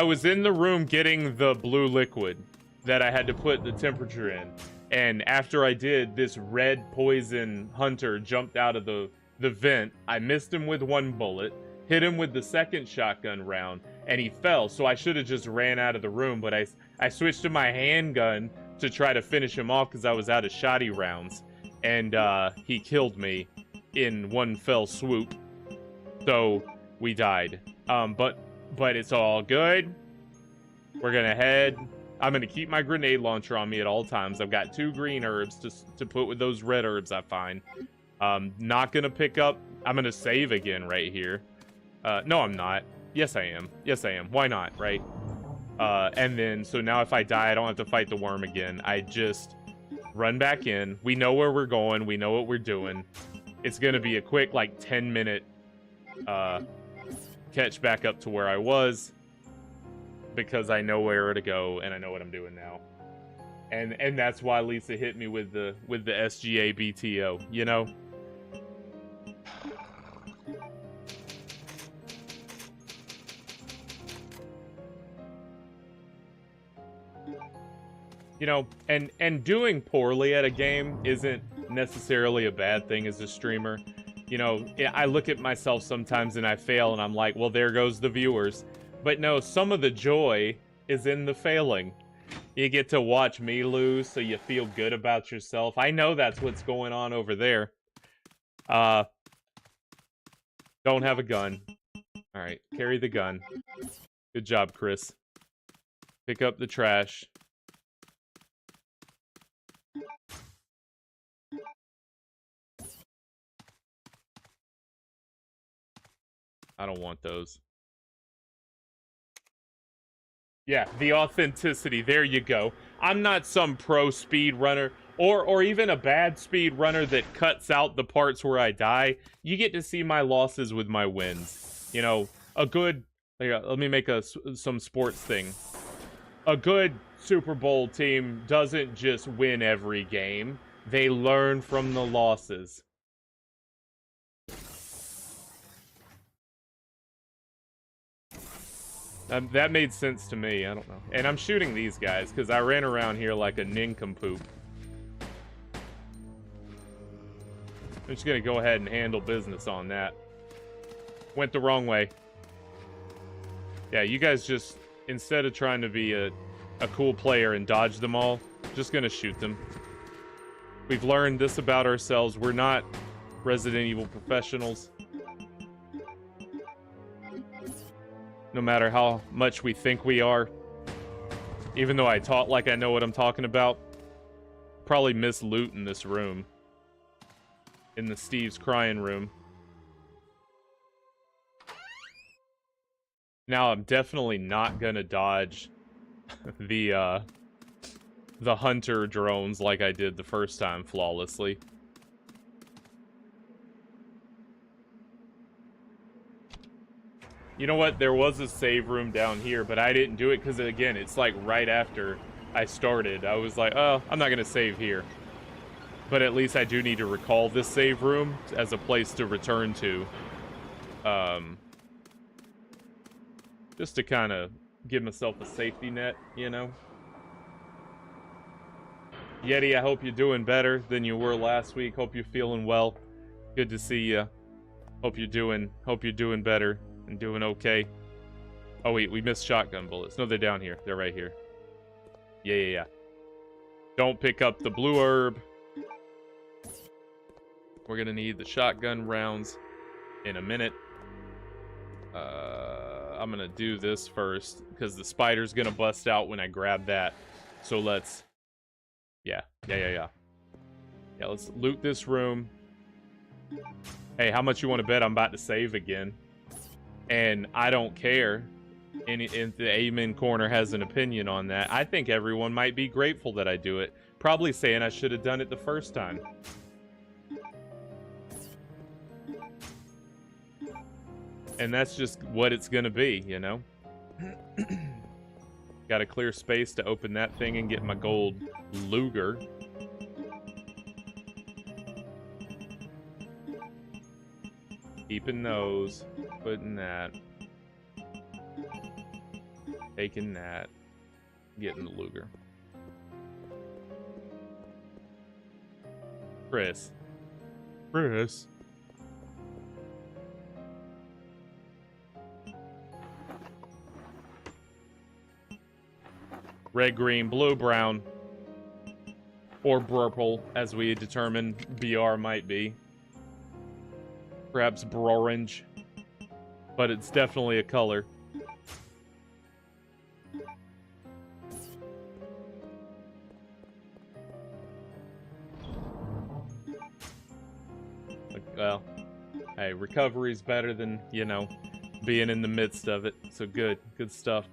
was in the room getting the blue liquid that I had to put the temperature in. And after I did, this red poison hunter jumped out of the vent. I missed him with one bullet, hit him with the second shotgun round, and he fell. So I should have just ran out of the room, but I switched to my handgun to try to finish him off because I was out of shotty rounds. And he killed me in one fell swoop. So we died. But it's all good. We're gonna head. I'm gonna keep my grenade launcher on me at all times. I've got 2 green herbs to put with those red herbs I find. Not gonna pick up. I'm gonna save again right here. No, I'm not. Yes, I am. Yes, I am. Why not, right? And then, so now if I die, I don't have to fight the worm again. I just run back in. We know where we're going. We know what we're doing. It's gonna be a quick, like, 10-minute catch back up to where I was, because I know where to go and I know what I'm doing now. And that's why Lisa hit me with the SGA BTO, you know? You know, and doing poorly at a game isn't necessarily a bad thing as a streamer. You know, I look at myself sometimes and I fail and I'm like, well, there goes the viewers. But no, some of the joy is in the failing. You get to watch me lose, so you feel good about yourself. I know that's what's going on over there. Don't have a gun. Alright, carry the gun. Good job, Chris. Pick up the trash. I don't want those. Yeah, the authenticity. There you go. I'm not some pro speed runner or even a bad speed runner that cuts out the parts where I die. You get to see my losses with my wins. You know, a good... Let me make some sports thing. A good Super Bowl team doesn't just win every game. They learn from the losses. That made sense to me. I don't know. And I'm shooting these guys because I ran around here like a nincompoop. I'm just going to go ahead and handle business on that. Went the wrong way. Yeah, you guys just, instead of trying to be a cool player and dodge them all, just going to shoot them. We've learned this about ourselves. We're not Resident Evil professionals. No matter how much we think we are. Even though I talk like I know what I'm talking about. Probably miss loot in this room. In the Steve's crying room. Now I'm definitely not gonna dodge the hunter drones like I did the first time flawlessly. You know what? There was a save room down here, but I didn't do it because, again, it's like right after I started. I was like, oh, I'm not going to save here. But at least I do need to recall this save room as a place to return to. Just to kind of give myself a safety net, you know? Yeti, I hope you're doing better than you were last week. Hope you're feeling well. Good to see you. Hope you're doing better and doing okay. Oh wait, we missed shotgun bullets. No, they're down here. They're right here. Yeah. Don't pick up the blue herb. We're gonna need the shotgun rounds in a minute. I'm gonna do this first because the spider's gonna bust out when I grab that. So let's, yeah. Let's loot this room. Hey, how much you want to bet I'm about to save again? And I don't care. If the Amen Corner has an opinion on that, I think everyone might be grateful that I do it. Probably saying I should have done it the first time. And that's just what it's gonna be, you know? Got a clear space to open that thing and get my gold Luger. Keeping those, putting that, taking that, getting the Luger. Chris. Red, green, blue, brown, or purple, as we determine BR might be. Perhaps orange, but it's definitely a color. Well, hey, recovery's better than, you know, being in the midst of it. So good stuff.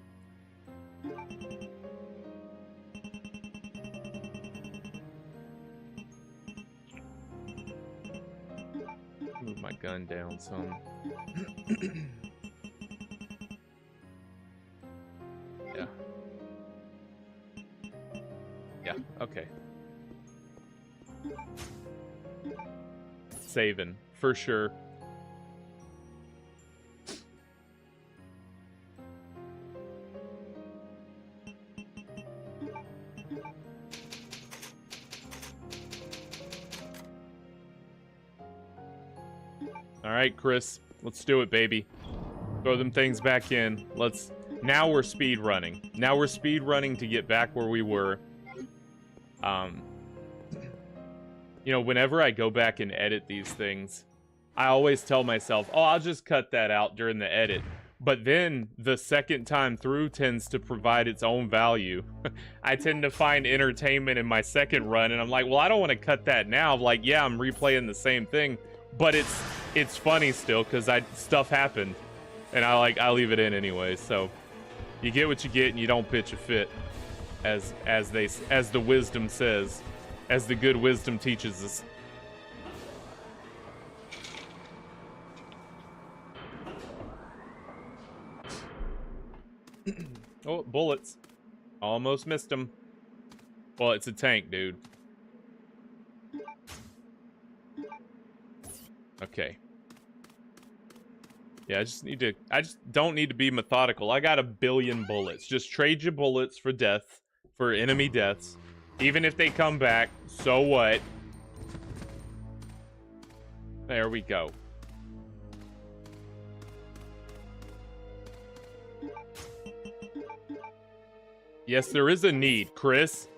Move my gun down some. Yeah, okay. Saving, for sure. Alright, Chris. Let's do it, baby. Throw them things back in. Now we're speed running. Now we're speed running to get back where we were. You know, whenever I go back and edit these things, I always tell myself, oh, I'll just cut that out during the edit. But then the second time through tends to provide its own value. I tend to find entertainment in my second run, and I'm like, well, I don't want to cut that now. Like, yeah, I'm replaying the same thing, but it's funny still because stuff happened, and I leave it in anyway. So you get what you get, and you don't pitch a fit, as the wisdom says. As the good wisdom teaches us. Oh, bullets. Almost missed them. Well, it's a tank, dude. Okay. Yeah, I just don't need to be methodical. I got 1 billion bullets. Just trade your bullets for death, for enemy deaths. Even if they come back, so what? There we go. Yes, there is a need, Chris.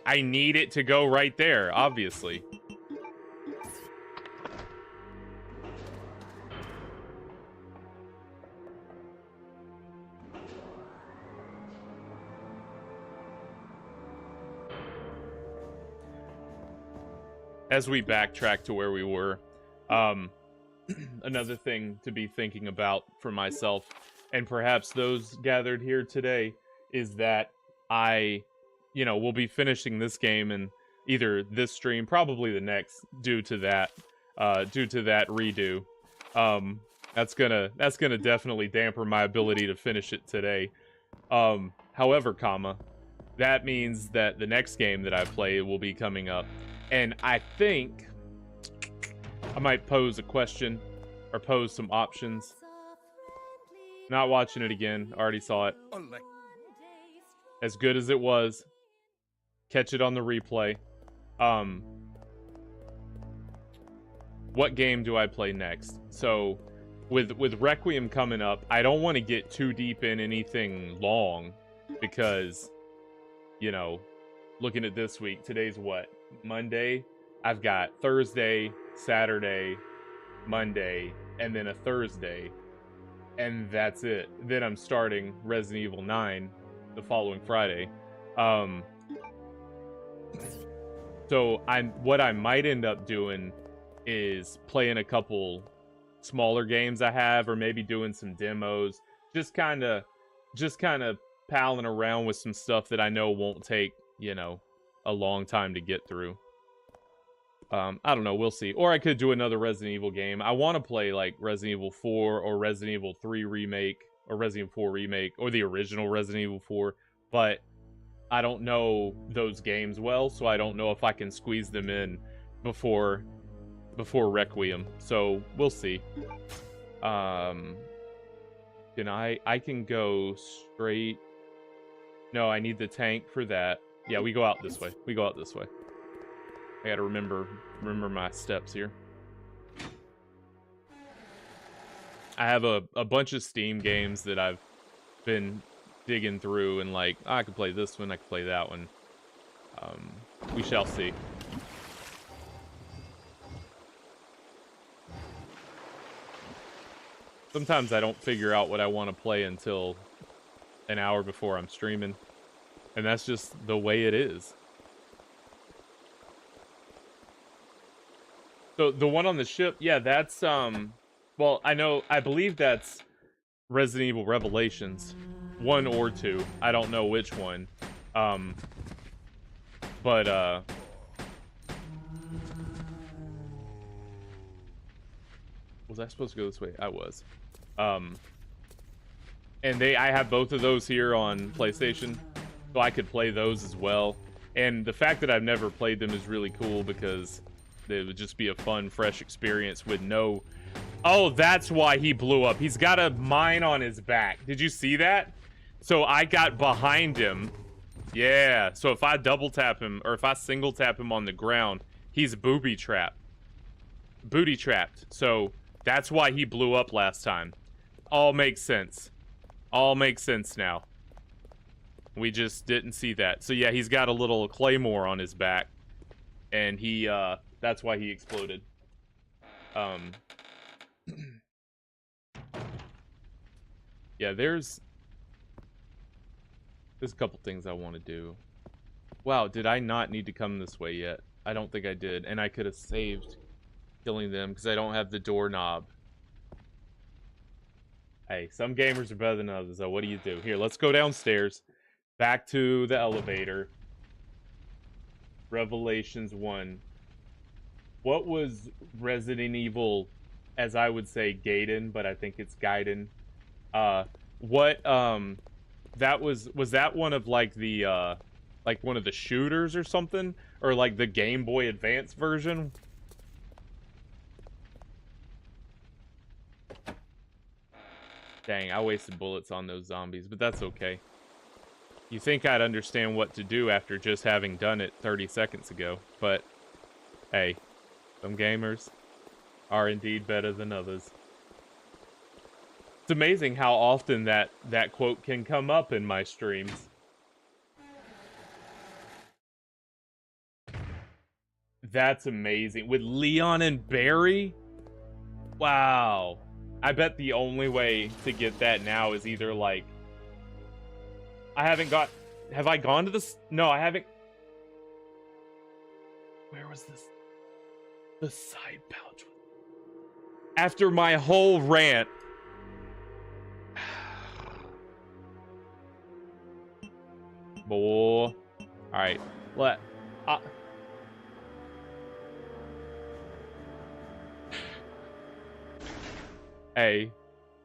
I need it to go right there, obviously. As we backtrack to where we were, another thing to be thinking about for myself, and perhaps those gathered here today, is that I, will be finishing this game in either this stream, probably the next, due to that redo. That's gonna definitely damper my ability to finish it today. However, that means that the next game that I play will be coming up And I think I might pose a question or pose some options. Not watching it again. Already saw it. As good as it was, catch it on the replay. What game do I play next? So with Requiem coming up, I don't want to get too deep in anything long because, you know, looking at this week, today's what? Monday? I've got Thursday, Saturday, Monday, and then a Thursday. And that's it. Then I'm starting Resident Evil 9 the following Friday. So what I might end up doing is playing a couple smaller games I have, or maybe doing some demos. Just kind of palling around with some stuff that I know won't take, you know, a long time to get through. I don't know, we'll see. Or I could do another Resident Evil game. I want to play like Resident Evil 4 or Resident Evil 3 Remake or Resident Evil 4 Remake or the original Resident Evil 4, but I don't know those games well, so I don't know if I can squeeze them in before Requiem. So we'll see. I can go straight. No, I need the tank for that. Yeah, we go out this way. We go out this way. I gotta remember my steps here. I have a bunch of Steam games that I've been digging through and like, oh, I could play this one, I could play that one. We shall see. Sometimes I don't figure out what I want to play until an hour before I'm streaming. And that's just the way it is. So the one on the ship, yeah, that's well, I believe that's Resident Evil Revelations 1 or 2. I don't know which one. But was I supposed to go this way? I was. And I have both of those here on PlayStation, so I could play those as well. And the fact that I've never played them is really cool because it would just be a fun, fresh experience with no... Oh, that's why he blew up. He's got a mine on his back. Did you see that? So I got behind him. Yeah, so if I double tap him, or if I single tap him on the ground, he's booby trapped. Booty trapped. So that's why he blew up last time. All makes sense. All makes sense now. We just didn't see that. So yeah, he's got a little claymore on his back. And he, that's why he exploded. Yeah, there's a couple things I want to do. Wow, did I not need to come this way yet? I don't think I did. And I could have saved killing them because I don't have the doorknob. Hey, some gamers are better than others, so what do you do? Here, let's go downstairs. Back to the elevator. Revelations 1. What was Resident Evil, as I would say, Gaiden, but I think it's Gaiden. That was that one of like the, like one of the shooters or something? Or like the Game Boy Advance version? Dang, I wasted bullets on those zombies, but that's okay. You think I'd understand what to do after just having done it 30 seconds ago, but hey, some gamers are indeed better than others. It's amazing how often that quote can come up in my streams. That's amazing. With Leon and Barry? Wow. I bet the only way to get that now is either like... Have I gone to this? No, I haven't. Where was this? The side pouch. After my whole rant. Boy. Alright. Hey,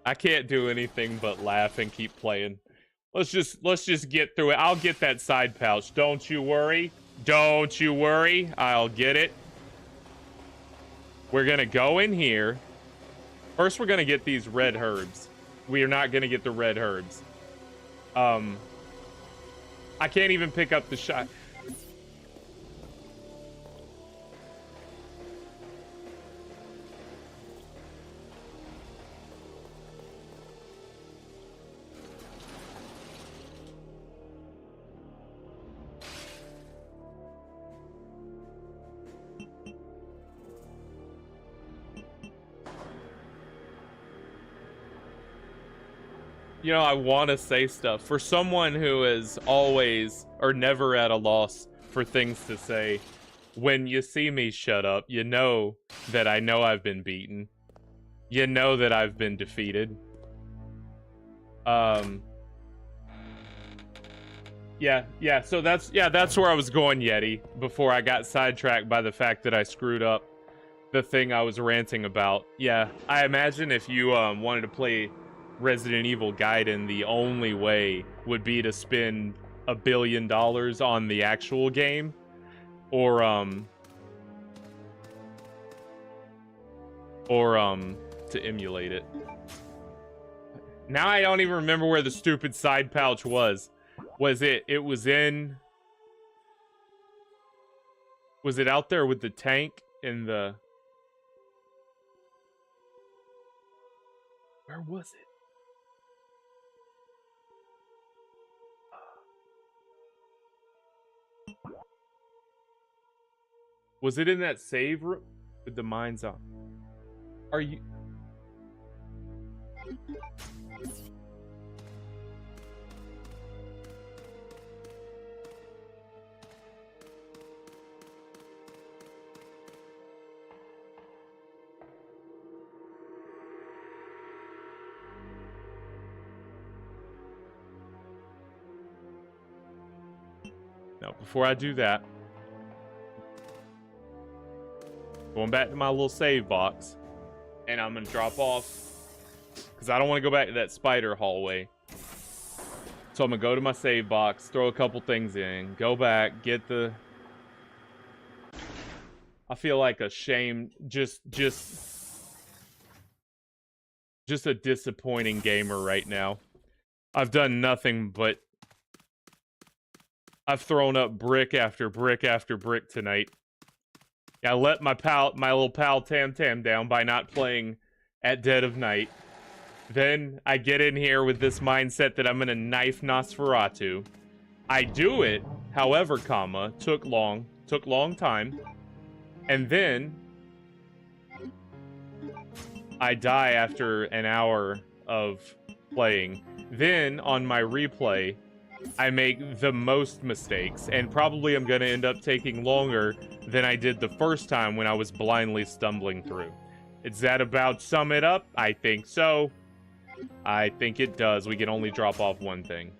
I can't do anything but laugh and keep playing. Let's just get through it. I'll get that side pouch. Don't you worry. Don't you worry. I'll get it. We're going to go in here. First, we're going to get these red herbs. We are not going to get the red herbs. I can't even pick up the shot. You know, I want to say stuff. For someone who is always or never at a loss for things to say, when you see me shut up, you know that I know I've been beaten. You know that I've been defeated. Yeah, so that's where I was going, Yeti, before I got sidetracked by the fact that I screwed up the thing I was ranting about. Yeah, I imagine if you wanted to play Resident Evil Gaiden, the only way would be to spend $1 billion on the actual game, or to emulate it. Now I don't even remember where the stupid side pouch was. Was it out there with the tank and the... Where was it? Was it in that save room with the mines on? Are you... No, before I do that, going back to my little save box, and I'm gonna drop off because I don't want to go back to that spider hallway. So I'm gonna go to my save box, throw a couple things in, go back, get the... I feel like a shame, just a disappointing gamer right now. I've done nothing but I've thrown up brick after brick after brick tonight. I let my little pal Tam Tam down by not playing at dead of night. Then I get in here with this mindset that I'm gonna knife Nosferatu. I do it, however, took long time. And then I die after an hour of playing. Then on my replay, I make the most mistakes, and probably I'm going to end up taking longer than I did the first time when I was blindly stumbling through. Does that about sum it up? I think so. I think it does. We can only drop off one thing.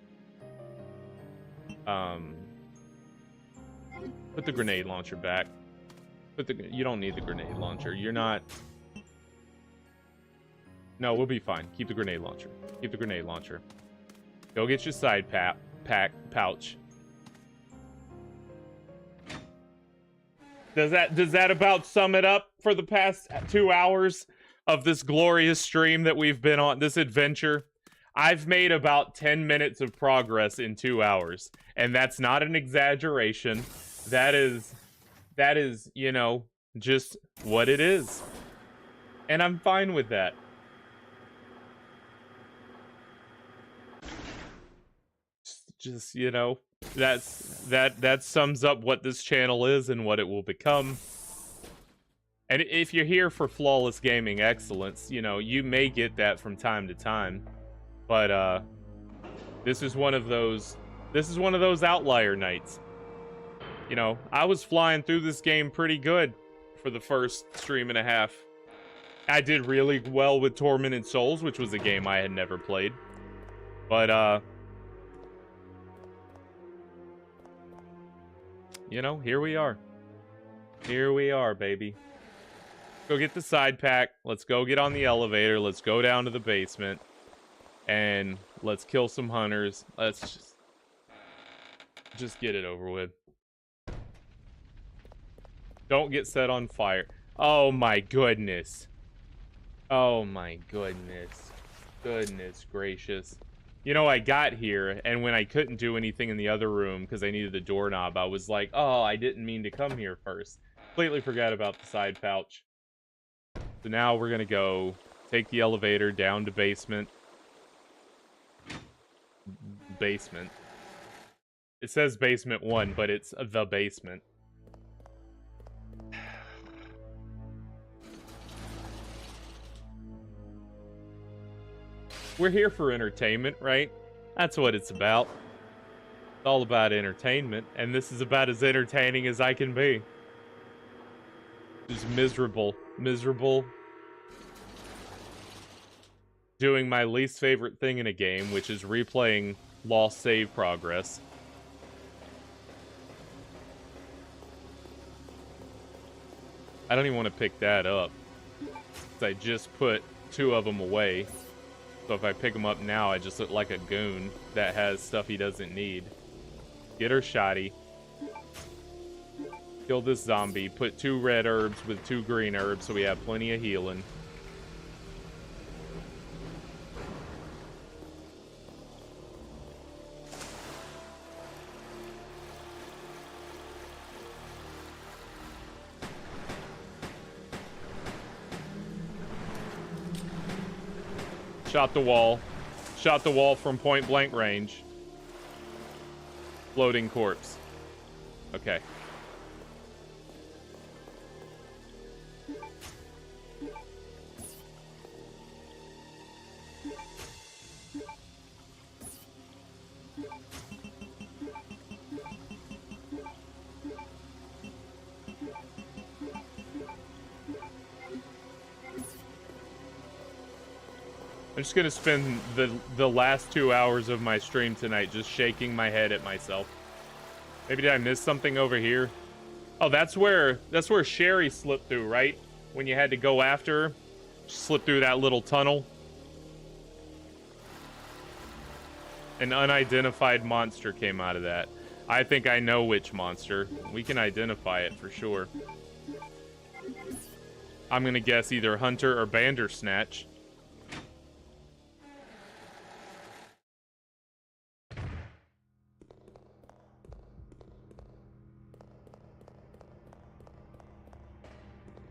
Put the grenade launcher back. You don't need the grenade launcher. You're not... No, we'll be fine. Keep the grenade launcher. Keep the grenade launcher. Go get your side pouch. Does that about sum it up for the past 2 hours of this glorious stream that we've been on, this adventure? I've made about 10 minutes of progress in 2 hours, and that's not an exaggeration. That is, you know, just what it is. And I'm fine with that. Just, you know, that sums up what this channel is and what it will become. And if you're here for flawless gaming excellence, you know, you may get that from time to time. But this is one of those outlier nights. You know, I was flying through this game pretty good for the first stream and a half. I did really well with Tormented Souls, which was a game I had never played. But you know, here we are. Here we are, baby. Go get the side pack. Let's go get on the elevator. Let's go down to the basement. And let's kill some hunters. Let's just get it over with. Don't get set on fire. Oh my goodness. Oh my goodness. Goodness gracious. You know, I got here, and when I couldn't do anything in the other room because I needed the doorknob, I was like, oh, I didn't mean to come here first. Completely forgot about the side pouch. So now we're gonna go take the elevator down to basement. Basement. It says basement 1, but it's the basement. We're here for entertainment, right? That's what it's about. It's all about entertainment, and this is about as entertaining as I can be. Just miserable. Miserable. Doing my least favorite thing in a game, which is replaying lost save progress. I don't even want to pick that up. I just put 2 of them away. So if I pick him up now, I just look like a goon that has stuff he doesn't need. Get her shotty. Kill this zombie. Put 2 red herbs with 2 green herbs so we have plenty of healing. Shot the wall. Shot the wall from point blank range. Floating corpse. Okay. I'm just gonna spend the last 2 hours of my stream tonight just shaking my head at myself. Maybe did I miss something over here? Oh, that's where Sherry slipped through, right? When you had to go after her, slip through that little tunnel. An unidentified monster came out of that. I think I know which monster. We can identify it for sure. I'm gonna guess either Hunter or Bandersnatch.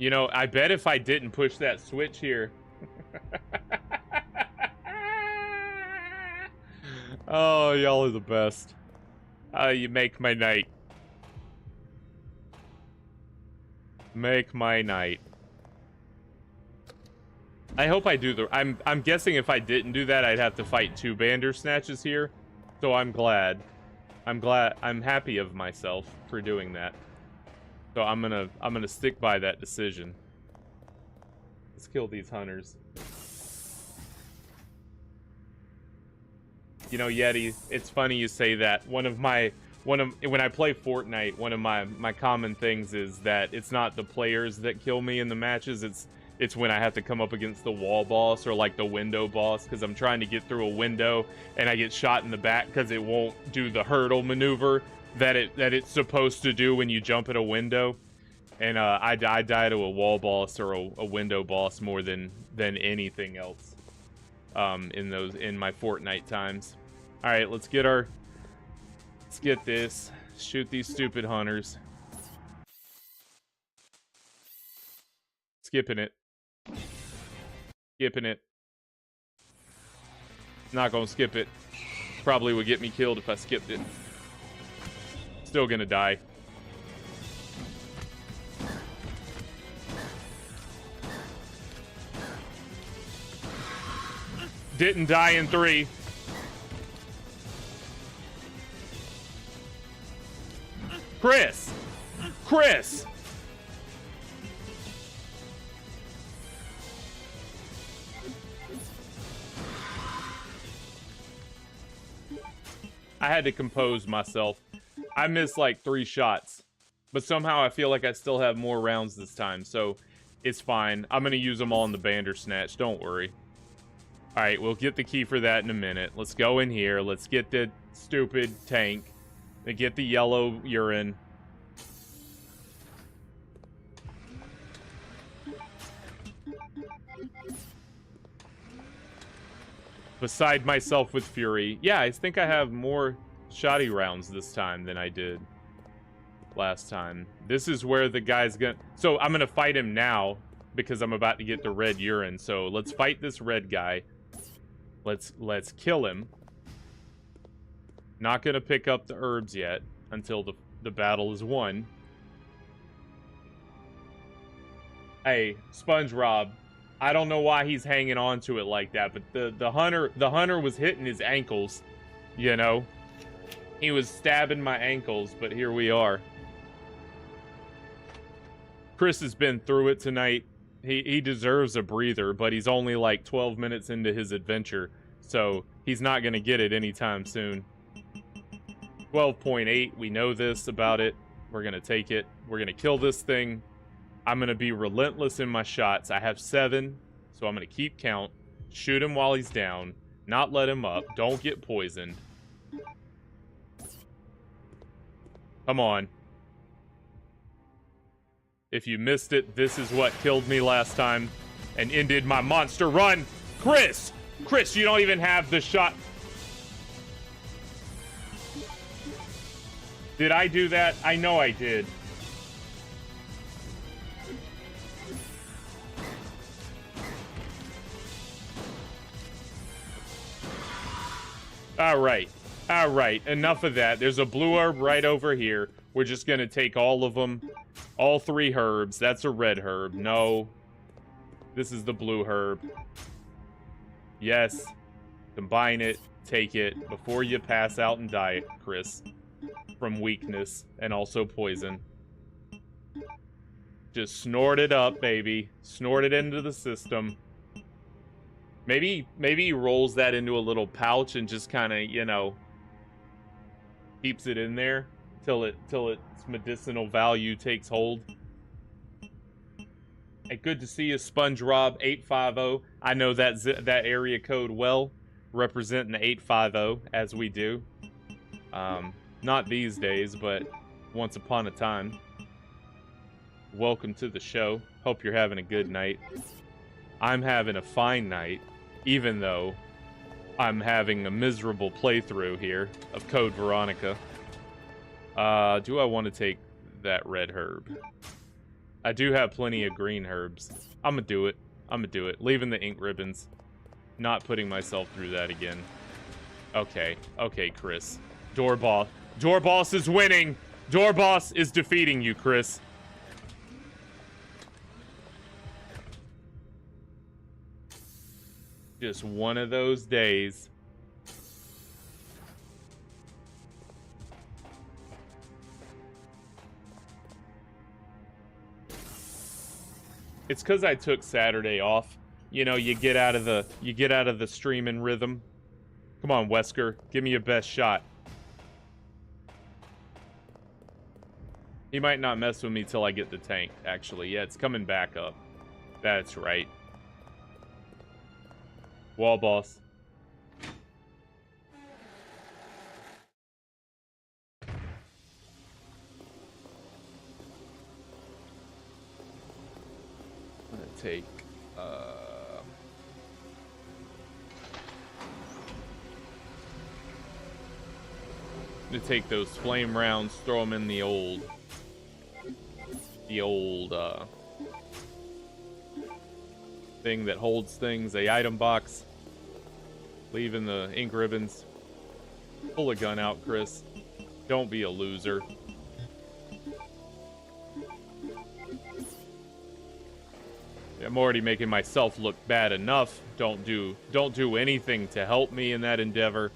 You know, I bet if I didn't push that switch here. Oh, y'all are the best. You make my night. Make my night. I hope I do the... I'm guessing if I didn't do that, I'd have to fight 2 Bandersnatches here. So I'm glad. I'm happy of myself for doing that. So I'm gonna stick by that decision. Let's kill these hunters. You know, Yeti, it's funny you say that. When I play Fortnite, one of my common things is that it's not the players that kill me in the matches, it's when I have to come up against the wall boss or like the window boss, because I'm trying to get through a window and I get shot in the back because it won't do the hurdle maneuver that it's supposed to do when you jump at a window. And I die to a wall boss or a window boss more than anything else in my Fortnite times. All right, let's get this. Shoot these stupid hunters. Skipping it. Not gonna skip it. Probably would get me killed if I skipped it. Still gonna die. Didn't die in 3. Chris! I had to compose myself. I missed like 3 shots, but somehow I feel like I still have more rounds this time, so it's fine. I'm gonna use them all in the Bandersnatch, don't worry. Alright, we'll get the key for that in a minute. Let's go in here, let's get the stupid tank, and get the yellow urine. beside myself with fury. Yeah, I think I have more shoddy rounds this time than I did last time. This is where the guy's gonna... So I'm gonna fight him now because I'm about to get the red urine. So let's fight this red guy. Let's kill him. Not gonna pick up the herbs yet until the battle is won. Hey, Sponge Rob, I don't know why he's hanging on to it like that, but the hunter was hitting his ankles, you know. He was stabbing my ankles, but here we are. Chris has been through it tonight. He deserves a breather, but he's only like 12 minutes into his adventure, so he's not gonna get it anytime soon. 12.8, we know this about it. We're gonna take it. We're gonna kill this thing. I'm gonna be relentless in my shots. I have 7, so I'm gonna keep count. Shoot him while he's down. Not let him up. Don't get poisoned. Come on. If you missed it, this is what killed me last time and ended my monster run. Chris! Chris, you don't even have the shot. Did I do that? I know I did. Alright. Alright. Enough of that. There's a blue herb right over here. We're just gonna take all of them. All 3 herbs. That's a red herb. No. This is the blue herb. Yes. Combine it. Take it. Before you pass out and die, Chris. From weakness. And also poison. Just snort it up, baby. Snort it into the system. Maybe he rolls that into a little pouch and just kind of, you know, keeps it in there till its medicinal value takes hold. Hey, good to see you, Sponge Rob 850. I know that area code well, representing the 850 as we do. Not these days, but once upon a time. Welcome to the show. Hope you're having a good night. I'm having a fine night, even though I'm having a miserable playthrough here of Code Veronica. Do I want to take that red herb? I do have plenty of green herbs. I'm gonna do it. I'm gonna do it. Leaving the ink ribbons. Not putting myself through that again. Okay. Okay, Chris. Door boss. Door boss is winning! Door boss is defeating you, Chris. Just one of those days. It's because I took Saturday off. You know, you get out of the streaming rhythm. Come on, Wesker, give me your best shot. He might not mess with me till I get the tank, actually. Yeah, it's coming back up. That's right. Wall boss. I'm gonna take those flame rounds, throw them in the old thing that holds things, the item box. Leaving the ink ribbons. Pull a gun out, Chris. Don't be a loser. I'm already making myself look bad enough. Don't do anything to help me in that endeavor.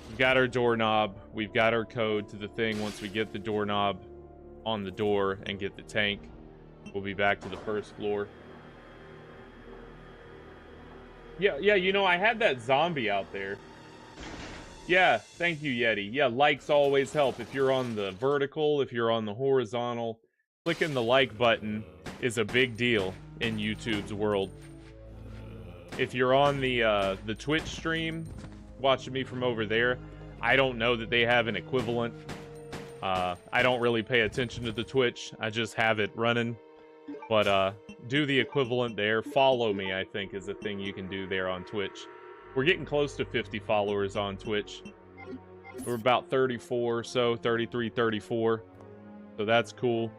We've got our doorknob. We've got our code to the thing. Once we get the doorknob on the door and get the tank, we'll be back to the first floor. Yeah, you know, I had that zombie out there. Yeah, thank you, Yeti. Yeah, likes always help. If you're on the vertical, if you're on the horizontal, clicking the like button is a big deal in YouTube's world. If you're on the Twitch stream, watching me from over there, I don't know that they have an equivalent. I don't really pay attention to the Twitch. I just have it running. But do the equivalent there. Follow me, I think, is a thing you can do there on Twitch. We're getting close to 50 followers on Twitch. We're about 34 or so, 33, 34. So that's cool.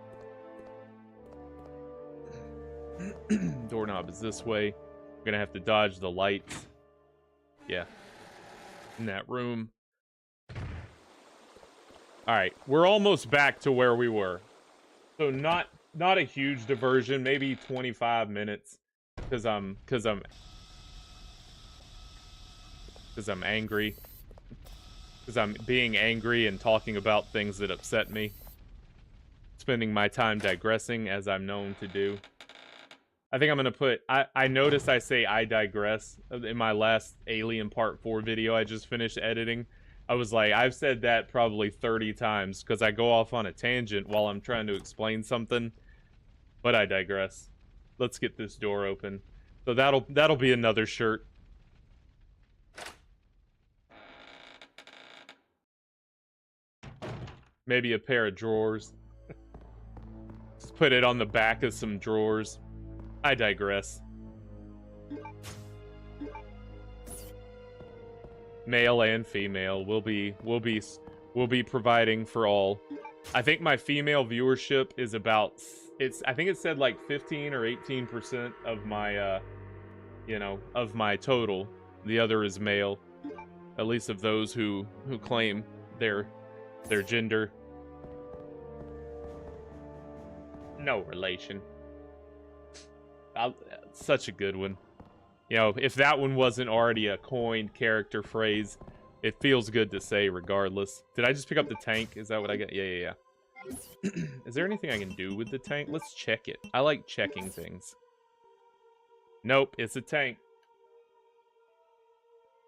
Doorknob is this way. We're gonna have to dodge the lights. Yeah. In that room. Alright, we're almost back to where we were. So not a huge diversion, maybe 25 minutes. Cause I'm angry. Because I'm being angry and talking about things that upset me. Spending my time digressing, as I'm known to do. I think I'm going to put... I noticed I say I digress in my last Alien Part 4 video I just finished editing. I was like, I've said that probably 30 times because I go off on a tangent while I'm trying to explain something. But I digress. Let's get this door open. So that'll be another shirt. Maybe a pair of drawers. Just put it on the back of some drawers. I digress. Male and female. We'll be providing for all. I think my female viewership is about... I think it said like 15 or 18% of my of my total. The other is male. At least of those who claim their gender. No relation. Such a good one. You know, if that one wasn't already a coined character phrase, it feels good to say regardless. Did I just pick up the tank? Is that what I got? Yeah. Is there anything I can do with the tank? Let's check it. I like checking things. Nope, it's a tank.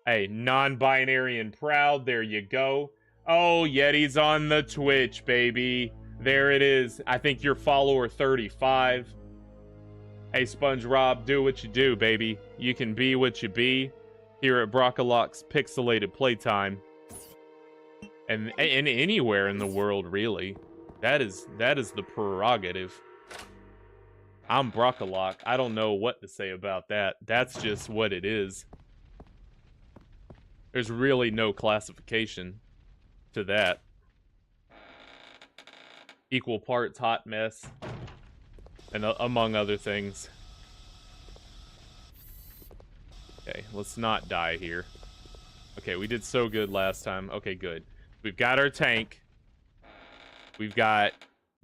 Hey, non-binary and proud. There you go. Oh, Yeti's on the Twitch, baby. There it is. I think you're follower 35. Hey, Sponge Rob, do what you do, baby. You can be what you be here at Brockalock's Pixelated Playtime. And anywhere in the world, really. That is the prerogative. I'm Brockalock. I don't know what to say about that. That's just what it is. There's really no classification to that. Equal parts hot mess. And among other things. Okay, let's not die here. Okay, we did so good last time. Okay, good. We've got our tank. We've got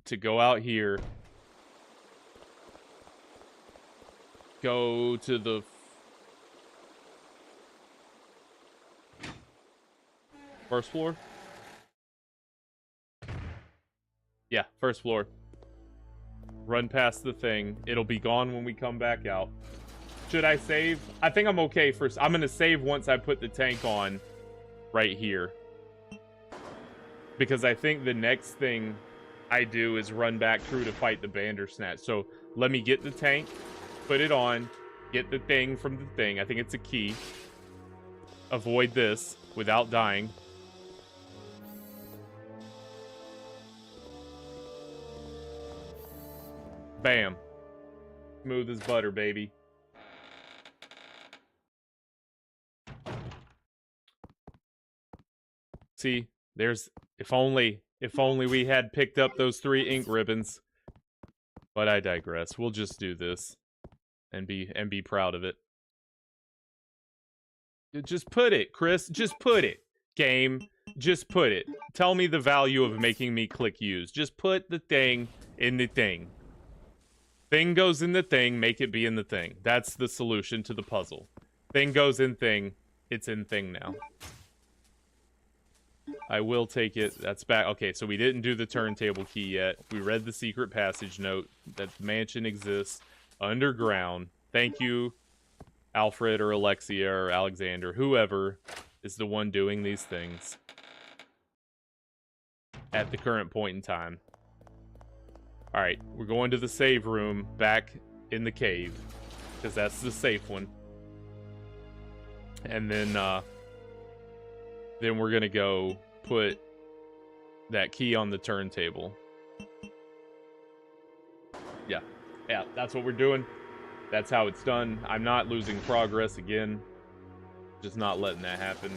to go out here. Go to the... first floor? Yeah, first floor. Run past the thing. It'll be gone when we come back out. Should I save? I think I'm okay for... I'm going to save once I put the tank on right here. Because I think the next thing I do is run back through to fight the Bandersnatch. So let me get the tank, put it on, get the thing from the thing. I think it's a key. Avoid this without dying. Bam. Smooth as butter, baby. See, there's... If only we had picked up those 3 ink ribbons. But I digress. We'll just do this. And be proud of it. Just put it, Chris. Just put it. Game. Just put it. Tell me the value of making me click use. Just put the thing in the thing. Thing goes in the thing, make it be in the thing. That's the solution to the puzzle. Thing goes in thing, it's in thing now. I will take it. That's back. Okay, so we didn't do the turntable key yet. We read the secret passage note that the mansion exists underground. Thank you, Alfred or Alexia or Alexander, whoever is the one doing these things at the current point in time. Alright, we're going to the save room back in the cave, because that's the safe one. And then we're gonna go put that key on the turntable. Yeah, Yeah, that's what we're doing. That's how it's done. I'm not losing progress again. Just not letting that happen.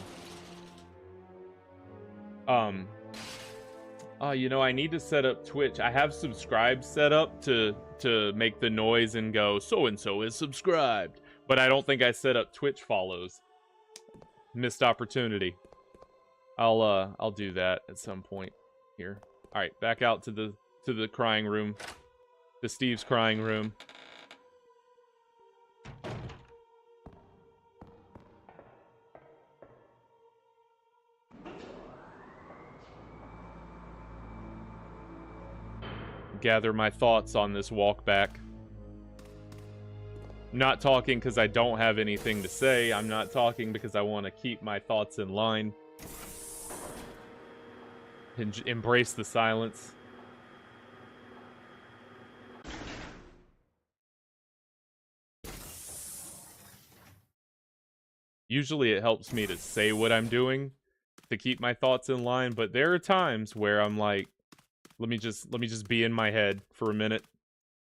You know, I need to set up Twitch. I have subscribe set up to make the noise and go, so-and-so is subscribed. But I don't think I set up Twitch follows. Missed opportunity. I'll do that at some point here. All right, back out to the crying room. To Steve's crying room. Gather my thoughts on this walk back. Not talking because I don't have anything to say. I'm not talking because I want to keep my thoughts in line. And embrace the silence. Usually it helps me to say what I'm doing to keep my thoughts in line, but there are times where I'm like, let me just be in my head for a minute.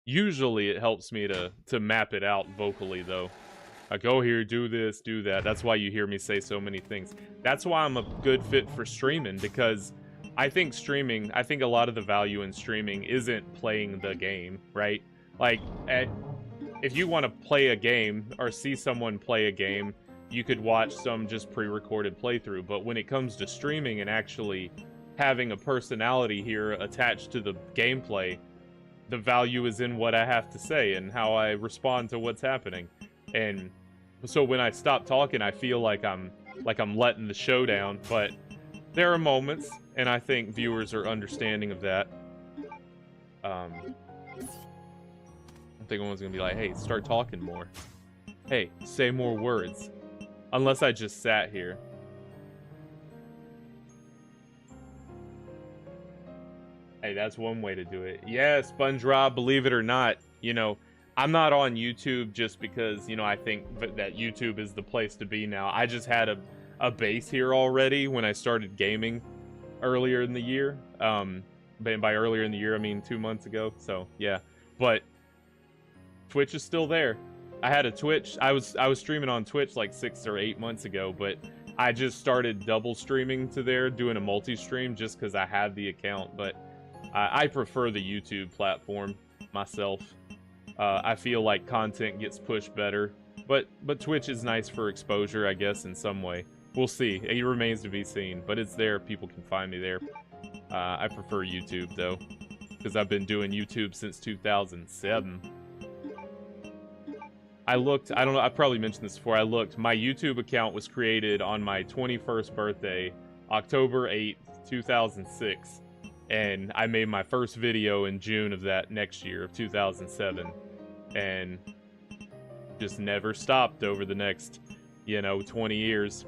Usually it helps me to map it out vocally though. I go here, do this, do that. That's why you hear me say so many things. That's why I'm a good fit for streaming, because I think a lot of the value in streaming isn't playing the game, right? Like, if you want to play a game or see someone play a game, you could watch some just pre-recorded playthrough. But when it comes to streaming and actually having a personality here attached to the gameplay, the value is in what I have to say and how I respond to what's happening. And so when I stop talking, I feel like I'm letting the show down, but there are moments, and I think viewers are understanding of that. I think anyone's gonna be like, hey, start talking more. Hey, say more words. Unless I just sat here. Hey, that's one way to do it. Yeah, SpongeRob, believe it or not, you know, I'm not on YouTube just because, you know, I think that YouTube is the place to be now. I just had a base here already when I started gaming earlier in the year. And by earlier in the year, I mean 2 months ago. So, yeah. But Twitch is still there. I had a Twitch. I was streaming on Twitch like 6 or 8 months ago, but I just started double streaming to there, doing a multi-stream just because I had the account. But I prefer the YouTube platform myself. I feel like content gets pushed better, but Twitch is nice for exposure, I guess, in some way. We'll see. It remains to be seen, but it's there. People can find me there. I prefer YouTube though, because I've been doing YouTube since 2007. I looked, I don't know, I probably mentioned this before, I looked, my YouTube account was created on my 21st birthday, October 8th, 2006, and I made my first video in June of that next year, of 2007, and just never stopped over the next, you know, 20 years.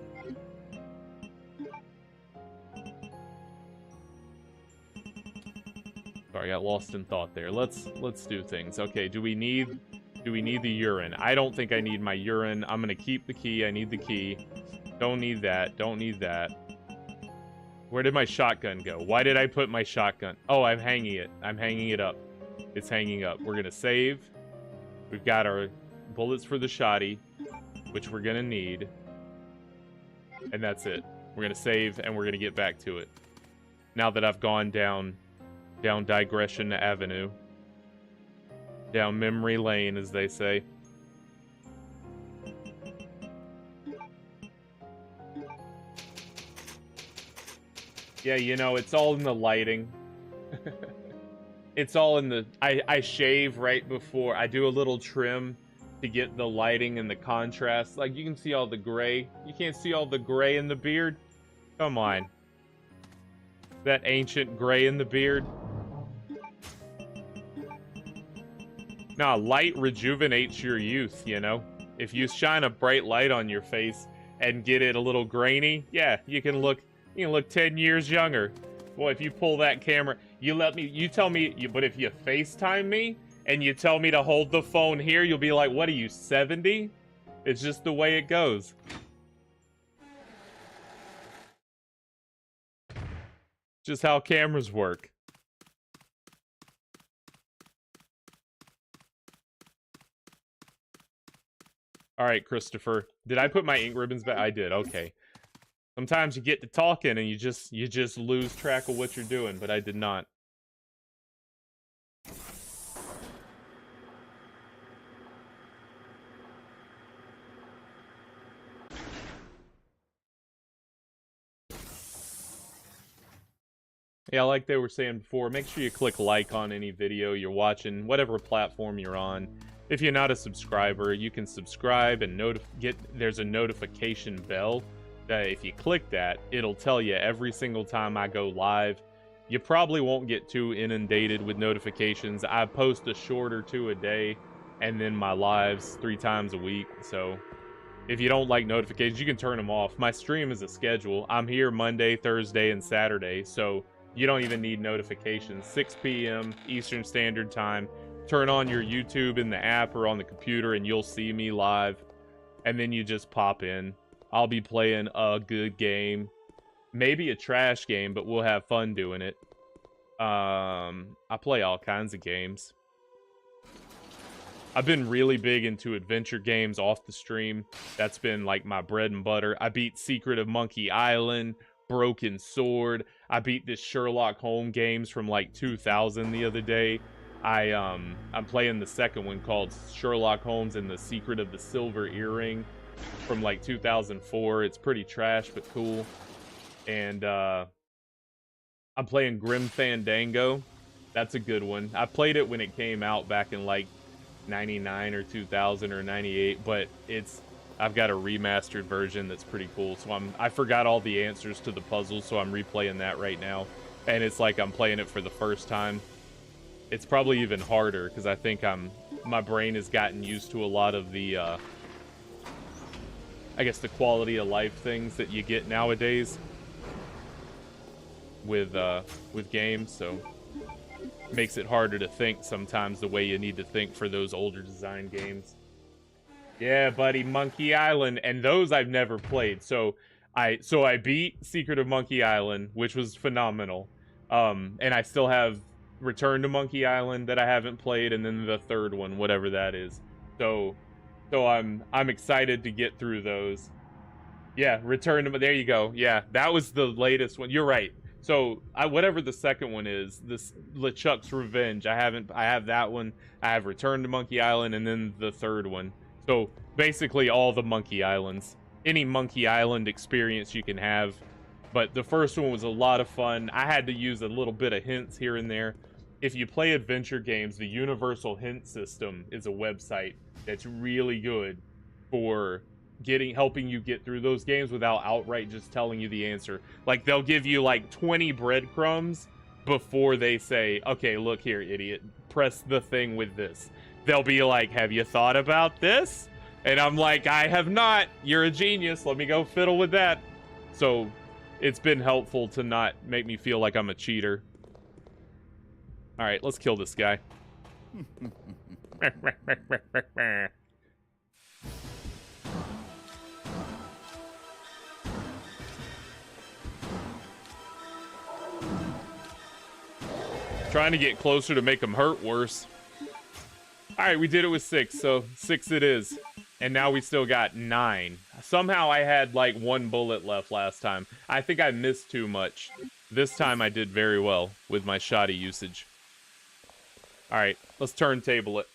Sorry, I got lost in thought there. Let's do things. Okay, do we need the urine? I don't think I need my urine. I'm gonna keep the key. I need the key. Don't need that. Don't need that. Where did my shotgun go? Why did I put my shotgun? Oh, I'm hanging it. I'm hanging it up. It's hanging up. We're gonna save. We've got our bullets for the shotty, which we're gonna need. And that's it. We're gonna save, and we're gonna get back to it. Now that I've gone down Digression Avenue. Down memory lane, as they say. Yeah, you know, it's all in the lighting. It's all in the... I shave right before. I do a little trim to get the lighting and the contrast. Like, you can see all the gray. You can't see all the gray in the beard? Come on. That ancient gray in the beard. Nah, light rejuvenates your youth, you know? If you shine a bright light on your face and get it a little grainy, yeah, you can look 10 years younger. Boy, if you pull that camera, you tell me, but if you FaceTime me and you tell me to hold the phone here, you'll be like, what are you, 70? It's just the way it goes. Just how cameras work. All right, Christopher. Did I put my ink ribbons back? I did. Okay. Sometimes you get to talking and you just lose track of what you're doing, but I did not. Yeah, like they were saying before, make sure you click like on any video you're watching, whatever platform you're on. If you're not a subscriber, you can subscribe and there's a notification bell that if you click that, it'll tell you every single time I go live. You probably won't get too inundated with notifications. I post a short or two a day, and then my lives 3 times a week. So if you don't like notifications, you can turn them off. My stream is a schedule. I'm here Monday, Thursday, and Saturday, so you don't even need notifications. 6 p.m. Eastern Standard Time. Turn on your YouTube in the app or on the computer and you'll see me live. And then you just pop in. I'll be playing a good game. Maybe a trash game, but we'll have fun doing it. I play all kinds of games. I've been really big into adventure games off the stream. That's been like my bread and butter. I beat Secret of Monkey Island, Broken Sword. I beat this Sherlock Holmes games from like 2000 the other day. I'm playing the second one called Sherlock Holmes and the Secret of the Silver Earring from like 2004. It's pretty trash but cool. And I'm playing Grim Fandango. That's a good one. I played it when it came out back in like 99 or 2000 or 98, but I've got a remastered version that's pretty cool. So I forgot all the answers to the puzzles, so I'm replaying that right now. And it's like I'm playing it for the first time. It's probably even harder because I think my brain has gotten used to a lot of the I guess the quality of life things that you get nowadays with games, so makes it harder to think sometimes the way you need to think for those older design games. Yeah, buddy, Monkey Island, and those I've never played. So I beat Secret of Monkey Island, which was phenomenal. And I still have Return to Monkey Island that I haven't played, and then the third one, whatever that is. So I'm excited to get through those. Yeah, Return to, there you go. Yeah, that was the latest one. You're right. So whatever the second one is, this LeChuck's Revenge. I have that one. I have Return to Monkey Island, and then the third one. So basically all the Monkey Islands. Any Monkey Island experience you can have. But the first one was a lot of fun. I had to use a little bit of hints here and there. If you play adventure games, the Universal Hint System is a website that's really good for helping you get through those games without outright just telling you the answer. Like, they'll give you like 20 breadcrumbs before they say, okay, look here, idiot, press the thing with this. They'll be like, have you thought about this? And I'm like, I have not. You're a genius. Let me go fiddle with that. So it's been helpful to not make me feel like I'm a cheater. All right, let's kill this guy. Trying to get closer to make him hurt worse. All right, we did it with 6, so 6 it is. And now we still got 9. Somehow I had like 1 bullet left last time. I think I missed too much. This time I did very well with my shoddy usage. All right, let's turntable it.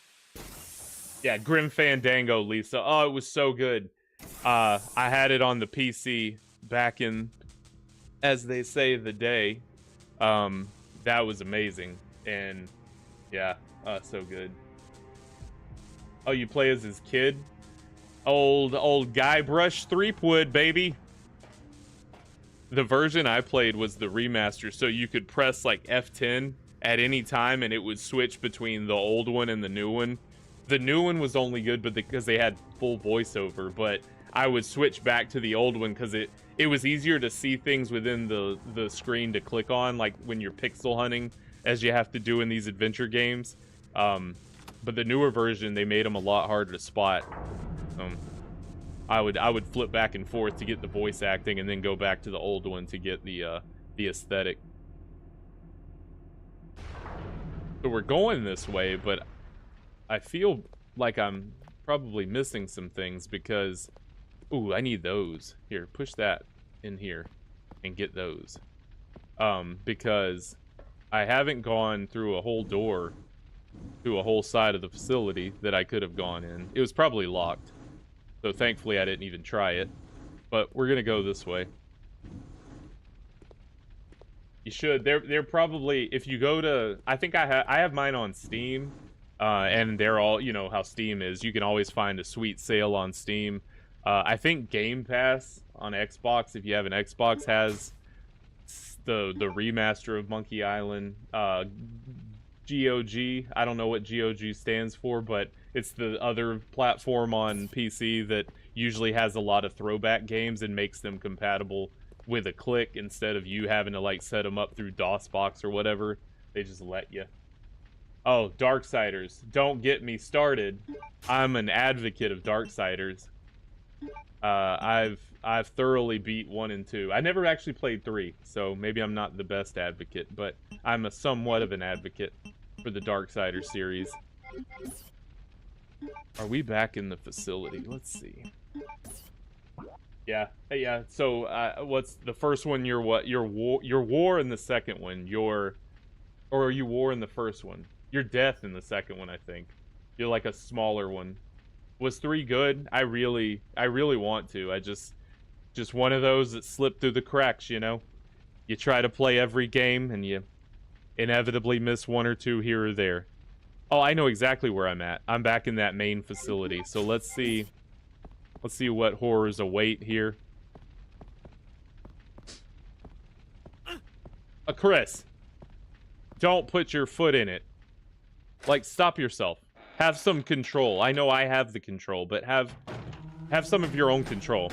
Yeah, Grim Fandango, Lisa. Oh, it was so good. I had it on the PC back in, as they say, the day. That was amazing. And yeah, so good. Oh, you play as his kid? Old Guybrush Threepwood, baby. The version I played was the remaster, so you could press like F10 at any time and it would switch between the old one and the new one. The new one was only good because they had full voiceover, but I would switch back to the old one because it was easier to see things within the screen to click on, like when you're pixel hunting, as you have to do in these adventure games. But the newer version, they made them a lot harder to spot. I would flip back and forth to get the voice acting, and then go back to the old one to get the aesthetic. So we're going this way, but I feel like I'm probably missing some things because... Ooh, I need those. Here, push that in here and get those. Because I haven't gone through a whole door to a whole side of the facility that I could have gone in. It was probably locked. So thankfully I didn't even try it. But we're gonna go this way. You should. They're probably, if you go to, I think I have mine on Steam, and they're all, you know how Steam is. You can always find a sweet sale on Steam. I think Game Pass on Xbox, if you have an Xbox, has the remaster of Monkey Island. GOG, I don't know what GOG stands for, but it's the other platform on PC that usually has a lot of throwback games and makes them compatible with a click instead of you having to like set them up through DOSBox or whatever. They just let you. Oh, Darksiders. Don't get me started. I'm an advocate of Darksiders. I've thoroughly beat 1 and 2. I never actually played 3, so maybe I'm not the best advocate, but I'm a somewhat of an advocate for the Darksiders series. Are we back in the facility? Let's see. Yeah. So, what's the first one? You're what? You're war in the second one. Or are you war in the first one? You're death in the second one, I think. You're like a smaller one. Was 3 good? I really want to. I just one of those that slipped through the cracks, you know? You try to play every game and you inevitably miss 1 or 2 here or there. Oh, I know exactly where I'm at. I'm back in that main facility. So let's see what horrors await here. Chris, don't put your foot in it. Like, stop yourself. Have some control. I know I have the control, but have some of your own control.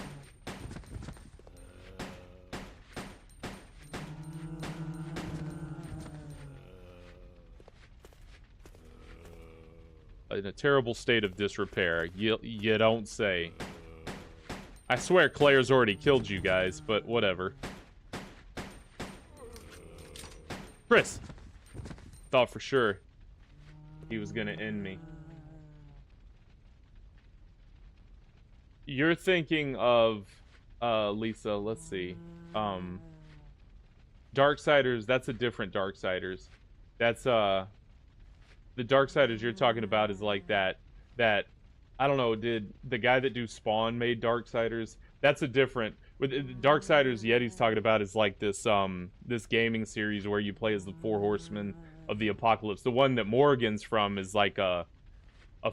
In a terrible state of disrepair. You don't say. I swear Claire's already killed you guys, but whatever. Chris! Thought for sure he was gonna end me. You're thinking of, Lisa, let's see. Darksiders, that's a different Darksiders. That's, the Darksiders you're talking about is like that, I don't know, did the guy that do Spawn made Darksiders? That's a different, with Darksiders Yeti's talking about is like this, this gaming series where you play as the 4 horsemen of the apocalypse. The one that Morrigan's from is like a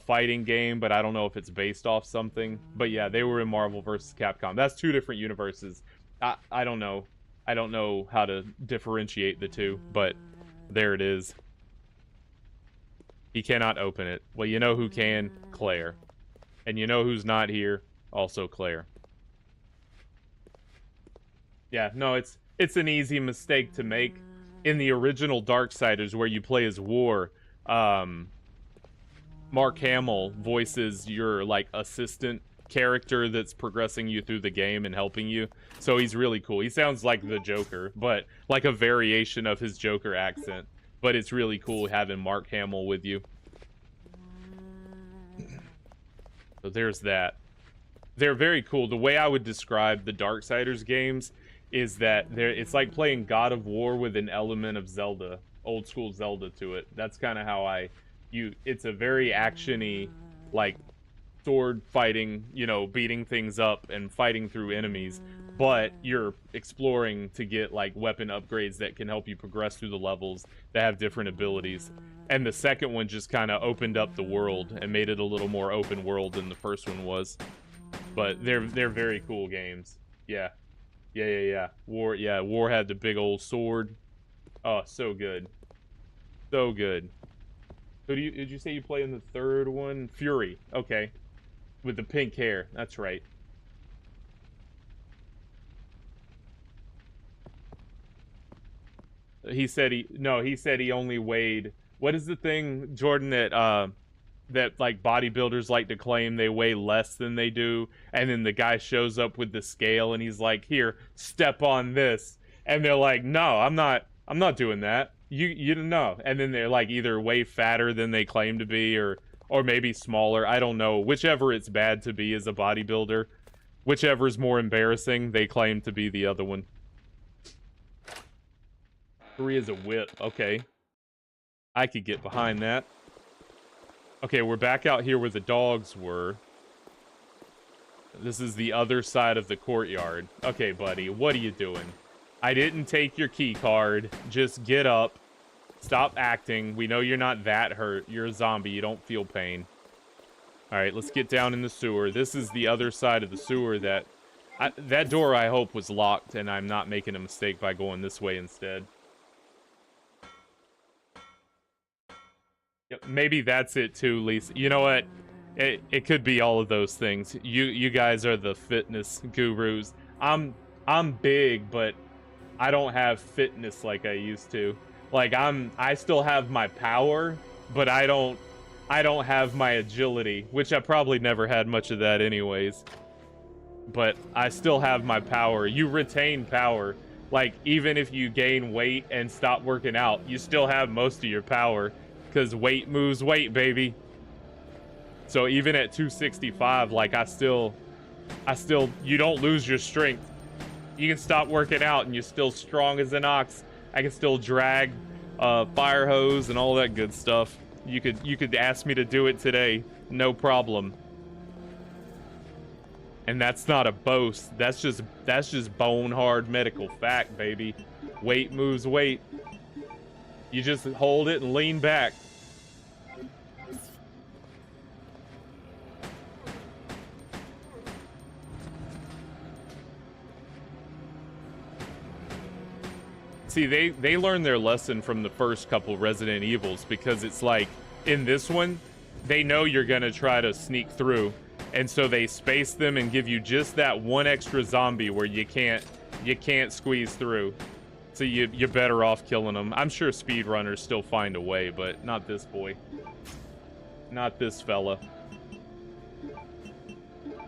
fighting game, but I don't know if it's based off something. But yeah, they were in Marvel vs. Capcom. That's 2 different universes. I don't know. I don't know how to differentiate the 2, but there it is. He cannot open it. Well, you know who can? Claire. And you know who's not here? Also Claire. Yeah, no, it's an easy mistake to make. In the original Darksiders, where you play as War, Mark Hamill voices your, like, assistant character that's progressing you through the game and helping you. So he's really cool. He sounds like the Joker, but like a variation of his Joker accent. But it's really cool having Mark Hamill with you. So there's that. They're very cool. The way I would describe the Darksiders games is that it's like playing God of War with an element of Zelda, old school Zelda to it. That's kind of how it's a very action-y, like, sword fighting, you know, beating things up and fighting through enemies, but you're exploring to get, like, weapon upgrades that can help you progress through the levels that have different abilities. And the second one just kind of opened up the world and made it a little more open world than the first one was. But they're very cool games. Yeah. War had the big old sword. Oh, so good. So good. So did you say you play in the third one? Fury. Okay. With the pink hair. That's right. He said he only weighed, what is the thing, Jordan, that like bodybuilders like to claim they weigh less than they do, and then the guy shows up with the scale and he's like, here, step on this, and they're like, no, I'm not doing that, you don't know, and then they're like either way fatter than they claim to be, or Or maybe smaller. I don't know. Whichever it's bad to be as a bodybuilder. Whichever is more embarrassing, they claim to be the other one. 3 is a whip. Okay. I could get behind that. Okay, we're back out here where the dogs were. This is the other side of the courtyard. Okay, buddy, what are you doing? I didn't take your key card. Just get up. Stop acting. We know you're not that hurt. You're a zombie. You don't feel pain. Alright, let's get down in the sewer. This is the other side of the sewer that... that door, I hope, was locked, and I'm not making a mistake by going this way instead. Yep, maybe that's it too, Lisa. You know what? It could be all of those things. You guys are the fitness gurus. I'm big, but I don't have fitness like I used to. Like I still have my power, but I don't have my agility, which I probably never had much of that anyways. But I still have my power. You retain power. Like even if you gain weight and stop working out, you still have most of your power because weight moves weight, baby. So even at 265, like I still you don't lose your strength. You can stop working out and you're still strong as an ox. I can still drag fire hose and all that good stuff. You could ask me to do it today, no problem. And that's not a boast. That's just bone hard medical fact, baby. Weight moves weight. You just hold it and lean back. See, they learned their lesson from the first couple Resident Evils, because it's like, in this one, they know you're gonna try to sneak through, and so they space them and give you just that one extra zombie where you can't squeeze through. So you're better off killing them. I'm sure speedrunners still find a way, but not this boy. Not this fella.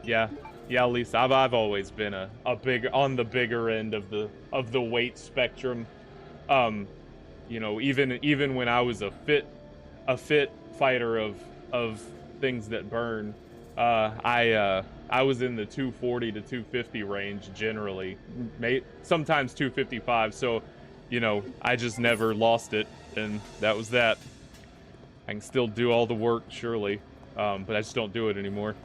Yeah, Lisa, I've always been a on the bigger end of the weight spectrum. You know, even when I was a fit fighter of things that burn, I was in the 240 to 250 range generally, sometimes 255. So, you know, I just never lost it, and that was that. I can still do all the work, surely, but I just don't do it anymore.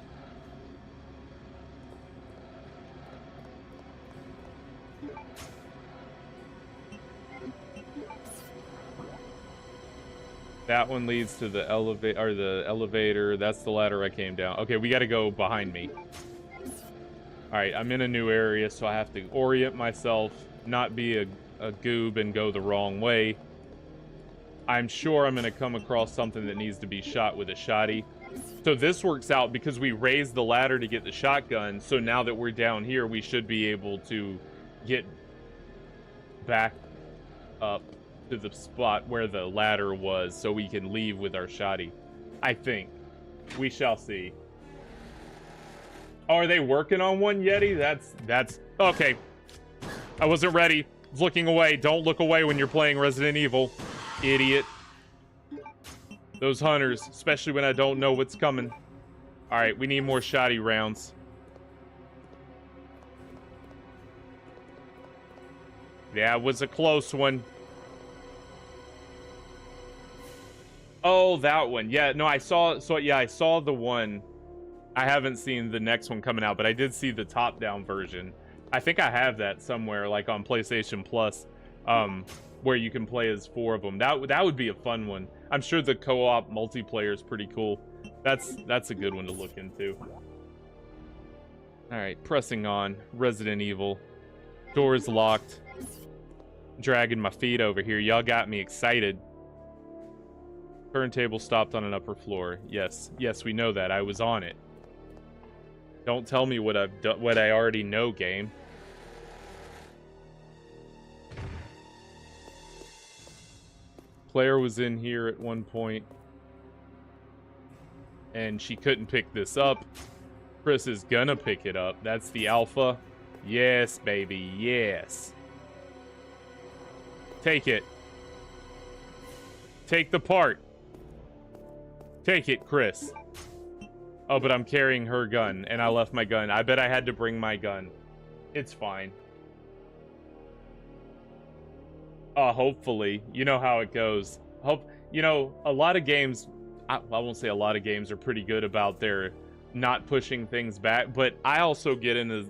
That one leads to the elevator. That's the ladder I came down. Okay, we got to go behind me. All right, I'm in a new area, so I have to orient myself, not be a goob and go the wrong way. I'm sure I'm going to come across something that needs to be shot with a shotty. So this works out because we raised the ladder to get the shotgun. So now that we're down here, we should be able to get back up to the spot where the ladder was, so we can leave with our shotty. I think. We shall see. Oh, are they working on one, Yeti? That's okay. I wasn't ready. I was looking away. Don't look away when you're playing Resident Evil, idiot. Those hunters, especially when I don't know what's coming. All right, we need more shotty rounds. Yeah, it was a close one. Oh, that one. Yeah, no, I saw the one. I haven't seen the next one coming out, but I did see the top-down version. I think I have that somewhere, like on PlayStation Plus, where you can play as 4 of them. That would be a fun one. I'm sure the co-op multiplayer is pretty cool. That's a good one to look into. All right, pressing on. Resident Evil. Door's locked. Dragging my feet over here. Y'all got me excited. Turntable stopped on an upper floor. Yes, we know that. I was on it. Don't tell me what I've done, what I already know, game. Claire was in here at one point, and she couldn't pick this up. Chris is gonna pick it up. That's the alpha. Yes, baby. Yes. Take it. Take the part. Take it, Chris. Oh, but I'm carrying her gun, and I left my gun. I bet I had to bring my gun. It's fine. Hopefully. You know how it goes. You know, a lot of games... I won't say a lot of games are pretty good about their not pushing things back, but I also get in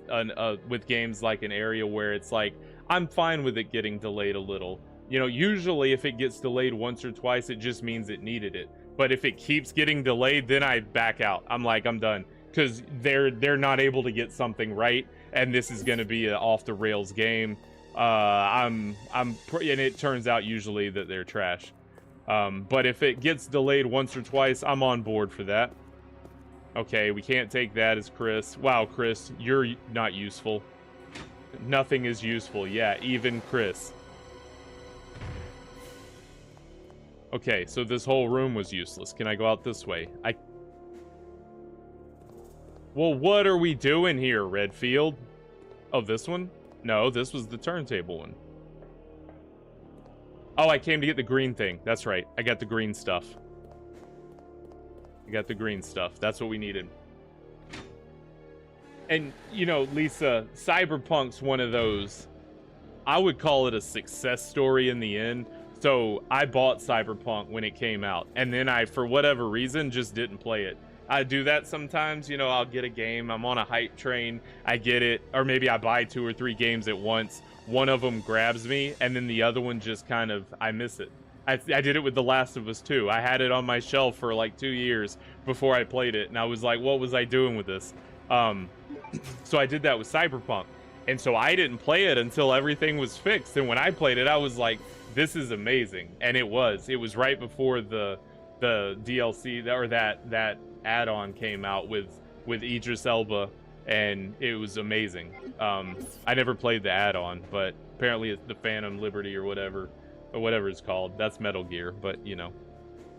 with games like an area where it's like, I'm fine with it getting delayed a little. You know, usually if it gets delayed once or twice, it just means it needed it. But if it keeps getting delayed, then I back out. I'm like, I'm done. Because they're not able to get something right, and this is going to be an off-the-rails game. And it turns out usually that they're trash. But if it gets delayed once or twice, I'm on board for that. Okay, we can't take that as Chris. Wow, Chris, you're not useful. Nothing is useful. Yeah, even Chris. Okay, so this whole room was useless. Can I go out this way? Well, what are we doing here, Redfield? Oh, this one? No, this was the turntable one. Oh, I came to get the green thing. That's right. I got the green stuff. I got the green stuff. That's what we needed. And, you know, Lisa, Cyberpunk's one of those... I would call it a success story in the end. So, I bought Cyberpunk when it came out. And then I, for whatever reason, just didn't play it. I do that sometimes. You know, I'll get a game. I'm on a hype train. I get it. Or maybe I buy 2 or 3 games at once. One of them grabs me, and then the other one just kind of, I miss it. I did it with The Last of Us 2. I had it on my shelf for like 2 years before I played it, and I was like, what was I doing with this? So I did that with Cyberpunk. And so I didn't play it until everything was fixed. And when I played it, I was like, this is amazing. And it was. It was right before the DLC, or that add-on came out with Idris Elba. And it was amazing. I never played the add-on, but apparently it's the Phantom Liberty or whatever it's called. That's Metal Gear, but you know.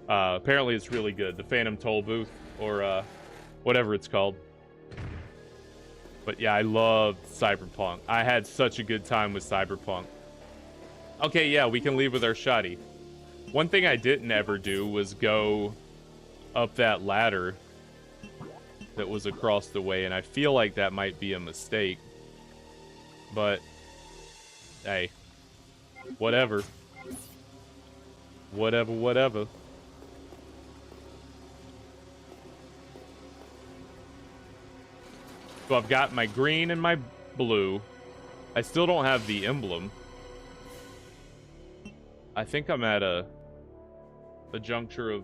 Apparently it's really good. The Phantom Toll Booth, or whatever it's called. But yeah, I loved Cyberpunk. I had such a good time with Cyberpunk. Okay, yeah, we can leave with our shotty. One thing I didn't ever do was go up that ladder that was across the way, and I feel like that might be a mistake. But, hey, whatever. Whatever. So I've got my green and my blue. I still don't have the emblem. I think I'm at a juncture of...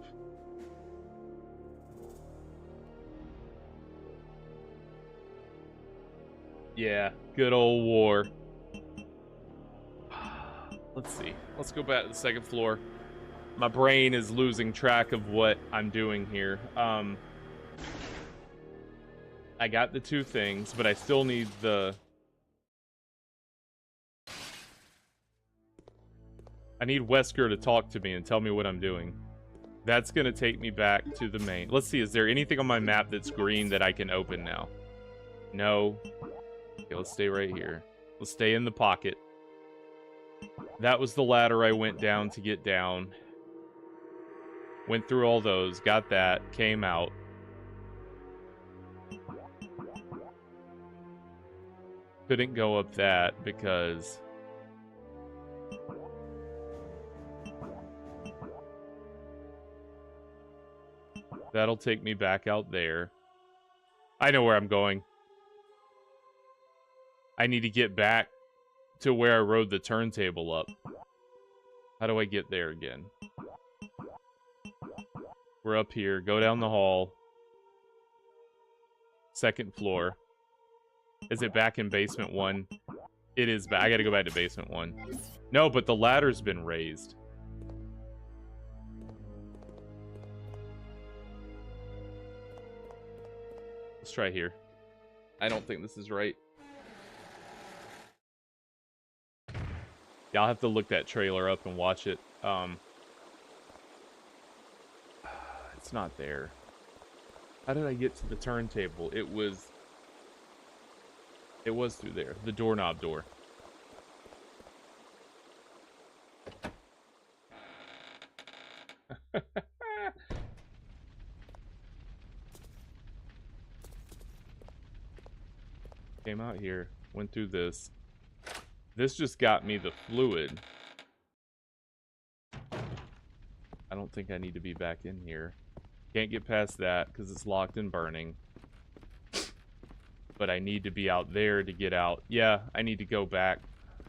Yeah, good old war. Let's see. Let's go back to the second floor. My brain is losing track of what I'm doing here. I got the 2 things, but I still need the... I need Wesker to talk to me and tell me what I'm doing. That's going to take me back to the main. Let's see, is there anything on my map that's green that I can open now? No. Okay, let's stay right here. Let's stay in the pocket. That was the ladder I went down to get down. Went through all those, got that, came out. Couldn't go up that because... That'll take me back out there. I know where I'm going. I need to get back to where I rode the turntable up. How do I get there again? We're up here. Go down the hall. Second floor. Is it back in basement 1? It is back. I gotta go back to basement 1. No, but the ladder's been raised. Let's try here. I don't think this is right. Yeah, I'll have to look that trailer up and watch it. It's not there. How did I get to the turntable? It was through there. The doorknob door. Came out here, went through this. This just got me the fluid. I don't think I need to be back in here. Can't get past that because it's locked and burning. But I need to be out there to get out. Yeah, I need to go back.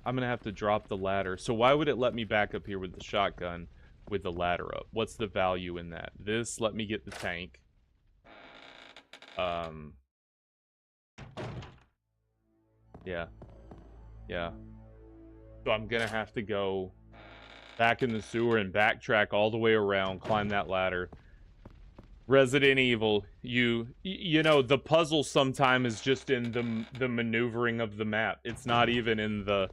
I'm gonna have to drop the ladder. So why would it let me back up here with the shotgun with the ladder up? What's the value in that? This, let me get the tank. Yeah. Yeah. So I'm gonna have to go back in the sewer and backtrack all the way around, climb that ladder. Resident Evil, you know, the puzzle sometimes is just in the maneuvering of the map. It's not even in the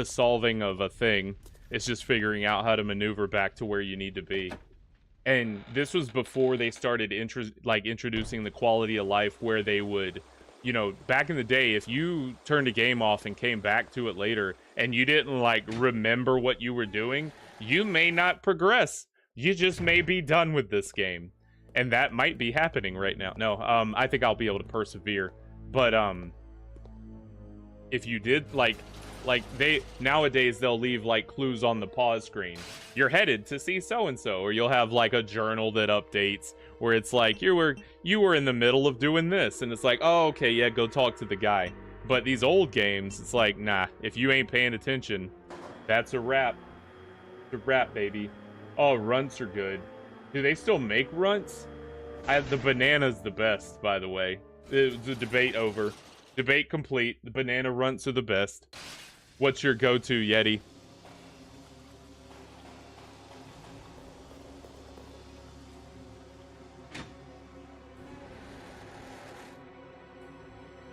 solving of a thing. It's just figuring out how to maneuver back to where you need to be. And this was before they started introducing the quality of life where they would, you know, back in the day, if you turned a game off and came back to it later and you didn't like remember what you were doing, you may not progress. You just may be done with this game. And that might be happening right now. No, I think I'll be able to persevere. But if you did like they nowadays they'll leave like clues on the pause screen. You're headed to see so and so, or you'll have like a journal that updates where it's like you were in the middle of doing this, and it's like, oh, okay, yeah, go talk to the guy. But these old games, it's like, nah, if you ain't paying attention, that's a wrap. It's a wrap, baby. Oh, runts are good. Do they still make runts? The banana's the best, by the way. The debate over. Debate complete. The banana runts are the best. What's your go-to, Yeti?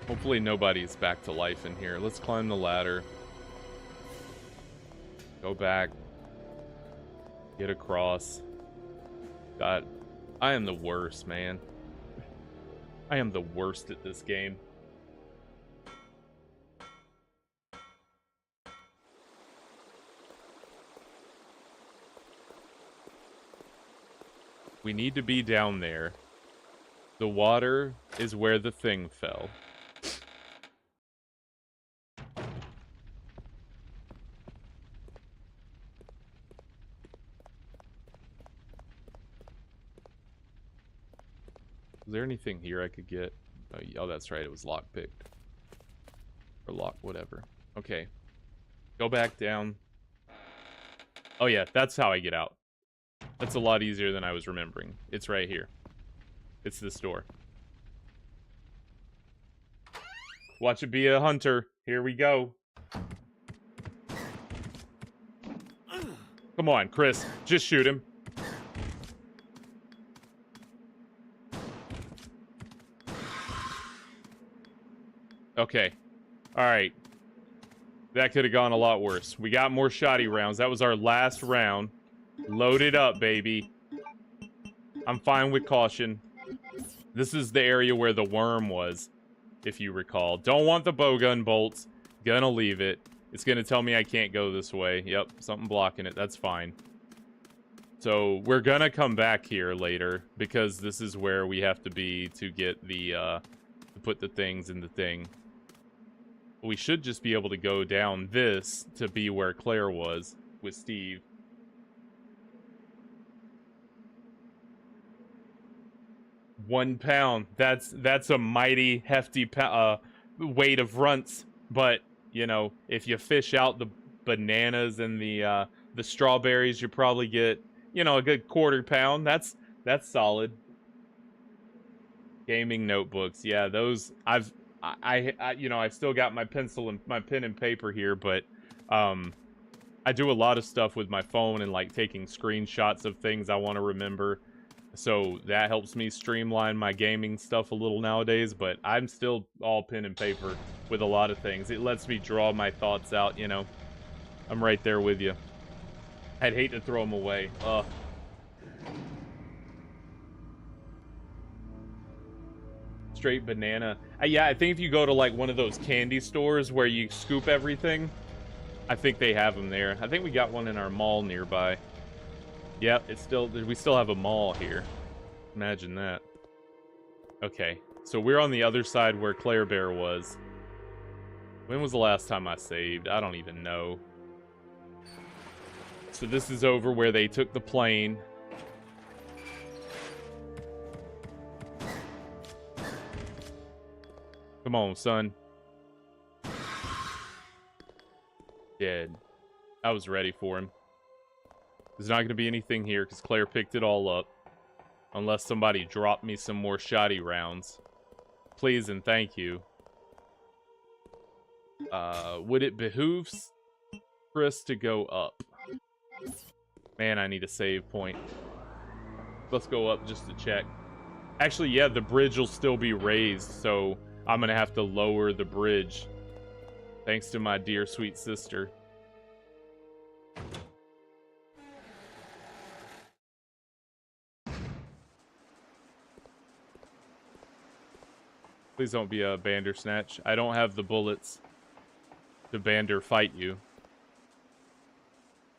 Hopefully nobody's back to life in here. Let's climb the ladder. Go back. Get across. God, I am the worst, man. I am the worst at this game. We need to be down there. The water is where the thing fell. Is there anything here I could get? Oh, that's right. It was lockpicked. Or lock, whatever. Okay. Go back down. Oh, yeah. That's how I get out. That's a lot easier than I was remembering. It's right here. It's this door. Watch it be a hunter. Here we go. Come on, Chris. Just shoot him. Okay. Alright. That could have gone a lot worse. We got more shotty rounds. That was our last round. Load it up, baby. I'm fine with caution. This is the area where the worm was, if you recall. Don't want the bowgun bolts. Gonna leave it. It's gonna tell me I can't go this way. Yep, something blocking it. That's fine. So, we're gonna come back here later, because this is where we have to be to get the, to put the things in the thing. We should just be able to go down this to be where Claire was with Steve. £1. That's a mighty hefty weight of runts. But you know, if you fish out the bananas and the strawberries, you probably get, you know, a good £1/4 pound. That's solid. Gaming notebooks, yeah, those I you know, I've still got my pencil and my pen and paper here, but I do a lot of stuff with my phone and like taking screenshots of things I want to remember. So that helps me streamline my gaming stuff a little nowadays, but I'm still all pen and paper with a lot of things. It lets me draw my thoughts out, you know. I'm right there with you. I'd hate to throw them away. Ugh. Straight banana. Yeah, I think if you go to like one of those candy stores where you scoop everything, I think they have them there. I think we got one in our mall nearby. Yep, we still have a mall here. Imagine that. Okay, so we're on the other side where Claire Bear was. When was the last time I saved? I don't even know. So this is over where they took the plane. Come on, son. Dead. I was ready for him. There's not going to be anything here because Claire picked it all up. Unless somebody dropped me some more shoddy rounds. Please and thank you. Would it behoove Chris to go up? Man, I need a save point. Let's go up just to check. Actually, yeah, the bridge will still be raised, so I'm going to have to lower the bridge. Thanks to my dear sweet sister. Please don't be a Bandersnatch. I don't have the bullets to Bander fight you.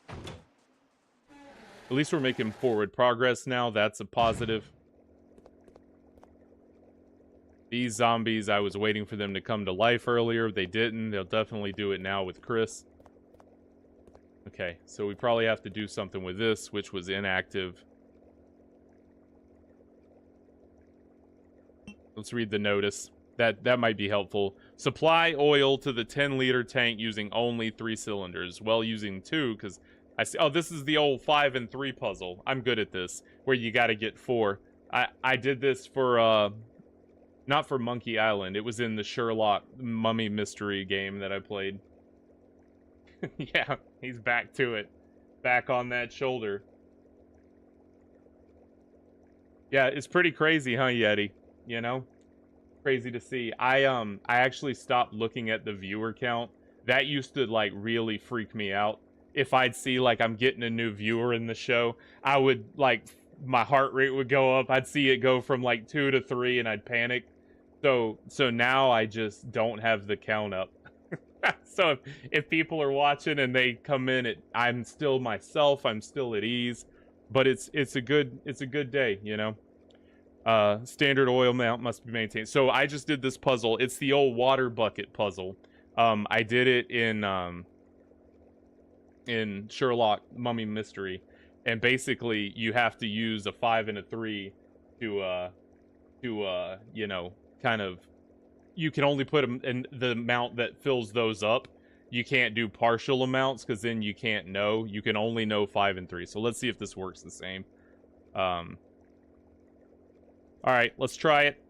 At least we're making forward progress now. That's a positive. These zombies, I was waiting for them to come to life earlier. They didn't. They'll definitely do it now with Chris. Okay, so we probably have to do something with this, which was inactive. Let's read the notice. That might be helpful. Supply oil to the 10-liter tank using only 3 cylinders. Well, using 2, because I see... Oh, this is the old 5 and 3 puzzle. I'm good at this, where you gotta get 4. I did this for, not for Monkey Island. It was in the Sherlock Mummy Mystery game that I played. Yeah, he's back to it. Back on that shoulder. Yeah, it's pretty crazy, huh, Yeti? You know? Crazy to see. I actually stopped looking at the viewer count. That used to, like, really freak me out. If I'd see, like, I'm getting a new viewer in the show, I would, like, my heart rate would go up. I'd see it go from, like, 2 to 3, and I'd panic. So now I just don't have the count up. So if people are watching and they come in, I'm still myself. I'm still at ease. But it's a good day, you know. Standard oil mount must be maintained. So I just did this puzzle. It's the old water bucket puzzle. I did it in Sherlock Mummy Mystery, and basically you have to use a 5 and a 3 to you know, kind of, you can only put them in the amount that fills those up. You can't do partial amounts because then you can't know. You can only know 5 and 3. So let's see if this works the same. All right, let's try it.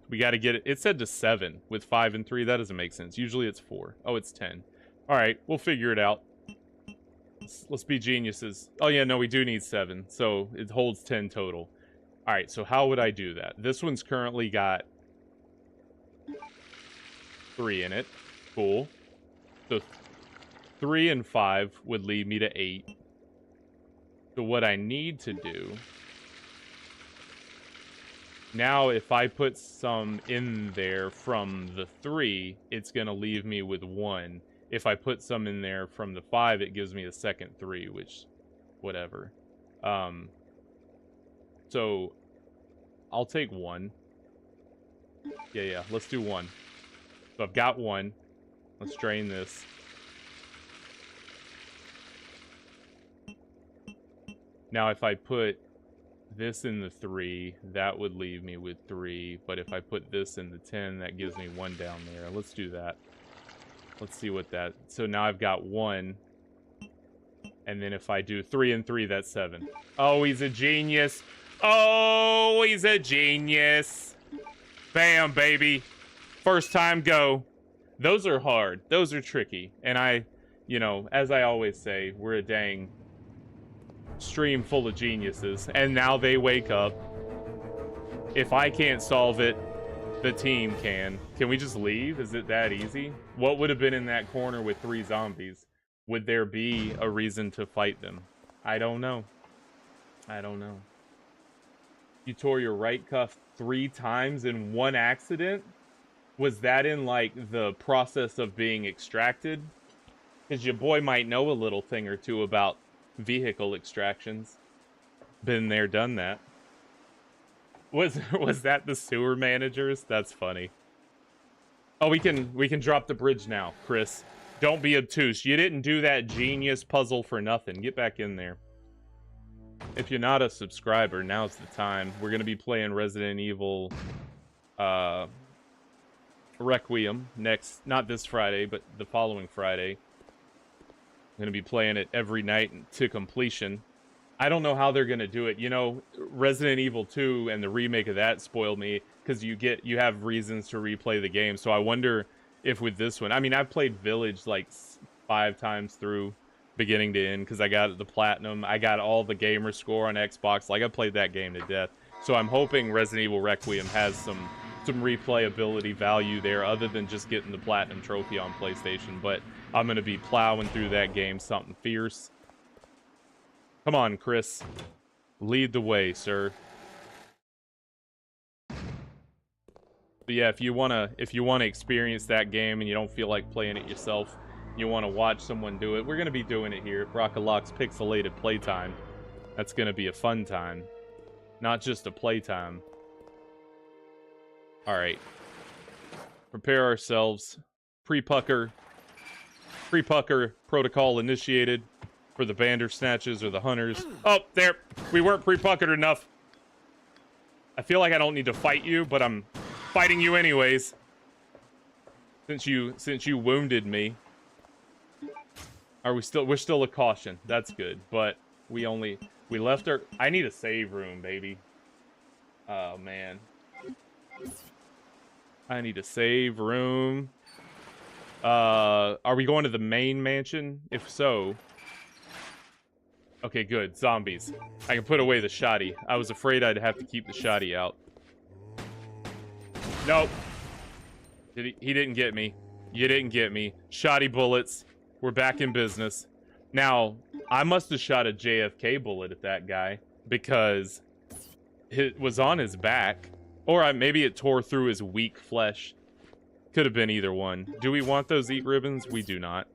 We got to get it. It said to 7 with 5 and 3. That doesn't make sense. Usually it's 4. Oh, it's 10. All right, we'll figure it out. Let's be geniuses. Oh, yeah, no, we do need 7. So it holds 10 total. All right, so how would I do that? This one's currently got 3 in it. Cool. So 3 and 5 would lead me to 8. So what I need to do... Now, if I put some in there from the 3, it's going to leave me with 1. If I put some in there from the 5, it gives me a second 3, which, whatever. So, I'll take 1. Yeah, let's do 1. So I've got 1. Let's drain this. Now, if I put this in the 3, that would leave me with 3. But if I put this in the 10, that gives me 1 down there. Let's do that. Let's see what that... So now I've got 1. And then if I do 3 and 3, that's 7. Oh, he's a genius. Oh, he's a genius. Bam, baby. First time go. Those are hard. Those are tricky. And I, you know, as I always say, we're a dang stream full of geniuses. And now they wake up. If I can't solve it, the team can. Can we just leave? Is it that easy? What would have been in that corner with 3 zombies? Would there be a reason to fight them? I don't know. I don't know. You tore your right cuff 3 times in one accident? Was that in, like, the process of being extracted? Because your boy might know a little thing or two about vehicle extractions. Been there, done that. Was that the sewer managers? That's funny. Oh, we can drop the bridge now, Chris. Don't be obtuse. You didn't do that genius puzzle for nothing. Get back in there. If you're not a subscriber, now's the time. We're going to be playing Resident Evil Requiem next, not this Friday, but the following Friday. I'm going to be playing it every night to completion. I don't know how they're going to do it. You know, Resident Evil 2 and the remake of that spoiled me because you have reasons to replay the game. So I wonder if with this one, I mean, I've played Village like 5 times through beginning to end because I got the platinum. I got all the gamer score on Xbox. Like, I played that game to death. So I'm hoping Resident Evil Requiem has some replayability value there other than just getting the platinum trophy on PlayStation. But I'm going to be plowing through that game something fierce. Come on, Chris. Lead the way, sir. But yeah, if you wanna experience that game and you don't feel like playing it yourself, you want to watch someone do it, we're gonna be doing it here. Brockalock's Pixelated Playtime. That's gonna be a fun time, not just a playtime. All right, prepare ourselves. Pre-pucker protocol initiated for the Bandersnatches or the Hunters. Oh, there, we weren't pre-puckered enough. I feel like I don't need to fight you, but I'm fighting you anyways. Since you wounded me. We're still a caution. That's good. But we left our, I need a save room, baby. Oh man. I need a save room. Are we going to the main mansion? If so. Okay, good. Zombies. I can put away the shoddy. I was afraid I'd have to keep the shoddy out. Nope. He didn't get me. You didn't get me. Shoddy bullets. We're back in business. Now, I must have shot a JFK bullet at that guy because it was on his back. Or maybe it tore through his weak flesh. Could have been either one. Do we want those eat ribbons? We do not.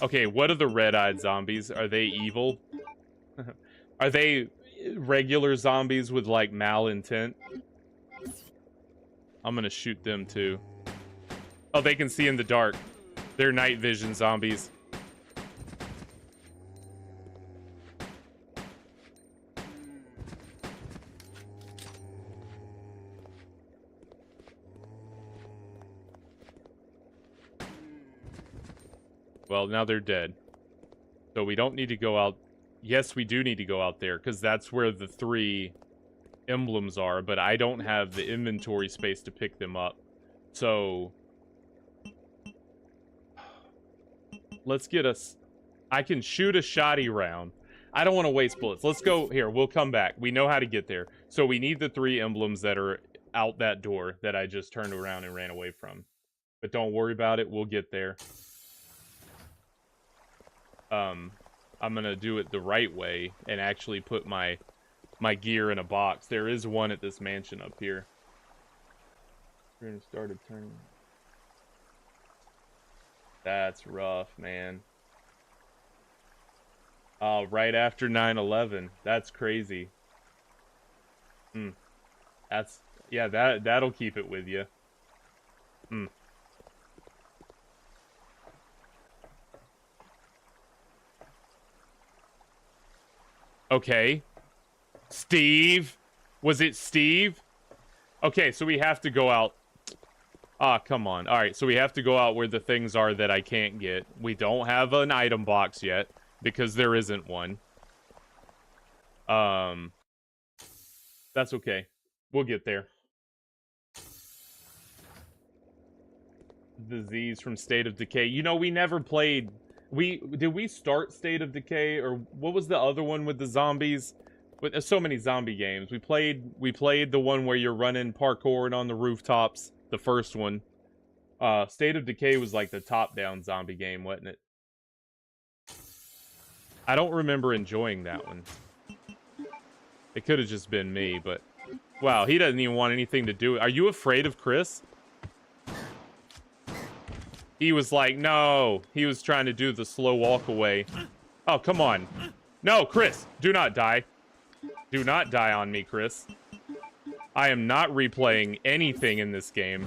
Okay, what are the red-eyed zombies? Are they evil? Are they regular zombies with, like, malintent? I'm gonna shoot them, too. Oh, they can see in the dark. They're night vision zombies. Well, now they're dead. So we don't need to go out. Yes, we do need to go out there, because that's where the 3 emblems are, but I don't have the inventory space to pick them up. So let's get us... I can shoot a shoddy round. I don't want to waste bullets. Let's go here. We'll come back. We know how to get there. So we need the 3 emblems that are out that door that I just turned around and ran away from. But don't worry about it. We'll get there. I'm gonna do it the right way and actually put my gear in a box. There is one at this mansion up here. We're gonna start a turn. That's rough, man. Oh, right after 9/11. That's crazy. That's, yeah, that'll keep it with you. Okay. Steve? Was it Steve? Okay, so we have to go out. Ah, come on. Alright, so we have to go out where the things are that I can't get. We don't have an item box yet, because there isn't one. That's okay. We'll get there. Disease from State of Decay. You know, we never played... Did we start State of Decay, or what was the other one with the zombies? There's so many zombie games. We played the one where you're running parkour on the rooftops, the first one. State of Decay was like the top-down zombie game, wasn't it? I don't remember enjoying that one. It could have just been me, but... Wow, he doesn't even want anything to do with... Are you afraid of Chris? He was like, no. He was trying to do the slow walk away. Oh, come on. No, Chris, do not die. Do not die on me, Chris. I am not replaying anything in this game.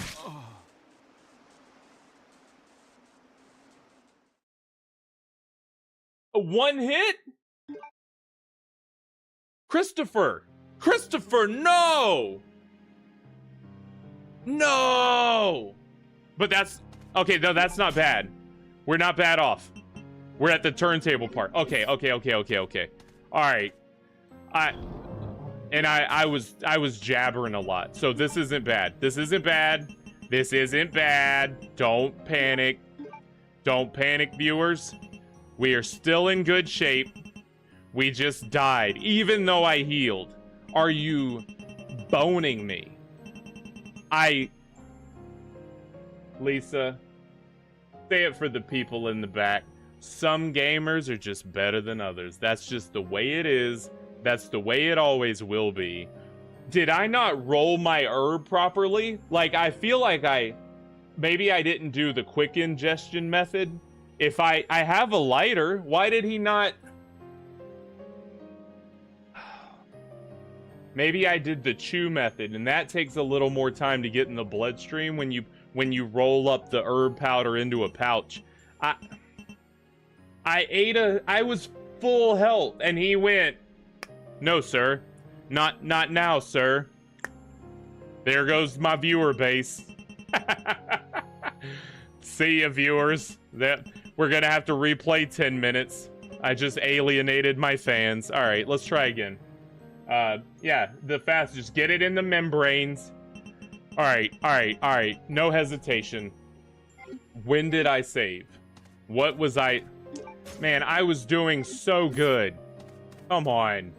A one hit? Christopher! Christopher, no! No! But that's... Okay, no, that's not bad. We're not bad off. We're at the turntable part. Okay. Alright. I was jabbering a lot. So this isn't bad. This isn't bad. This isn't bad. Don't panic. Don't panic, viewers. We are still in good shape. We just died, even though I healed. Are you boning me? Lisa, say it for the people in the back. Some gamers are just better than others. That's just the way it is. That's the way it always will be. Did I not roll my herb properly? Like, I feel like maybe I didn't do the quick ingestion method. If I have a lighter, why did he not? Maybe I did the chew method, and that takes a little more time to get in the bloodstream when you roll up the herb powder into a pouch. I was full health, and he went, "No, sir. Not now, sir." There goes my viewer base. See ya, viewers. We're gonna have to replay 10 minutes. I just alienated my fans. All right, let's try again. Yeah, the fast, just get it in the membranes. All right. No hesitation. When did I save? What was I? Man, I was doing so good. Come on.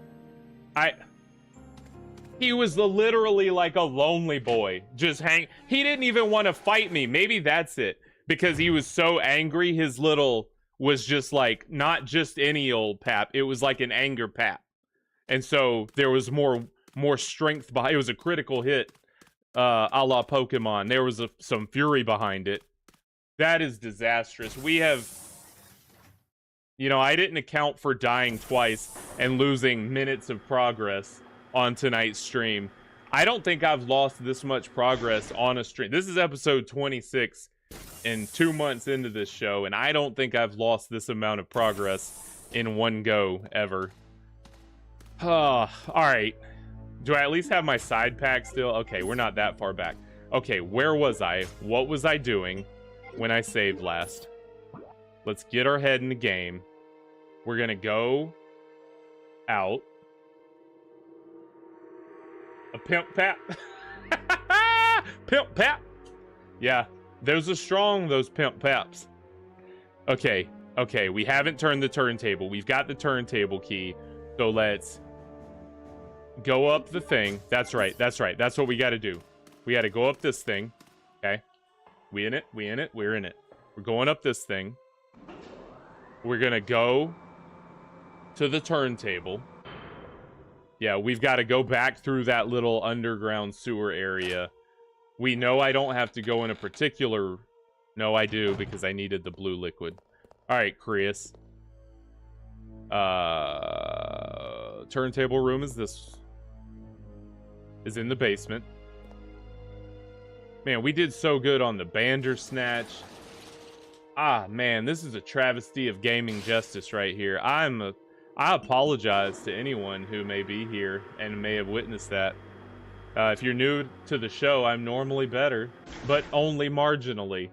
He was literally like a lonely boy. He didn't even want to fight me. Maybe that's it. Because he was so angry, his little was just like, not just any old pap. It was like an anger pap. And so there was more strength behind it. Was a critical hit, a la Pokemon. There was some fury behind it. That is disastrous. We have... You know, I didn't account for dying twice and losing minutes of progress on tonight's stream. I don't think I've lost this much progress on a stream. This is episode 26 and 2 months into this show, and I don't think I've lost this amount of progress in one go ever. All right. Do I at least have my side pack still? Okay, we're not that far back. Okay, where was I? What was I doing when I saved last? Let's get our head in the game. We're gonna go out. A pimp pap. Pimp pap. Yeah, those are strong, those pimp paps. Okay, we haven't turned the turntable. We've got the turntable key. So let's go up the thing. That's right. That's what we gotta do. We gotta go up this thing. Okay. We're in it. We're going up this thing. We're gonna go to the turntable. Yeah, we've got to go back through that little underground sewer area. We know I don't have to go in a particular... No, I do, because I needed the blue liquid. Alright, Chris. Turntable room is this... is in the basement. Man, we did so good on the Bandersnatch. Ah, man, this is a travesty of gaming justice right here. I apologize to anyone who may be here and may have witnessed that. If you're new to the show, I'm normally better, but only marginally.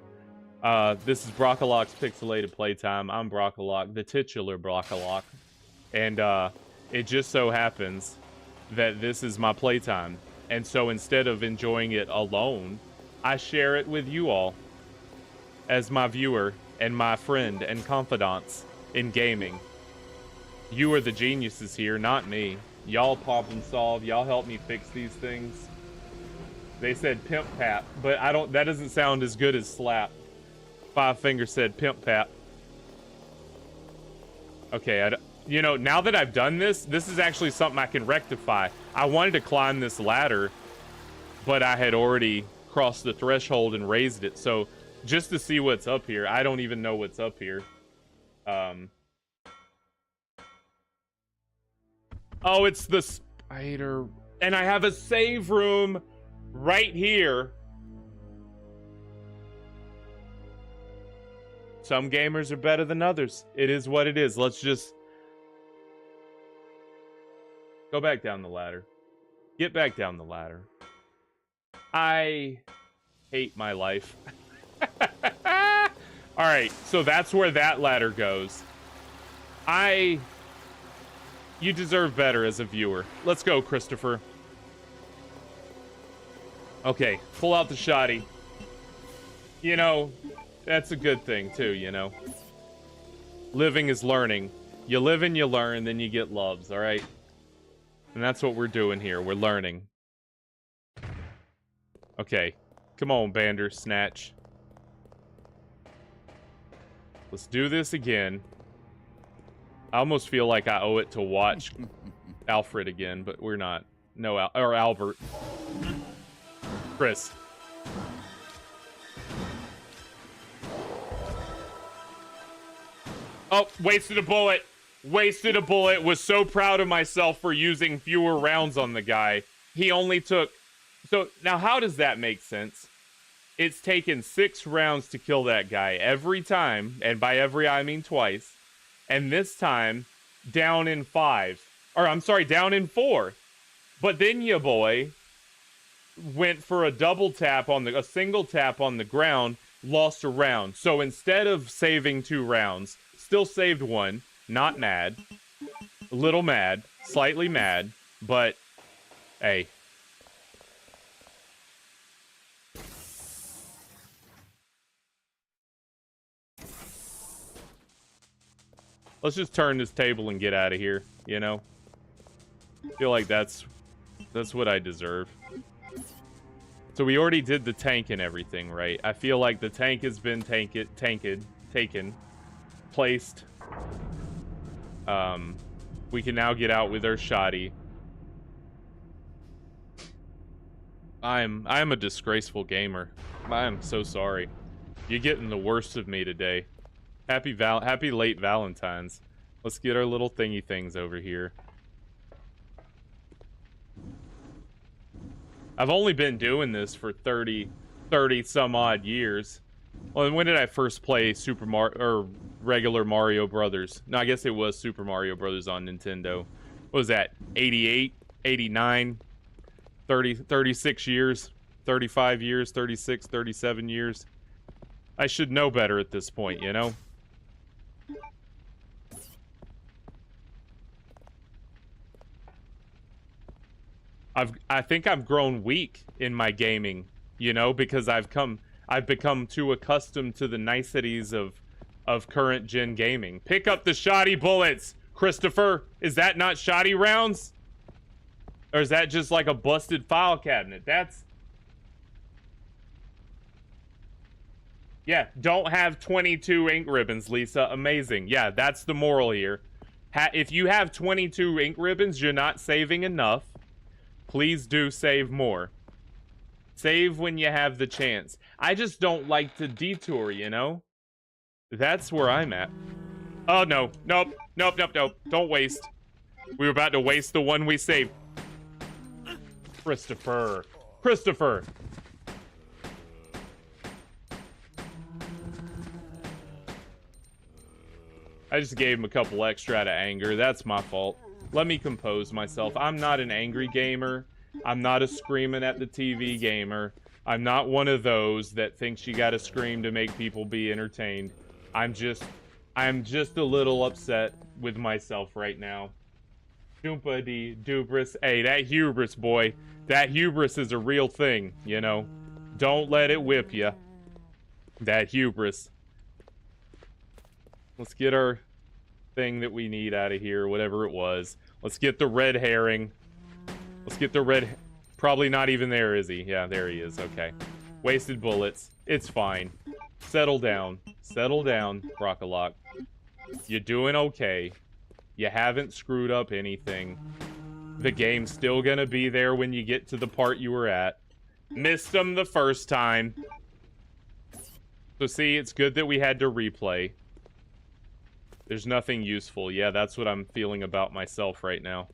This is Brockalock's Pixelated Playtime. I'm Brockalock, the titular Brockalock. And it just so happens that this is my playtime. And so instead of enjoying it alone, I share it with you all as my viewer and my friend and confidants in gaming. You are the geniuses here, not me. Y'all problem solve. Y'all help me fix these things. They said pimp pap, but that doesn't sound as good as slap. Five Finger said pimp pap. Okay, you know, now that I've done this is actually something I can rectify. I wanted to climb this ladder, but I had already crossed the threshold and raised it. So just to see what's up here, I don't even know what's up here. Oh, it's the spider. And I have a save room right here. Some gamers are better than others. It is what it is. Let's just go back down the ladder. Get back down the ladder. I hate my life. Alright, so that's where that ladder goes. You deserve better as a viewer. Let's go, Christopher. Okay, pull out the shoddy. You know, that's a good thing, too, you know. Living is learning. You live and you learn, then you get loves, alright? And that's what we're doing here. We're learning. Okay. Come on, Bandersnatch. Let's do this again. I almost feel like I owe it to watch Alfred again, but we're not. No, or Albert. Chris. Oh, wasted a bullet. Wasted a bullet. Was so proud of myself for using fewer rounds on the guy. He only took... So, now how does that make sense? It's taken 6 rounds to kill that guy every time. And by every, I mean twice. And this time, down in 5. Or, I'm sorry, down in 4. But then ya boy went for a a single tap on the ground, lost a round. So instead of saving 2 rounds, still saved 1. Not mad. A little mad. Slightly mad. But, hey. Let's just turn this table and get out of here, you know? I feel like that's what I deserve. So we already did the tank and everything, right? I feel like the tank has been taken, placed. We can now get out with our shoddy. I'm a disgraceful gamer. I am so sorry. You're getting the worst of me today. Happy late Valentine's. Let's get our little thingy things over here. I've only been doing this for 30 some odd years. Well, when did I first play Super Mario or regular Mario Brothers? No, I guess it was Super Mario Brothers on Nintendo. What was that? 88, 89, 36 years, 35 years, 36, 37 years. I should know better at this point, you know? I think I've grown weak in my gaming, you know, because I've become too accustomed to the niceties of current gen gaming. Pick up the shoddy bullets, Christopher. Is that not shoddy rounds? Or is that just like a busted file cabinet? Yeah, don't have 22 ink ribbons, Lisa. Amazing. Yeah, that's the moral here. If you have 22 ink ribbons, you're not saving enough. Please do save more. Save when you have the chance. I just don't like to detour, you know? That's where I'm at. Oh, no. Nope. Nope, nope, nope. Don't waste. We were about to waste the one we saved. Christopher. Christopher. I just gave him a couple extra out of anger. That's my fault. Let me compose myself. I'm not an angry gamer. I'm not a screaming at the TV gamer. I'm not one of those that thinks you gotta scream to make people be entertained. I'm just a little upset with myself right now. Doompa-dee dubris. Hey, that hubris, boy. That hubris is a real thing, you know. Don't let it whip you. That hubris. Let's get our thing that we need out of here, whatever it was. Let's get the red herring. Let's get the red... Probably not even there, is he? Yeah, there he is. Okay. Wasted bullets. It's fine. Settle down. Settle down, Brockalock. You're doing okay. You haven't screwed up anything. The game's still gonna be there when you get to the part you were at. Missed them the first time. So see, it's good that we had to replay. There's nothing useful. Yeah, that's what I'm feeling about myself right now.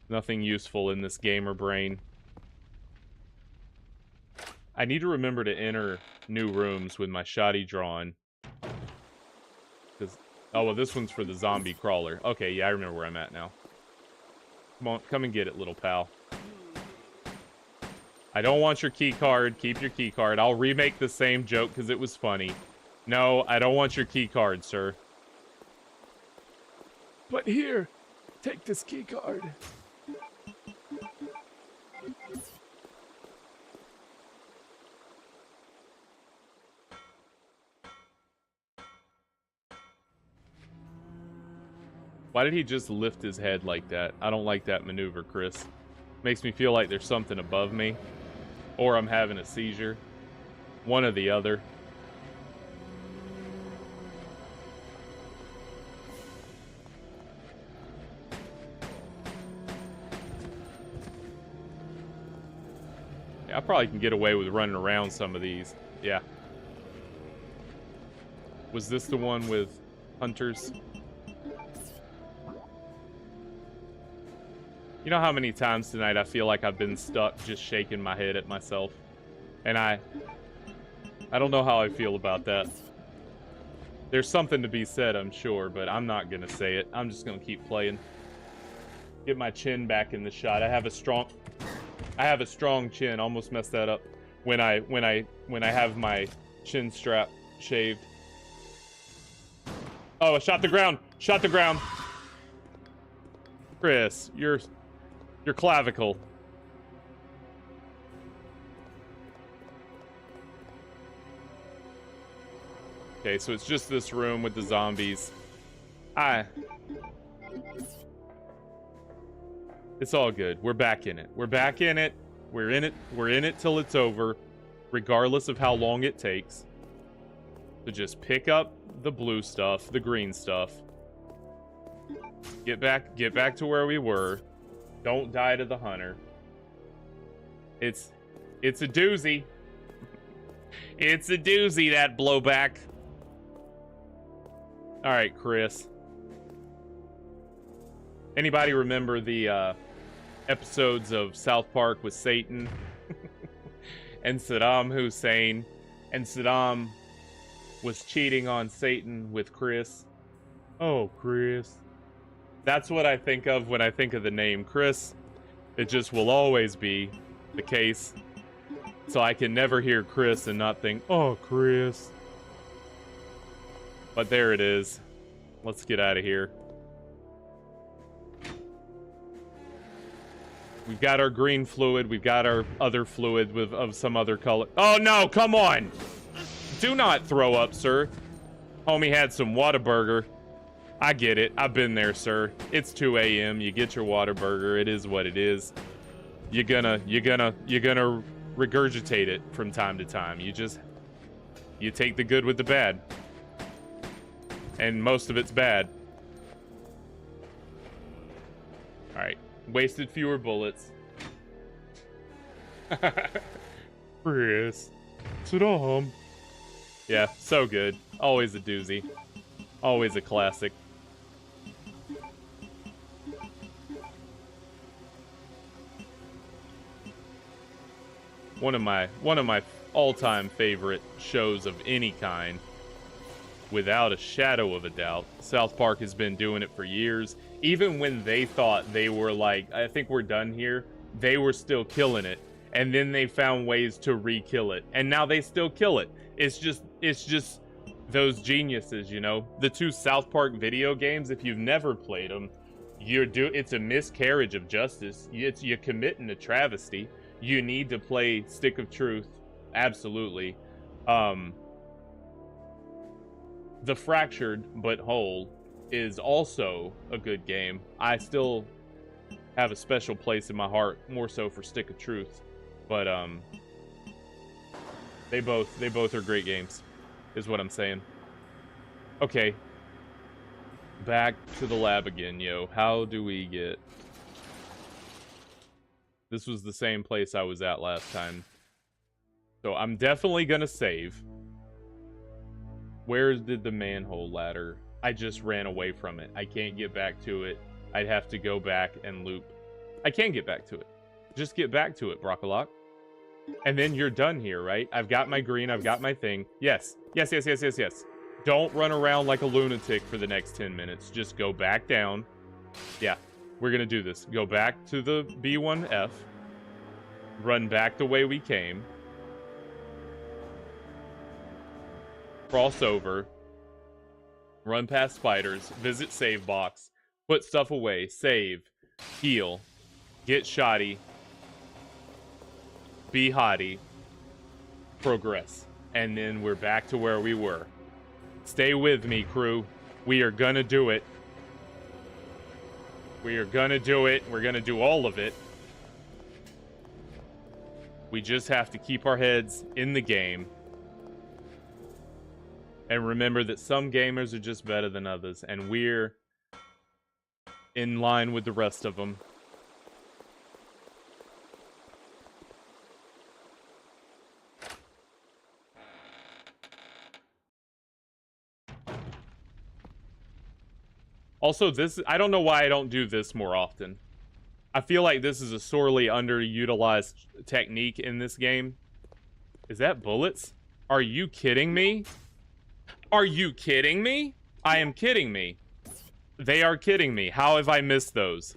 Nothing useful in this gamer brain. I need to remember to enter new rooms with my shoddy drawn. Oh, well, this one's for the zombie crawler. Okay, yeah, I remember where I'm at now. Come on, come and get it, little pal. I don't want your key card. Keep your key card. I'll remake the same joke because it was funny. No, I don't want your key card, sir.
But here, take this key card.
Why did he just lift his head like that? I don't like that maneuver, Chris. Makes me feel like there's something above me. Or I'm having a seizure. One or the other. Yeah, I probably can get away with running around some of these. Yeah. Was this the one with hunters? You know how many times tonight I feel like I've been stuck just shaking my head at myself? And I don't know how I feel about that. There's something to be said, I'm sure, but I'm not gonna say it. I'm just gonna keep playing. Get my chin back in the shot. I have a strong chin. Almost messed that up when I have my chin strap shaved. Oh, I shot the ground. Shot the ground. Chris, your clavicle. Okay, so it's just this room with the zombies. It's all good. We're back in it. We're back in it. We're in it. We're in it till it's over, regardless of how long it takes. So just pick up the blue stuff, the green stuff. Get back to where we were. Don't die to the hunter. It's a doozy. It's a doozy, that blowback. All right, Chris. Anybody remember the episodes of South Park with Satan and Saddam Hussein? And Saddam was cheating on Satan with Chris. Oh, Chris. That's what I think of when I think of the name Chris. It just will always be the case. So I can never hear Chris and not think, oh, Chris. But there it is. Let's get out of here. We've got our green fluid. We've got our other fluid of some other color. Oh, no, come on. Do not throw up, sir. Homie had some Whataburger. I get it. I've been there, sir. It's 2 a.m. You get your Whataburger. It is what it is. You're gonna regurgitate it from time to time. You take the good with the bad. And most of it's bad. All right. Wasted fewer bullets. Chris. Saddam. Yeah, so good. Always a doozy. Always a classic. One of my all-time favorite shows of any kind, without a shadow of a doubt. South Park has been doing it for years. Even when they thought they were like, I think we're done here, they were still killing it. And then they found ways to re-kill it. And now they still kill it. It's just those geniuses, you know? The two South Park video games, if you've never played them, it's a miscarriage of justice. You're committing a travesty. You need to play Stick of Truth. Absolutely. The Fractured But Whole is also a good game. I still have a special place in my heart, more so for Stick of Truth. But they both are great games, is what I'm saying. Okay. Back to the lab again, yo. How do we get... This was the same place I was at last time. So I'm definitely gonna save. Where did the manhole ladder? I just ran away from it. I can't get back to it. I'd have to go back and loop. I can get back to it. Just get back to it, Brockalock. And then you're done here, right? I've got my green. I've got my thing. Yes. Yes, yes, yes, yes, yes. Don't run around like a lunatic for the next 10 minutes. Just go back down. Yeah, we're gonna do this. Go back to the B1F. Run back the way we came. Cross over. Run past spiders. Visit save box. Put stuff away. Save. Heal. Get shoddy. Be hottie. Progress. And then we're back to where we were. Stay with me, crew. We are gonna do it. We are gonna do it. We're gonna do all of it. We just have to keep our heads in the game. And remember that some gamers are just better than others. And we're in line with the rest of them. Also, this, I don't know why I don't do this more often. I feel like this is a sorely underutilized technique in this game. Is that bullets? Are you kidding me? Are you kidding me? I am kidding me. They are kidding me. How have I missed those?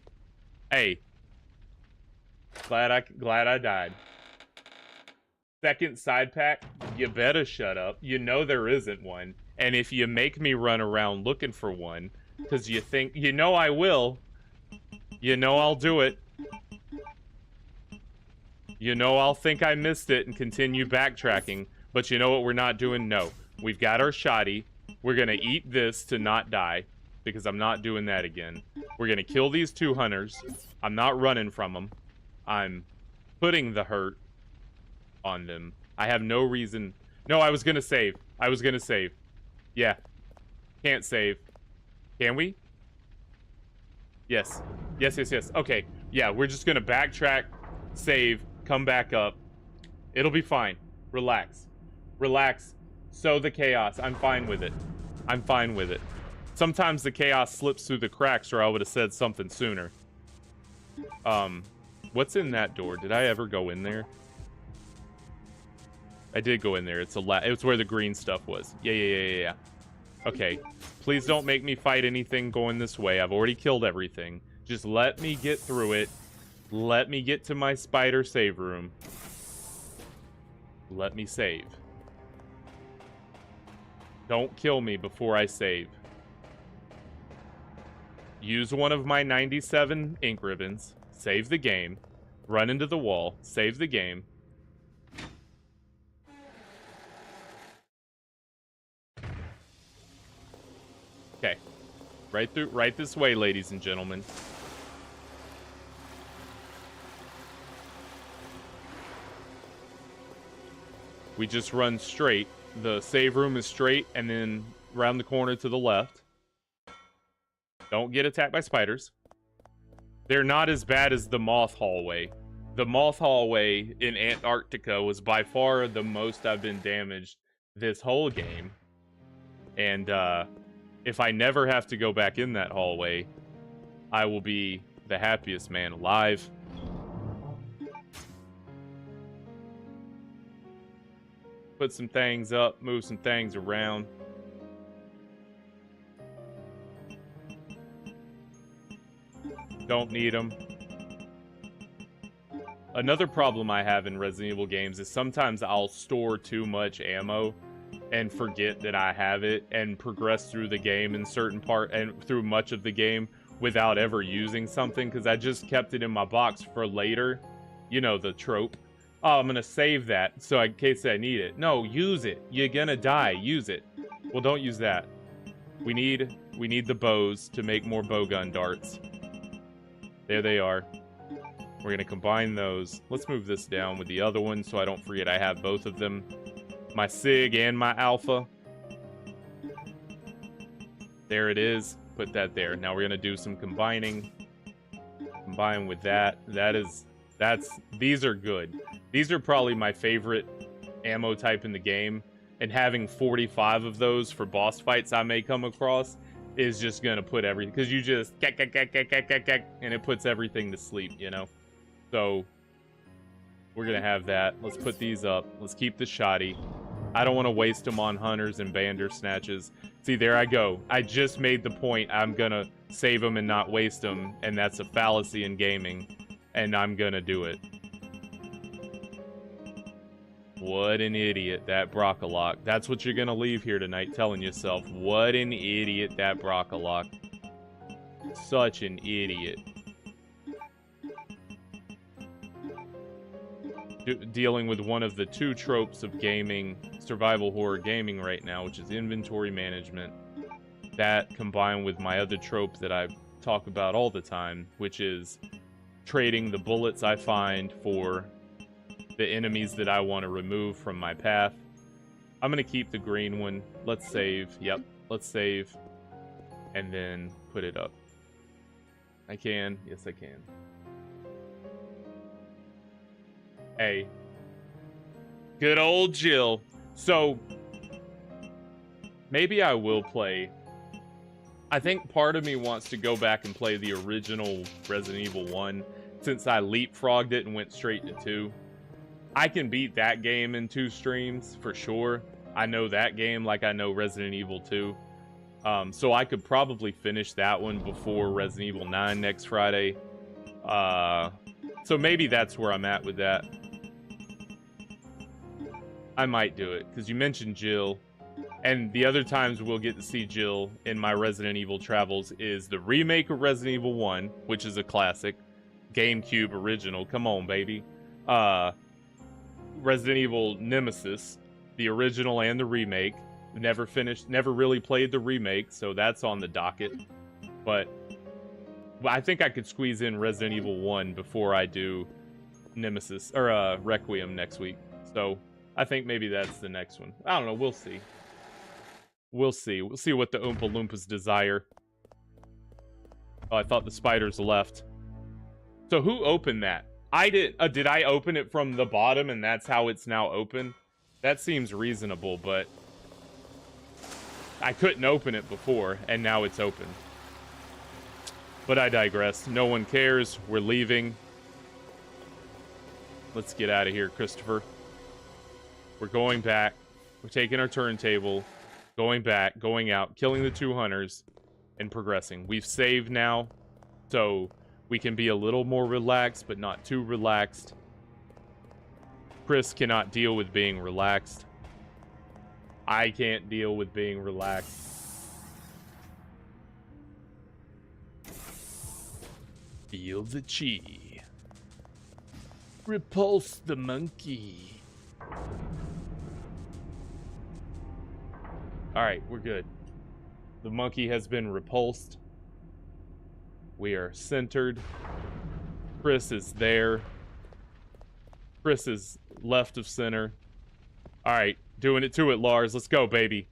Hey. Glad I died. Second side pack? You better shut up. You know there isn't one. And if you make me run around looking for one, because you think, you know I will. You know I'll do it. You know I'll think I missed it and continue backtracking. But you know what we're not doing? No. We've got our shoddy. We're going to eat this to not die. Because I'm not doing that again. We're going to kill these two hunters. I'm not running from them. I'm putting the hurt on them. I have no reason. No, I was going to save. I was going to save. Yeah. Can't save. Can we? Yes. Yes, yes, yes. Okay. Yeah, we're just going to backtrack, save, come back up. It'll be fine. Relax. Relax. Sow the chaos. I'm fine with it. I'm fine with it. Sometimes the chaos slips through the cracks, or I would have said something sooner. What's in that door? Did I ever go in there? I did go in there. It's where the green stuff was. Yeah. Okay. Please don't make me fight anything going this way. I've already killed everything. Just let me get through it. Let me get to my spider save room. Let me save. Don't kill me before I save. Use one of my 97 ink ribbons. Save the game. Run into the wall. Save the game. Okay. Right this way, ladies and gentlemen. We just run straight. The save room is straight, and then round the corner to the left. Don't get attacked by spiders. They're not as bad as the moth hallway. The moth hallway in Antarctica was by far the most I've been damaged this whole game. And if I never have to go back in that hallway, I will be the happiest man alive. Put some things up, move some things around. Don't need them. Another problem I have in Resident Evil games is sometimes I'll store too much ammo and forget that I have it and progress through the game in certain part and through much of the game without ever using something because I just kept it in my box for later. You know, the trope. Oh, I'm gonna save that so in case I need it. No, use it. You're gonna die. Use it. Well, don't use that. We need the bows to make more bowgun darts. There they are. We're gonna combine those. Let's move this down with the other one so I don't forget I have both of them. My SIG and my Alpha. There it is. Put that there. Now we're gonna do some combining. Combine with that. These are good. These are probably my favorite ammo type in the game. And having 45 of those for boss fights I may come across is just gonna put everything, because you just and it puts everything to sleep, you know. So we're gonna have that. Let's put these up. Let's keep the shoddy. I don't want to waste them on hunters and bandersnatches. See, there I go. I just made the point. I'm gonna save them and not waste them, and that's a fallacy in gaming, and I'm gonna do it. What an idiot, that Brockalock. That's what you're gonna leave here tonight, telling yourself, what an idiot, that Brockalock. Such an idiot. Dealing with one of the two tropes of gaming, survival horror gaming right now, which is inventory management. That combined with my other trope that I talk about all the time, which is trading the bullets I find for the enemies that I want to remove from my path. I'm going to keep the green one. Let's save. Yep, let's save. And then put it up. I can. Yes, I can. Hey. Good old Jill. So, maybe I will play. I think part of me wants to go back and play the original Resident Evil 1, since I leapfrogged it and went straight to 2. I can beat that game in 2 streams, for sure. I know that game like I know Resident Evil 2. So I could probably finish that one before Resident Evil 9 next Friday. So maybe that's where I'm at with that. I might do it, because you mentioned Jill. And the other times we'll get to see Jill in my Resident Evil travels is the remake of Resident Evil 1, which is a classic. GameCube original, come on, baby. Resident Evil Nemesis, the original and the remake. Never finished, never really played the remake, so that's on the docket. But I think I could squeeze in Resident Evil 1 before I do Nemesis, or Requiem next week. So I think maybe that's the next one. I don't know, we'll see. We'll see. We'll see what the Oompa Loompas desire. Oh, I thought the spiders left. So who opened that? I did. Did I open it from the bottom and that's how it's now open? That seems reasonable, but I couldn't open it before and now it's open. But I digress. No one cares. We're leaving. Let's get out of here, Christopher. We're going back. We're taking our turntable. Going back, going out, killing the 2 hunters, and progressing. We've saved now, so we can be a little more relaxed, but not too relaxed. Chris cannot deal with being relaxed. I can't deal with being relaxed. Feel the chi. Repulse the monkey. Alright, we're good. The monkey has been repulsed. We are centered. Chris is there. Chris is left of center. Alright, doing it to it, Lars. Let's go, baby.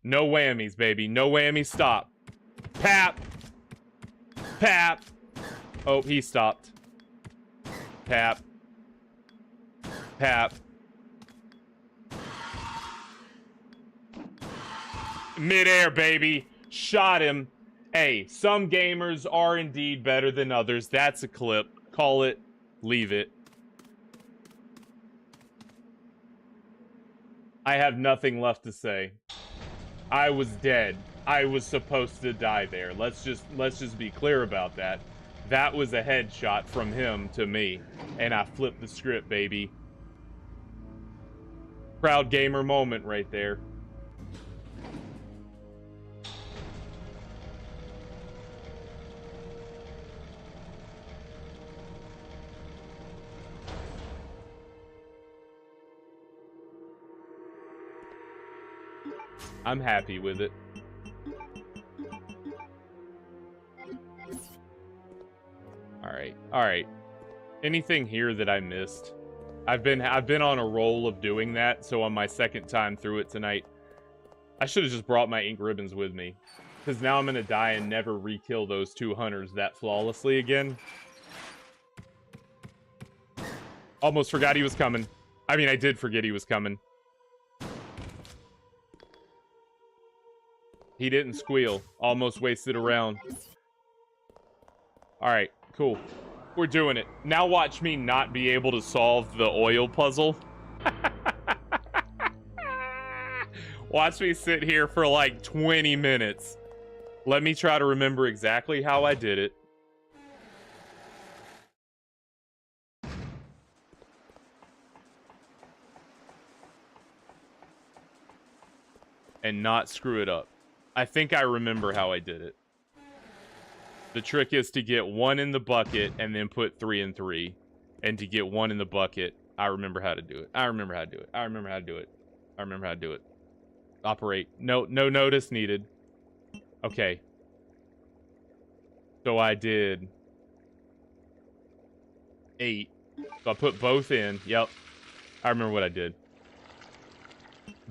No whammies, baby. No whammies, stop. Pap! Pap! Oh, he stopped. Pap. Pap. Midair, baby. Shot him. Hey, some gamers are indeed better than others. That's a clip. Call it. Leave it. I have nothing left to say. I was dead. I was supposed to die there. Let's just be clear about that. That was a headshot from him to me. And I flipped the script, baby. Proud gamer moment right there. I'm happy with it. All right. Anything here that I missed? I've been on a roll of doing that, so on my second time through it tonight, I should have just brought my ink ribbons with me, because now I'm gonna die and never re-kill those 2 hunters that flawlessly again. Almost forgot he was coming. I mean, I did forget he was coming. He didn't squeal. Almost wasted a round. Alright, cool. We're doing it. Now watch me not be able to solve the oil puzzle. Watch me sit here for like 20 minutes. Let me try to remember exactly how I did it. And not screw it up. I think I remember how I did it. The trick is to get 1 in the bucket and then put 3 and 3. And to get 1 in the bucket, I remember how to do it. I remember how to do it. I remember how to do it. I remember how to do it. Operate. No notice needed. Okay. So I did 8. So I put both in. Yep. I remember what I did.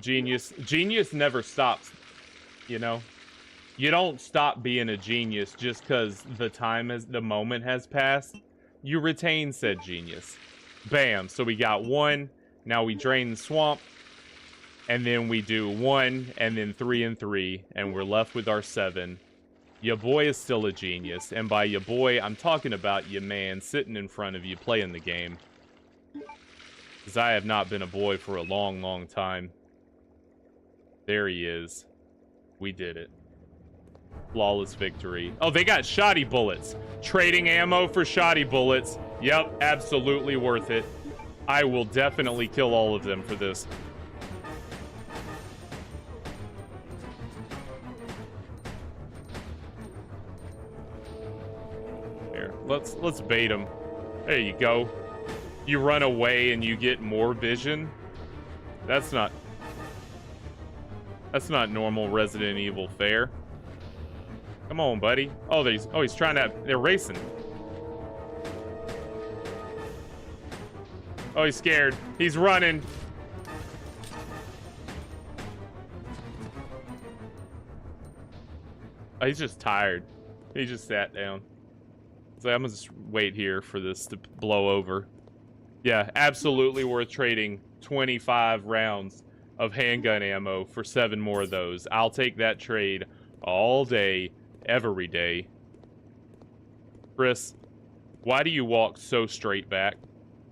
Genius never stops, you know? You don't stop being a genius just because the moment has passed. You retain said genius. Bam. So we got 1. Now we drain the swamp. And then we do 1 and then 3 and 3. And we're left with our 7. Your boy is still a genius. And by your boy, I'm talking about your man sitting in front of you playing the game. Because I have not been a boy for a long, long time. There he is. We did it. Flawless victory. Oh, they got shoddy bullets. Trading ammo for shoddy bullets. Yep, absolutely worth it. I will definitely kill all of them for this. There, let's bait him. There you go. You run away and you get more vision. That's not normal Resident Evil fare. Come on, buddy. Oh, he's trying to... They're racing. Oh, he's scared. He's running. Oh, he's just tired. He just sat down. So I'm gonna just wait here for this to blow over. Yeah, absolutely worth trading 25 rounds of handgun ammo for 7 more of those. I'll take that trade all day, every day. Chris, why do you walk so straight back?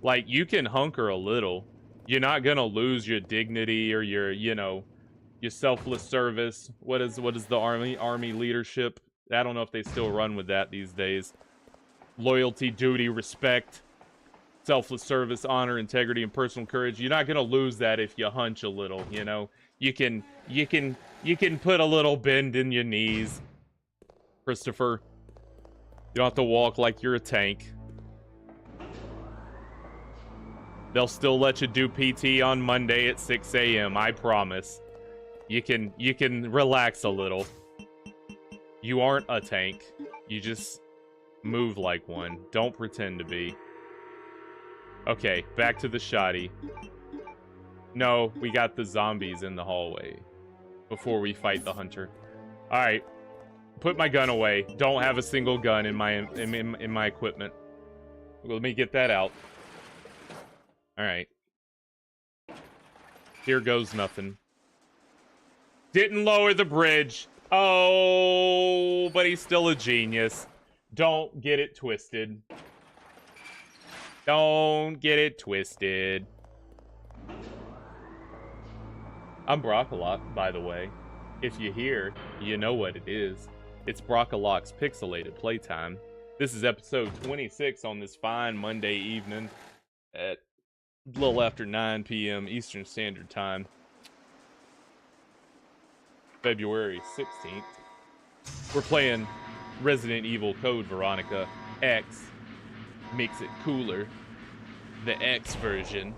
Like, you can hunker a little. You're not gonna lose your dignity or your, you know, your selfless service. What is the army leadership? I don't know if they still run with that these days. Loyalty, duty, respect, selfless service, honor, integrity, and personal courage. You're not gonna lose that if you hunch a little, you know. You can put a little bend in your knees, Christopher. You don't have to walk like you're a tank. They'll still let you do PT on Monday at 6 a.m. I promise. You can relax a little. You aren't a tank. You just move like one. Don't pretend to be. Okay, back to the shoddy. No, we got the zombies in the hallway before we fight the hunter. All right, put my gun away. Don't have a single gun in my equipment. Let me get that out. All right. Here goes nothing. Didn't lower the bridge. Oh, but he's still a genius. Don't get it twisted. Don't get it twisted. I'm Brockalock, by the way. If you're here, you know what it is. It's Brockalock's Pixelated Playtime. This is episode 26 on this fine Monday evening at a little after 9 p.m. Eastern Standard Time. February 16th. We're playing Resident Evil Code Veronica X. Makes it cooler. The X version.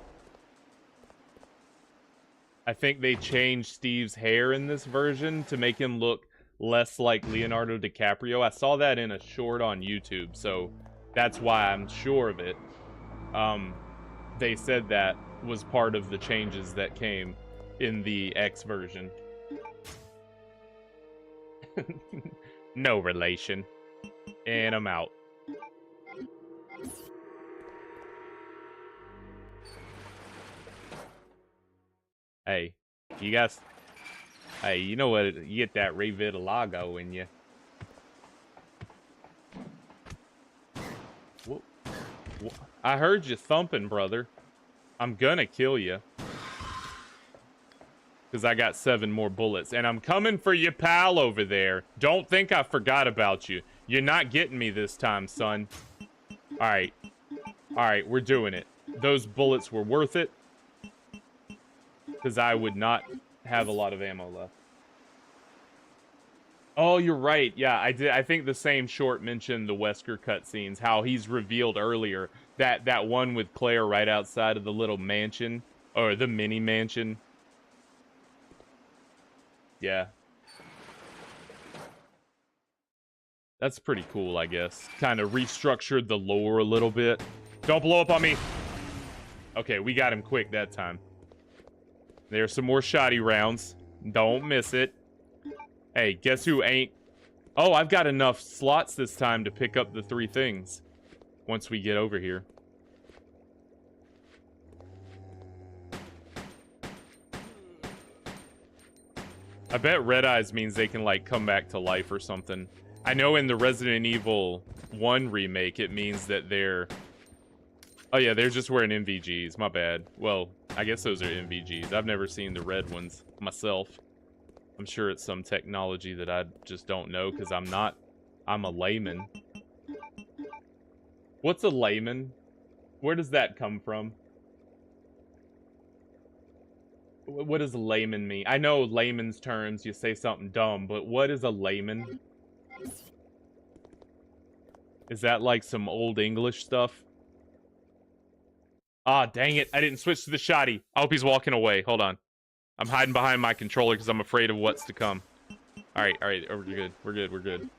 I think they changed Steve's hair in this version to make him look less like Leonardo DiCaprio. I saw that in a short on YouTube, so that's why I'm sure of it. They said that was part of the changes that came in the X version. No relation. And I'm out. Hey, you guys. Hey, you know what? You get that revitalago in you. I heard you thumping, brother. I'm gonna kill you. Because I got 7 more bullets. And I'm coming for you, pal, over there. Don't think I forgot about you. You're not getting me this time, son. Alright. Alright, we're doing it. Those bullets were worth it. Because I would not have a lot of ammo left. Oh, you're right. Yeah, I did. I think the same short mentioned the Wesker cutscenes. How he's revealed earlier that one with Claire right outside of the little mansion. Or the mini mansion. Yeah. That's pretty cool, I guess. Kind of restructured the lore a little bit. Don't blow up on me. Okay, we got him quick that time. There's some more shoddy rounds. Don't miss it. Hey, guess who ain't... Oh, I've got enough slots this time to pick up the 3 things. Once we get over here. I bet Red Eyes means they can, like, come back to life or something. I know in the Resident Evil 1 remake, it means that they're... Oh, yeah, they're just wearing MVGs. My bad. Well, I guess those are MVGs. I've never seen the red ones myself. I'm sure it's some technology that I just don't know, because I'm a layman. What's a layman? Where does that come from? What does layman mean? I know layman's terms, you say something dumb, but what is a layman? Is that like some old English stuff? Ah, dang it. I didn't switch to the shotty. I hope he's walking away. Hold on. I'm hiding behind my controller because I'm afraid of what's to come. Alright, alright. Oh, we're good. We're good. We're good.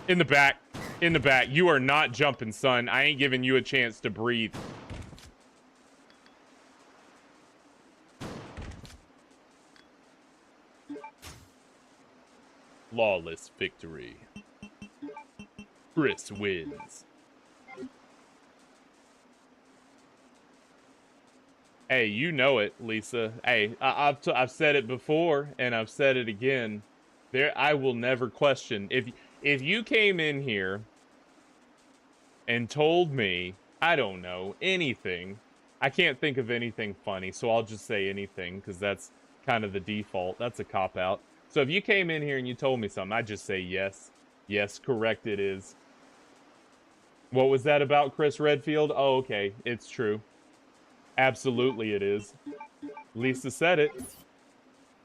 In the back. In the back. You are not jumping, son. I ain't giving you a chance to breathe. Flawless victory. Chris wins. Hey, you know it, Lisa. Hey, I've said it before, and I've said it again. I will never question. If you came in here and told me, I don't know, anything, I can't think of anything funny, so I'll just say anything, because that's kind of the default. That's a cop-out. So if you came in here and you told me something, I'd just say yes. Yes, correct it is. What was that about Chris Redfield? Oh, okay. It's true. Absolutely it is. Lisa said it.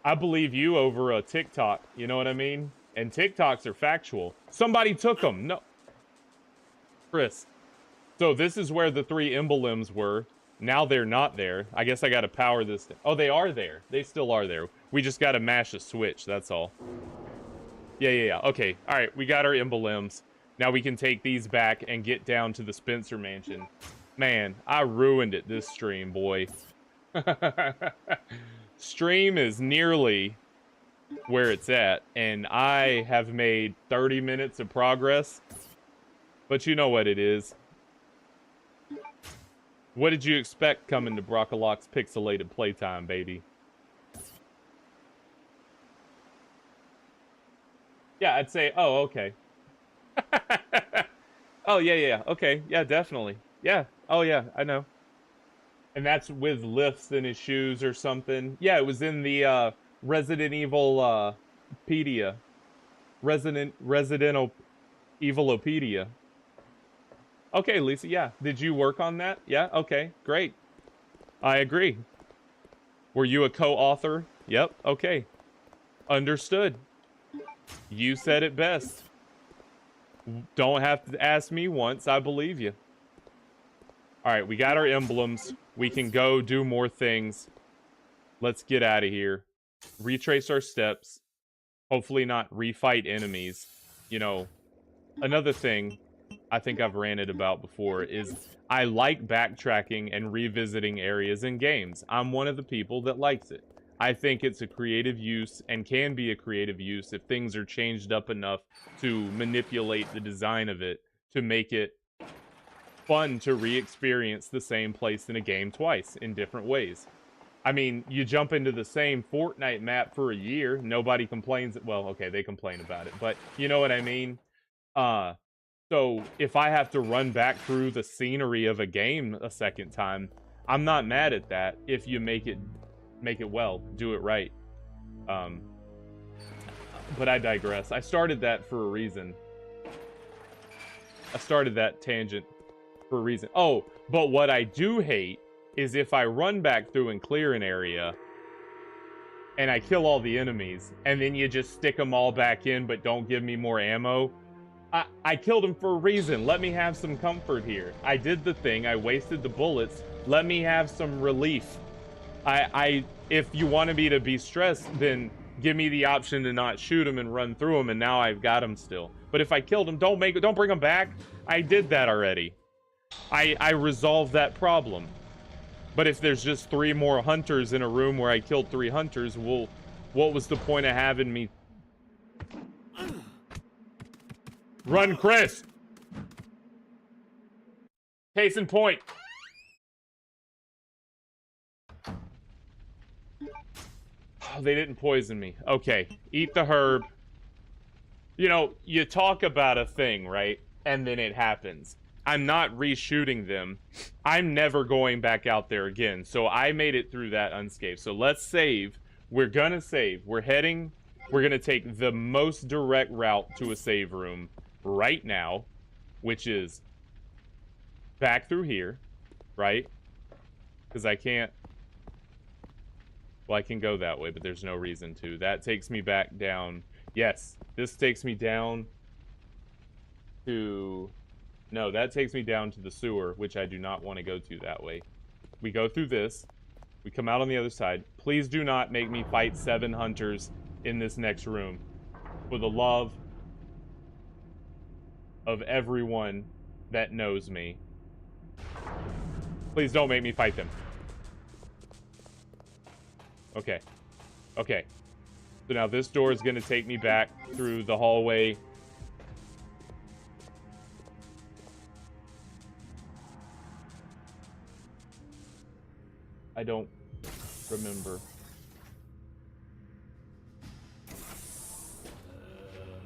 I believe you over a TikTok. You know what I mean? And TikToks are factual. Somebody took them. No. Chris. So this is where the 3 emblems were. Now they're not there. I guess I gotta power this thing. Oh, they are there. They still are there. We just gotta mash a switch, that's all. Yeah. Okay, alright, we got our emblems. Now we can take these back and get down to the Spencer Mansion. Man, I ruined it this stream, boy. Stream is nearly where it's at, and I have made 30 minutes of progress. But you know what it is. What did you expect coming to Brockalock's Pixelated Playtime, baby? Yeah, I'd say, oh, okay. Oh, yeah, okay, yeah, definitely. Yeah, oh yeah, I know. And that's with lifts in his shoes or something. Yeah, it was in the Resident Evil pedia. Resident Evilopedia. Okay, Lisa, yeah. Did you work on that? Yeah, okay, great. I agree. Were you a co-author? Yep, okay. Understood. You said it best. Don't have to ask me once, I believe you. Alright, we got our emblems. We can go do more things. Let's get out of here. Retrace our steps. Hopefully not refight enemies. You know, another thing I think I've ranted about before is I like backtracking and revisiting areas in games. I'm one of the people that likes it. I think it's a creative use and can be a creative use if things are changed up enough to manipulate the design of it to make it fun to re-experience the same place in a game twice in different ways. I mean, you jump into the same Fortnite map for a year, nobody complains. Well, okay, they complain about it, but you know what I mean? So if I have to run back through the scenery of a game a second time, I'm not mad at that if you make it well, do it right. But I digress. I started that for a reason. I started that tangent for a reason. Oh, but what I do hate is if I run back through and clear an area and I kill all the enemies and then you just stick them all back in but don't give me more ammo. I killed him for a reason. Let me have some comfort here. I did the thing. I wasted the bullets. Let me have some relief. If you wanted me to be stressed, then give me the option to not shoot him and run through him, and now I've got him still. But if I killed him, don't bring him back. I did that already. I resolved that problem. But if there's just 3 more hunters in a room where I killed 3 hunters, well, what was the point of having me? Run, Chris! Case in point. Oh, they didn't poison me. Okay, eat the herb. You know, you talk about a thing, right? And then it happens. I'm not reshooting them. I'm never going back out there again. So I made it through that unscathed. So let's save. We're gonna save. We're gonna take the most direct route to a save room right now, which is back through here, right? Because I can't. Well, I can go that way, but there's no reason to. That takes me back down. Yes, this takes me down to... No, that takes me down to the sewer, which I do not want to go to that way. We go through this. We come out on the other side. Please do not make me fight 7 hunters in this next room. For the love of everyone that knows me. Please don't make me fight them. Okay. Okay. So now this door is going to take me back through the hallway. I don't remember.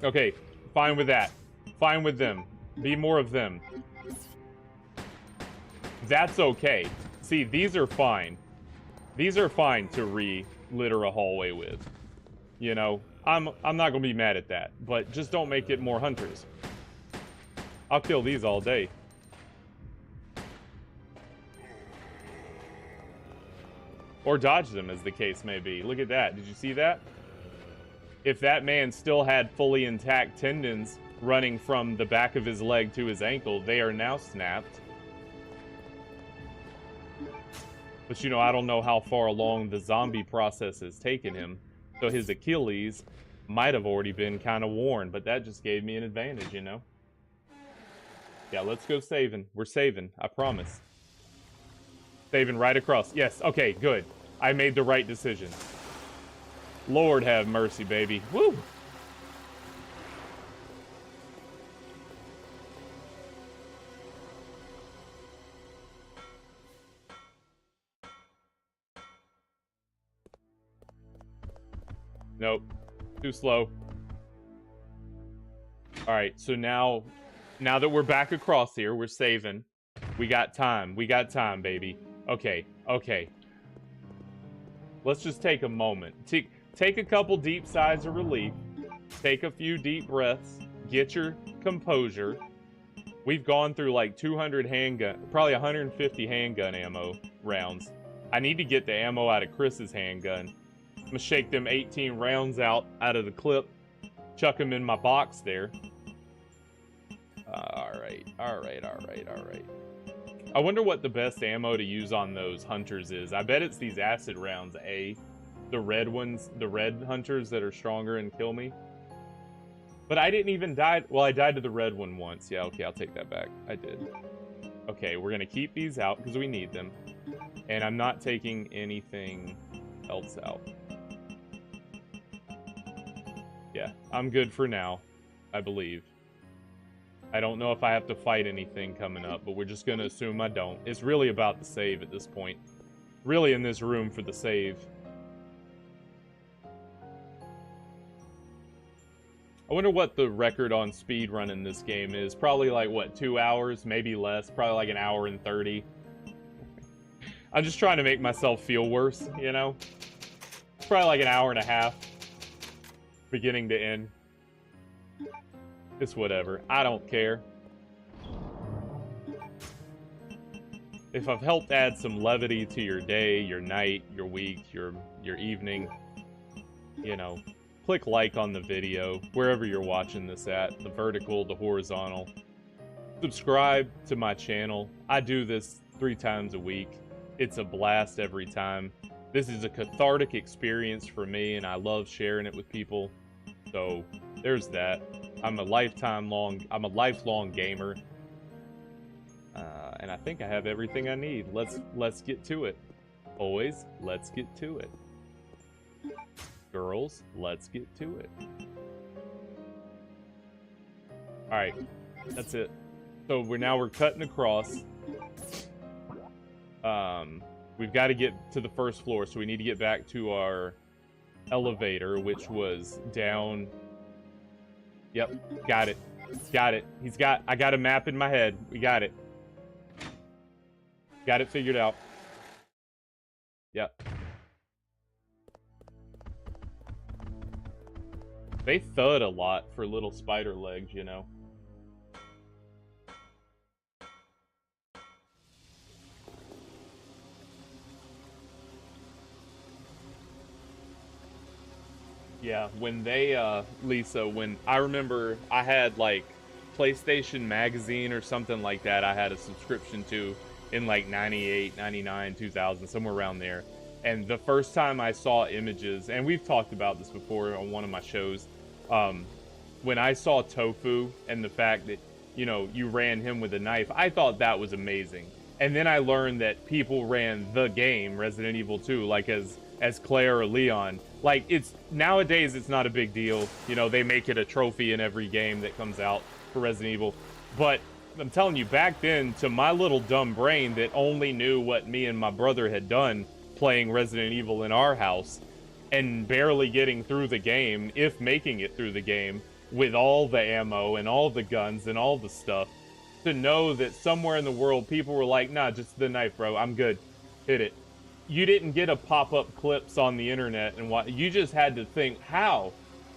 Okay, fine with that. Fine with them. Be more of them. That's okay. See, these are fine. These are fine to re-litter a hallway with. You know, I'm not gonna be mad at that, but just don't make it more hunters. I'll kill these all day. Or dodge them, as the case may be. Look at that. Did you see that? If that man still had fully intact tendons running from the back of his leg to his ankle, they are now snapped. But, you know, I don't know how far along the zombie process has taken him. So his Achilles might have already been kind of worn, but that just gave me an advantage, you know? Yeah, let's go saving. We're saving, I promise. Saving right across. Yes, okay, good. I made the right decision. Lord have mercy, baby. Woo! Nope. Too slow. Alright, so now that we're back across here, we're saving. We got time. We got time, baby. Okay, okay. Let's just take a moment. Take a couple deep sighs of relief. Take a few deep breaths. Get your composure. We've gone through like 200 handgun, probably 150 handgun ammo rounds. I need to get the ammo out of Chris's handgun. I'm gonna shake them 18 rounds out of the clip. Chuck them in my box there. Alright. I wonder what the best ammo to use on those hunters is. I bet it's these acid rounds, the red ones, the red hunters that are stronger and kill me. But I didn't even die. Well, I died to the red one once. Yeah, okay, I'll take that back. I did. Okay, we're gonna keep these out because we need them. And I'm not taking anything else out. Yeah, I'm good for now, I believe. I don't know if I have to fight anything coming up, but we're just going to assume I don't. It's really about the save at this point. Really in this room for the save. I wonder what the record on speed run in this game is. Probably like, what, 2 hours? Maybe less. Probably like an hour and 30. I'm just trying to make myself feel worse, you know? It's probably like an hour and a half. Beginning to end. It's whatever. I don't care. If I've helped add some levity to your day, your night, your week, your evening, you know, click like on the video, wherever you're watching this at, the vertical, the horizontal. Subscribe to my channel. I do this 3 times a week. It's a blast every time. This is a cathartic experience for me, and I love sharing it with people. So, there's that. I'm a lifelong gamer. And I think I have everything I need. Let's get to it. Boys, let's get to it. Girls, let's get to it. Alright, that's it. So we're cutting across. We've got to get to the first floor, so we need to get back to our elevator, which was down. Yep, got it. Got it. I got a map in my head. We got it. Got it figured out. Yep. They thud a lot for little spider legs, you know. Yeah, when they, Lisa, when I remember I had like PlayStation Magazine or something like that, I had a subscription to in like 98, 99, 2000, somewhere around there. And the first time I saw images, and we've talked about this before on one of my shows, when I saw Tofu and the fact that, you know, you ran him with a knife, I thought that was amazing. And then I learned that people ran the game, Resident Evil 2, like as Claire or Leon. Like, nowadays it's not a big deal. You know, they make it a trophy in every game that comes out for Resident Evil. But I'm telling you, back then, to my little dumb brain that only knew what me and my brother had done playing Resident Evil in our house and barely getting through the game, if making it through the game, with all the ammo and all the guns and all the stuff, to know that somewhere in the world people were like, nah, just the knife, bro, I'm good, hit it. You didn't get a pop-up clips on the internet and what, you just had to think, how?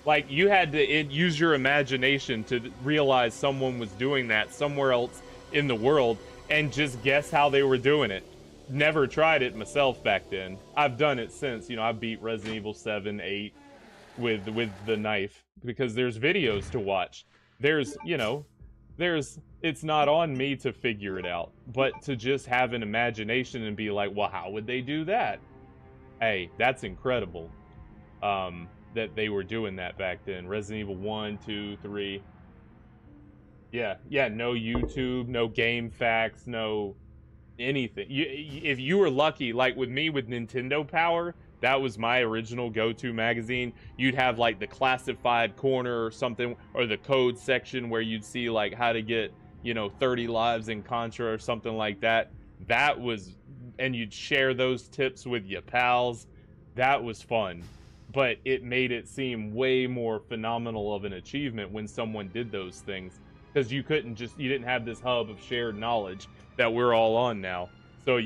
Like, you had to use your imagination to realize someone was doing that somewhere else in the world and just guess how they were doing it. Never tried it myself back then. I've done it since. You know, I beat Resident Evil 7, 8 with the knife because there's videos to watch. It's not on me to figure it out, but to just have an imagination and be like, well, how would they do that? Hey, that's incredible. That they were doing that back then. Resident Evil 1, 2, 3. Yeah, no YouTube, no game facts, no anything. If you were lucky, like with me with Nintendo Power, that was my original go-to magazine. You'd have like the classified corner or something, or the code section where you'd see like how to get, you know, 30 lives in Contra or something like that. That was, and you'd share those tips with your pals. That was fun. But it made it seem way more phenomenal of an achievement when someone did those things. Because you didn't have this hub of shared knowledge that we're all on now. So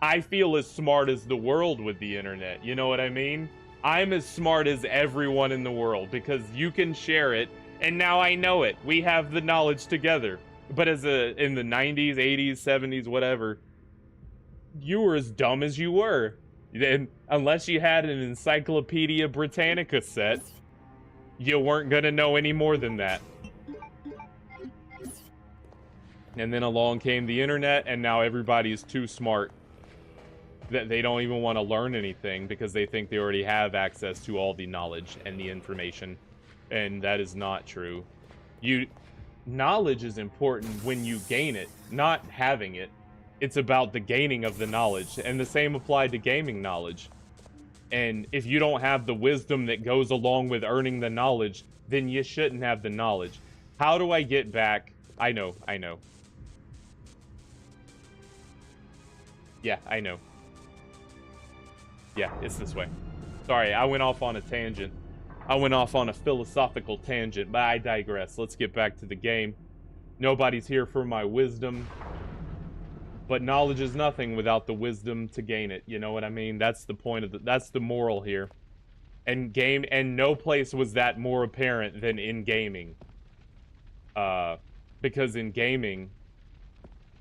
I feel as smart as the world with the internet. You know what I mean? I'm as smart as everyone in the world because you can share it, and now I know it. We have the knowledge together. But in the 90s, 80s, 70s, whatever, you were as dumb as you were. And unless you had an Encyclopedia Britannica set, you weren't gonna know any more than that. And then along came the internet, and now everybody is too smart that they don't even want to learn anything because they think they already have access to all the knowledge and the information. And that is not true. Knowledge is important when you gain it, not having it. It's about the gaining of the knowledge, and the same applied to gaming knowledge. And if you don't have the wisdom that goes along with earning the knowledge, then you shouldn't have the knowledge. How do I get back? I know. Yeah, I know. Yeah, it's this way. Sorry, I went off on a tangent. I went off on a philosophical tangent, but I digress. Let's get back to the game. Nobody's here for my wisdom. But knowledge is nothing without the wisdom to gain it. You know what I mean? That's the point of that's the moral here. And no place was that more apparent than in gaming. Because in gaming,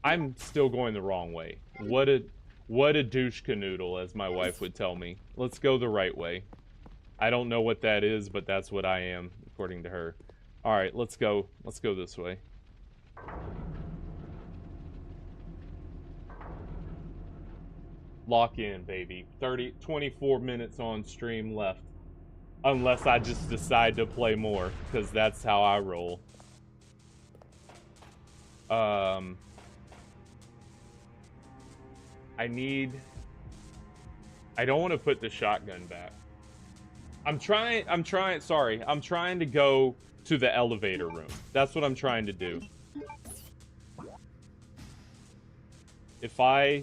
I'm still going the wrong way. What a douche canoodle, as my wife would tell me. Let's go the right way. I don't know what that is, but that's what I am, according to her. Alright, let's go. Let's go this way. Lock in, baby. 24 minutes on stream left. Unless I just decide to play more, because that's how I roll. I don't want to put the shotgun back. I'm trying to go to the elevator room. That's what I'm trying to do. If I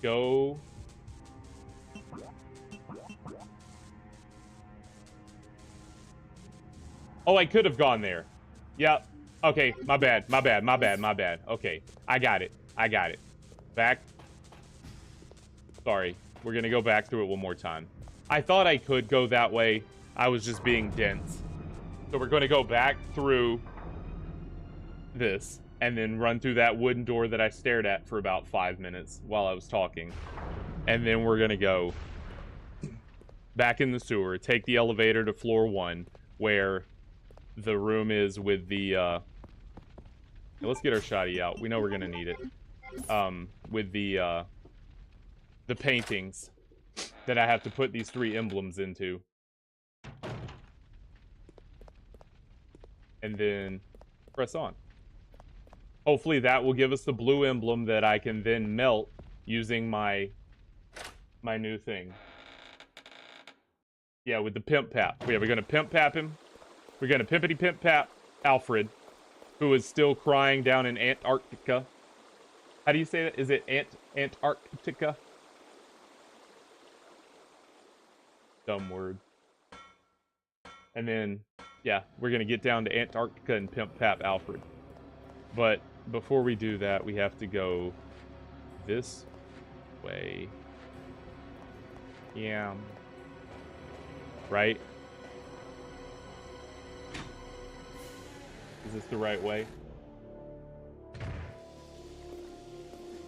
go... Oh, I could have gone there. Yep. Okay, my bad. Okay, I got it. Back. Sorry. We're gonna go back through it one more time. I thought I could go that way. I was just being dense. So we're gonna go back through this and then run through that wooden door that I stared at for about 5 minutes while I was talking. And then we're gonna go back in the sewer, take the elevator to floor 1, where the room is with the, let's get our shotty out. We know we're gonna need it. With the paintings that I have to put these 3 emblems into. And then press on. Hopefully that will give us the blue emblem that I can then melt using my new thing. Yeah, with the pimp pap. Yeah, we're gonna pimp pap him. We're gonna pimpity pimp pap Alfred, who is still crying down in Antarctica. How do you say that? Is it Antarctica? Dumb word. And then, yeah, we're gonna get down to Antarctica and pimp pap Alfred. But before we do that, we have to go this way. Yeah. Right? Is this the right way?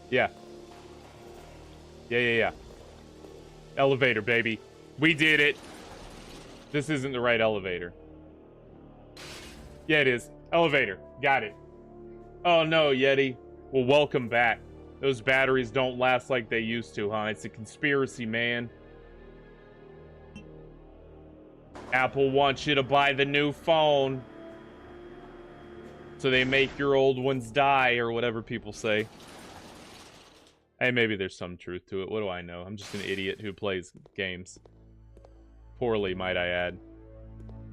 Yeah. Yeah. Elevator, baby. We did it. This isn't the right elevator. Yeah, it is. Elevator. Got it. Oh no, Yeti. Well, welcome back. Those batteries don't last like they used to, huh? It's a conspiracy, man. Apple wants you to buy the new phone, so they make your old ones die, or whatever people say. Hey, maybe there's some truth to it. What do I know? I'm just an idiot who plays games. Poorly, might I add.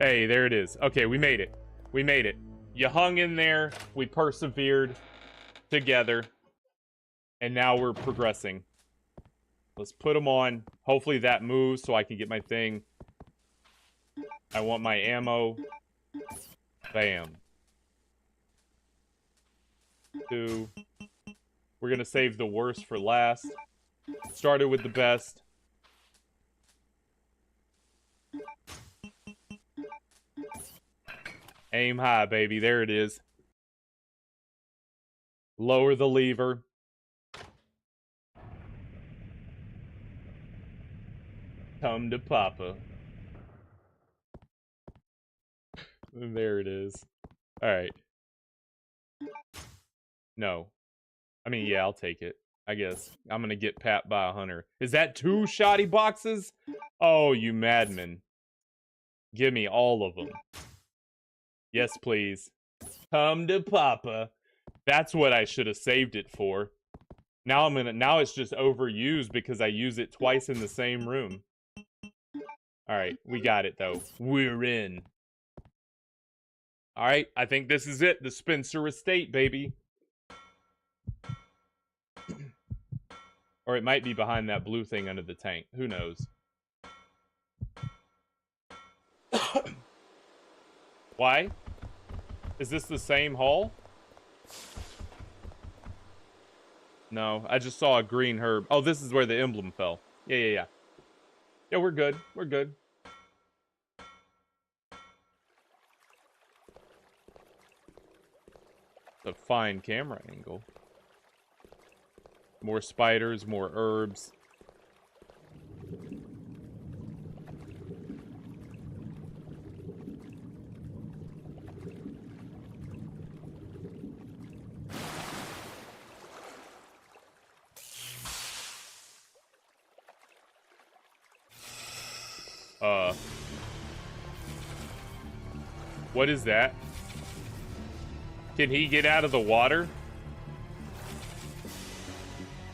Hey, there it is. Okay, we made it. We made it. You hung in there. We persevered together. And now we're progressing. Let's put them on. Hopefully that moves so I can get my thing. I want my ammo. Bam. 2. We're gonna save the worst for last. Started with the best. Aim high, baby. There it is. Lower the lever. Come to Papa. There it is. Alright. No. I mean, yeah, I'll take it. I guess. I'm gonna get pat by a hunter. Is that 2 shoddy boxes? Oh, you madman. Give me all of them. Yes, please. Come to Papa. That's what I should have saved it for. Now it's just overused because I use it twice in the same room. Alright, we got it though. We're in. Alright, I think this is it. The Spencer Estate, baby. Or it might be behind that blue thing under the tank. Who knows? Why? Is this the same hall? No, I just saw a green herb. Oh, this is where the emblem fell. Yeah. Yeah, we're good. We're good. It's a fine camera angle. More spiders, more herbs. What is that? Can he get out of the water?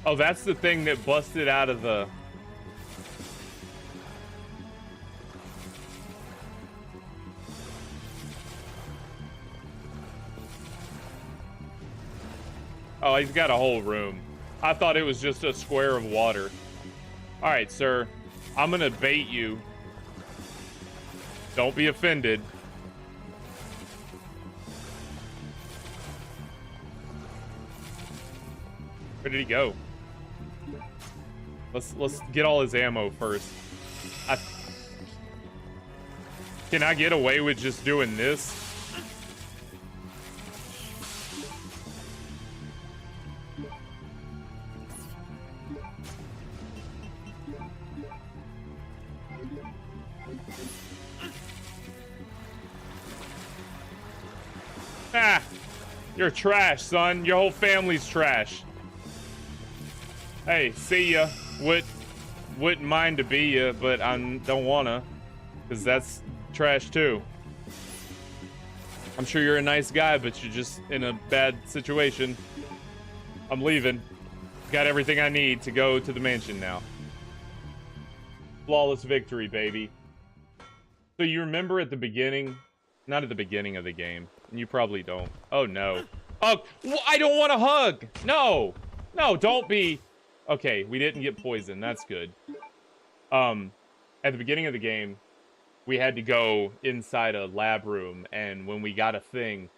Oh, that's the thing that busted out of the... Oh, he's got a whole room. I thought it was just a square of water. Alright, sir. I'm gonna bait you. Don't be offended. Where did he go? Let's get all his ammo first. Can I get away with just doing this? Ah! You're trash, son. Your whole family's trash. Hey, see ya. Wouldn't mind to be ya, but I don't wanna. Because that's trash too. I'm sure you're a nice guy, but you're just in a bad situation. I'm leaving. Got everything I need to go to the mansion now. Flawless victory, baby. So you remember at the beginning? Not at the beginning of the game. You probably don't. Oh, no. Oh, I don't want to hug! No! No, don't be... Okay, we didn't get poisoned. That's good. At the beginning of the game, we had to go inside a lab room, and when we got a thing,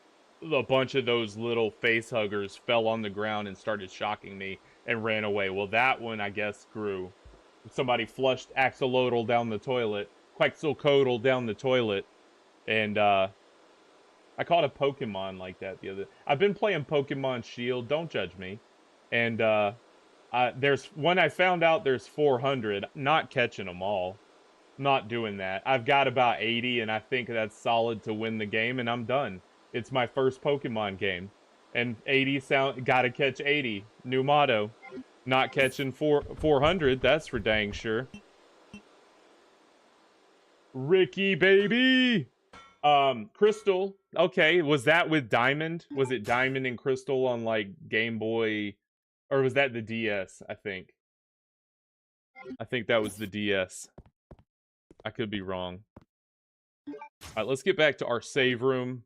a bunch of those little face huggers fell on the ground and started shocking me and ran away. Well, that one, I guess, grew. Somebody flushed axolotl down the toilet, Quetzalcoatl down the toilet, and, I caught a Pokemon like that the other... I've been playing Pokemon Shield, don't judge me. And, there's... When I found out there's 400, not catching them all. Not doing that. I've got about 80, and I think that's solid to win the game, and I'm done. It's my first Pokemon game. And 80 gotta catch 80. New motto. Not catching 400, that's for dang sure. Ricky, baby! Crystal. Okay, was that with Diamond? Was it Diamond and Crystal on, like, Game Boy? Or was that the DS, I think? I think that was the DS. I could be wrong. Alright, let's get back to our save room.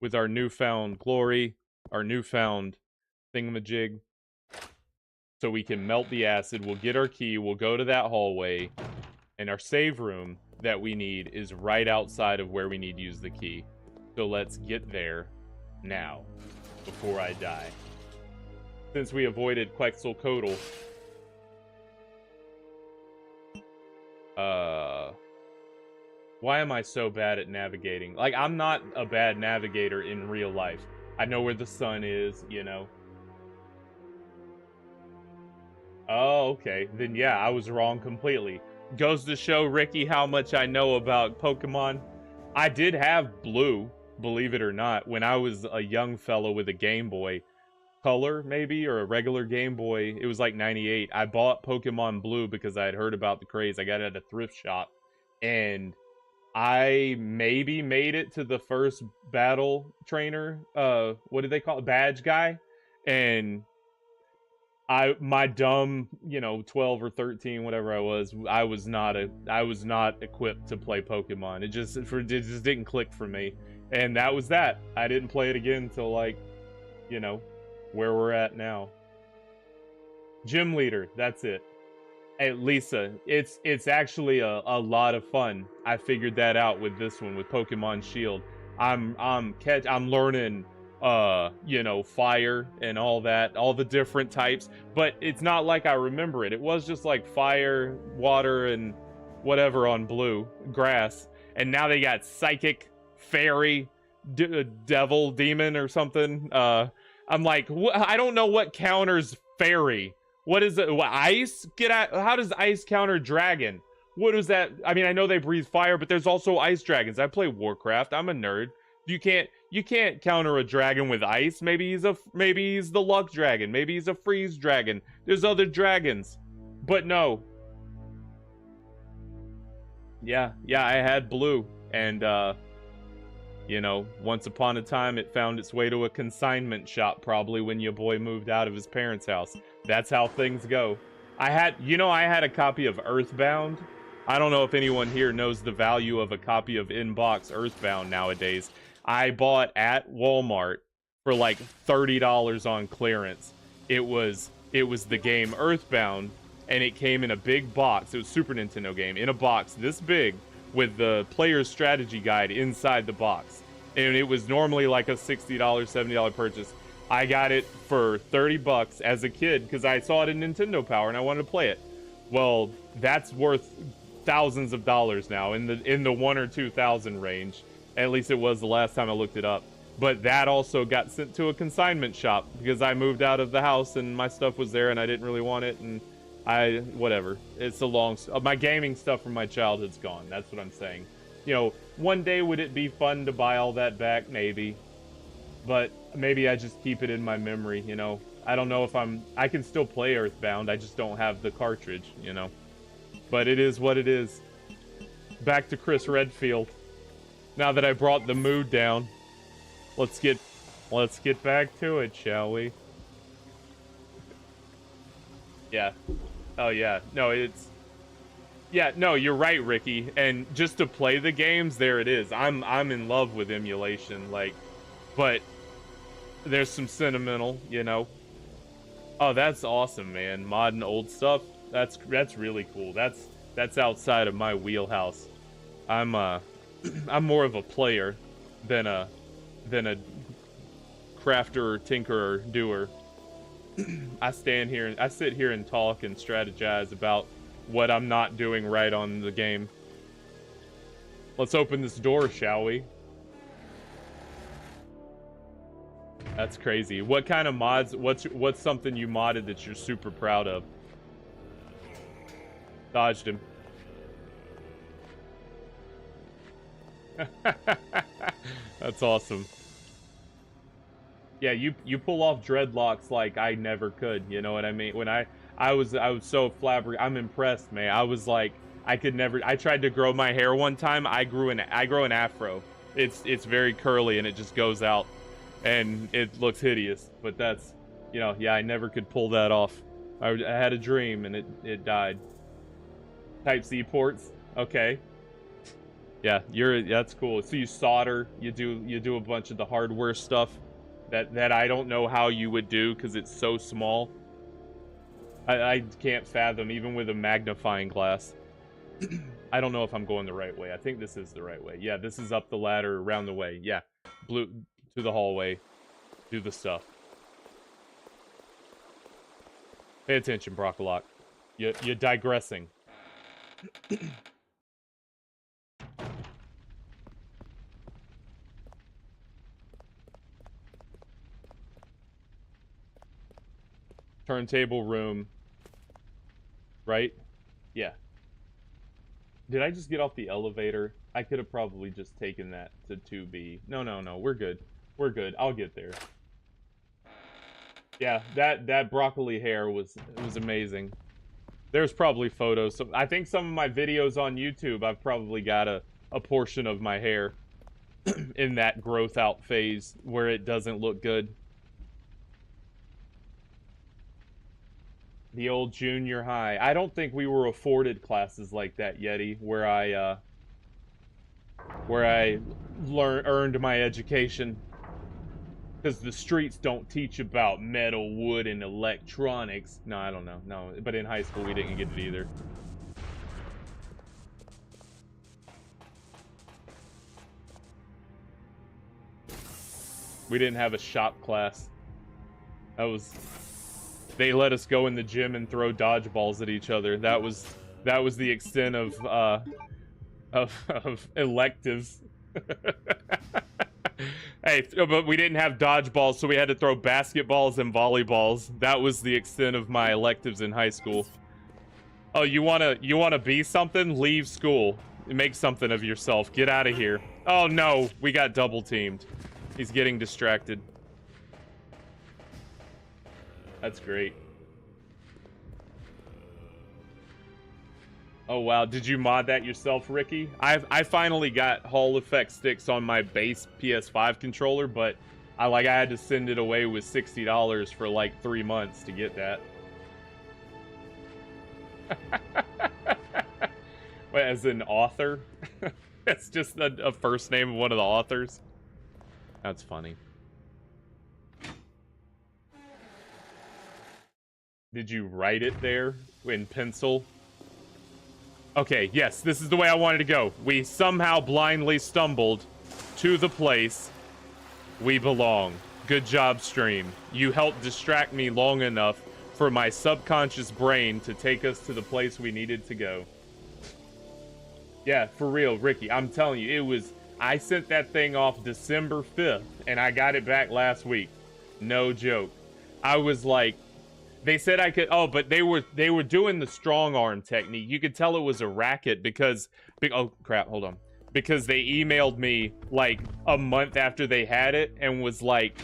With our newfound glory. Our newfound thingamajig. So we can melt the acid. We'll get our key. We'll go to that hallway. And our save room that we need is right outside of where we need to use the key. So let's get there now, before I die. Since we avoided Quetzalcoatl. Why am I so bad at navigating? Like, I'm not a bad navigator in real life. I know where the sun is, you know. Oh, okay. Then yeah, I was wrong completely. Goes to show, Ricky, how much I know about Pokemon. I did have Blue, believe it or not, when I was a young fellow with a Game Boy Color, maybe, or a regular Game Boy. It was like 98. I bought Pokemon Blue because I had heard about the craze. I got it at a thrift shop, and I maybe made it to the first battle trainer. What did they call it? Badge guy, and my dumb, 12 or 13, whatever I was not equipped to play Pokemon. It just didn't click for me. And that was that. I didn't play it again until, like, where we're at now. Gym leader, that's it. Hey, Lisa, it's actually a lot of fun. I figured that out with this one, with Pokemon Shield. I'm learning you know, fire and all that, all the different types, but it's not like I remember it. It was just like fire, water, and whatever on blue, grass. And now they got psychic, fairy, devil, demon, or something. I'm like, I don't know what counters fairy. What is it? What, ice? How does ice counter dragon? What is that? I mean, I know they breathe fire, but there's also ice dragons. I play Warcraft. I'm a nerd. You can't counter a dragon with ice. Maybe he's the luck dragon. Maybe he's a freeze dragon. There's other dragons. But no. Yeah, I had blue, and you know, once upon a time it found its way to a consignment shop, probably when your boy moved out of his parents' house. That's how things go. I had a copy of Earthbound. I don't know if anyone here knows the value of a copy of in-box Earthbound nowadays. I bought at Walmart for like $30 on clearance. It was the game Earthbound, and it came in a big box. It was a Super Nintendo game in a box this big with the player's strategy guide inside the box. And it was normally like a $60, $70 purchase. I got it for 30 bucks as a kid because I saw it in Nintendo Power and I wanted to play it. Well, that's worth thousands of dollars now, in the 1,000 or 2,000 range. At least it was the last time I looked it up. But that also got sent to a consignment shop because I moved out of the house and my stuff was there and I didn't really want it, and whatever. It's a long... my gaming stuff from my childhood's gone. That's what I'm saying. You know, one day would it be fun to buy all that back? Maybe. But maybe I just keep it in my memory, you know. I don't know if I can still play Earthbound. I just don't have the cartridge, you know. But it is what it is. Back to Chris Redfield. Now that I brought the mood down, let's get back to it, shall we? Yeah. Oh yeah. No, yeah, no, you're right, Ricky. And just to play the games, there it is. I'm in love with emulation, like, but there's some sentimental, you know. Oh, that's awesome, man. Modding old stuff. That's really cool. That's outside of my wheelhouse. I'm more of a player than a crafter or tinkerer doer. I sit here and talk and strategize about what I'm not doing right on the game. Let's open this door, shall we? That's crazy. What kind of mods? What's something you modded that you're super proud of? Dodged him. That's awesome. Yeah, you pull off dreadlocks like I never could. You know what I mean? When I was so flabbergasted. I'm impressed, man. I was like, I could never. I tried to grow my hair one time. I grow an afro. It's very curly and it just goes out, and it looks hideous. But that's, you know, yeah, I never could pull that off. I had a dream and it died. Type-C ports. Okay. Yeah, that's cool. So you solder, you do a bunch of the hardware stuff that I don't know how you would do because it's so small. I can't fathom, even with a magnifying glass. I don't know if I'm going the right way. I think this is the right way. Yeah, this is up the ladder, around the way. Yeah, blue to the hallway. Do the stuff. Pay attention, Brockalock. You're digressing. Turntable room. Right? Yeah. Did I just get off the elevator? I could have probably just taken that to 2B. No. We're good. We're good. I'll get there. Yeah, that broccoli hair was amazing. There's probably photos. So I think some of my videos on YouTube, I've probably got a portion of my hair in that growth out phase where it doesn't look good. The old junior high. I don't think we were afforded classes like that, Yeti, where I earned my education. Because the streets don't teach about metal, wood, and electronics. No, I don't know. No, but in high school we didn't get it either. We didn't have a shop class. That was... They let us go in the gym and throw dodgeballs at each other. That was the extent of electives. Hey, but we didn't have dodgeballs, so we had to throw basketballs and volleyballs. That was the extent of my electives in high school. Oh, you wanna be something? Leave school. Make something of yourself. Get out of here. Oh no, we got double teamed. He's getting distracted. That's great. Oh wow, did you mod that yourself, Ricky? I finally got Hall effect sticks on my base PS5 controller, but I had to send it away with $60 for like 3 months to get that. Wait, as an author? It's just a first name of one of the authors. That's funny. Did you write it there in pencil? Okay, yes, this is the way I wanted to go. We somehow blindly stumbled to the place we belong. Good job, stream. You helped distract me long enough for my subconscious brain to take us to the place we needed to go. Yeah, for real, Ricky, I'm telling you, it was... I sent that thing off December 5th, and I got it back last week. No joke. I was like... They said I could... Oh, but they were doing the strong arm technique. You could tell it was a racket because... Oh, crap, hold on. Because they emailed me, like, a month after they had it, and was like,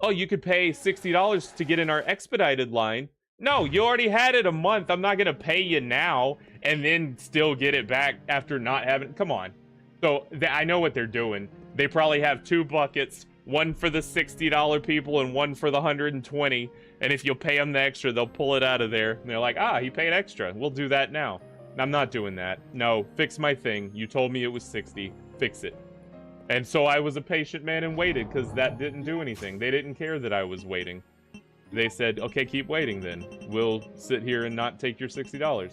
oh, you could pay $60 to get in our expedited line. No, you already had it a month. I'm not going to pay you now and then still get it back after not having... Come on. So, I know what they're doing. They probably have 2 buckets, one for the $60 people and one for the $120. And if you'll pay them the extra, they'll pull it out of there. And they're like, ah, he paid extra. We'll do that now. I'm not doing that. No, fix my thing. You told me it was 60. Fix it. And so I was a patient man and waited because that didn't do anything. They didn't care that I was waiting. They said, okay, keep waiting then. We'll sit here and not take your $60.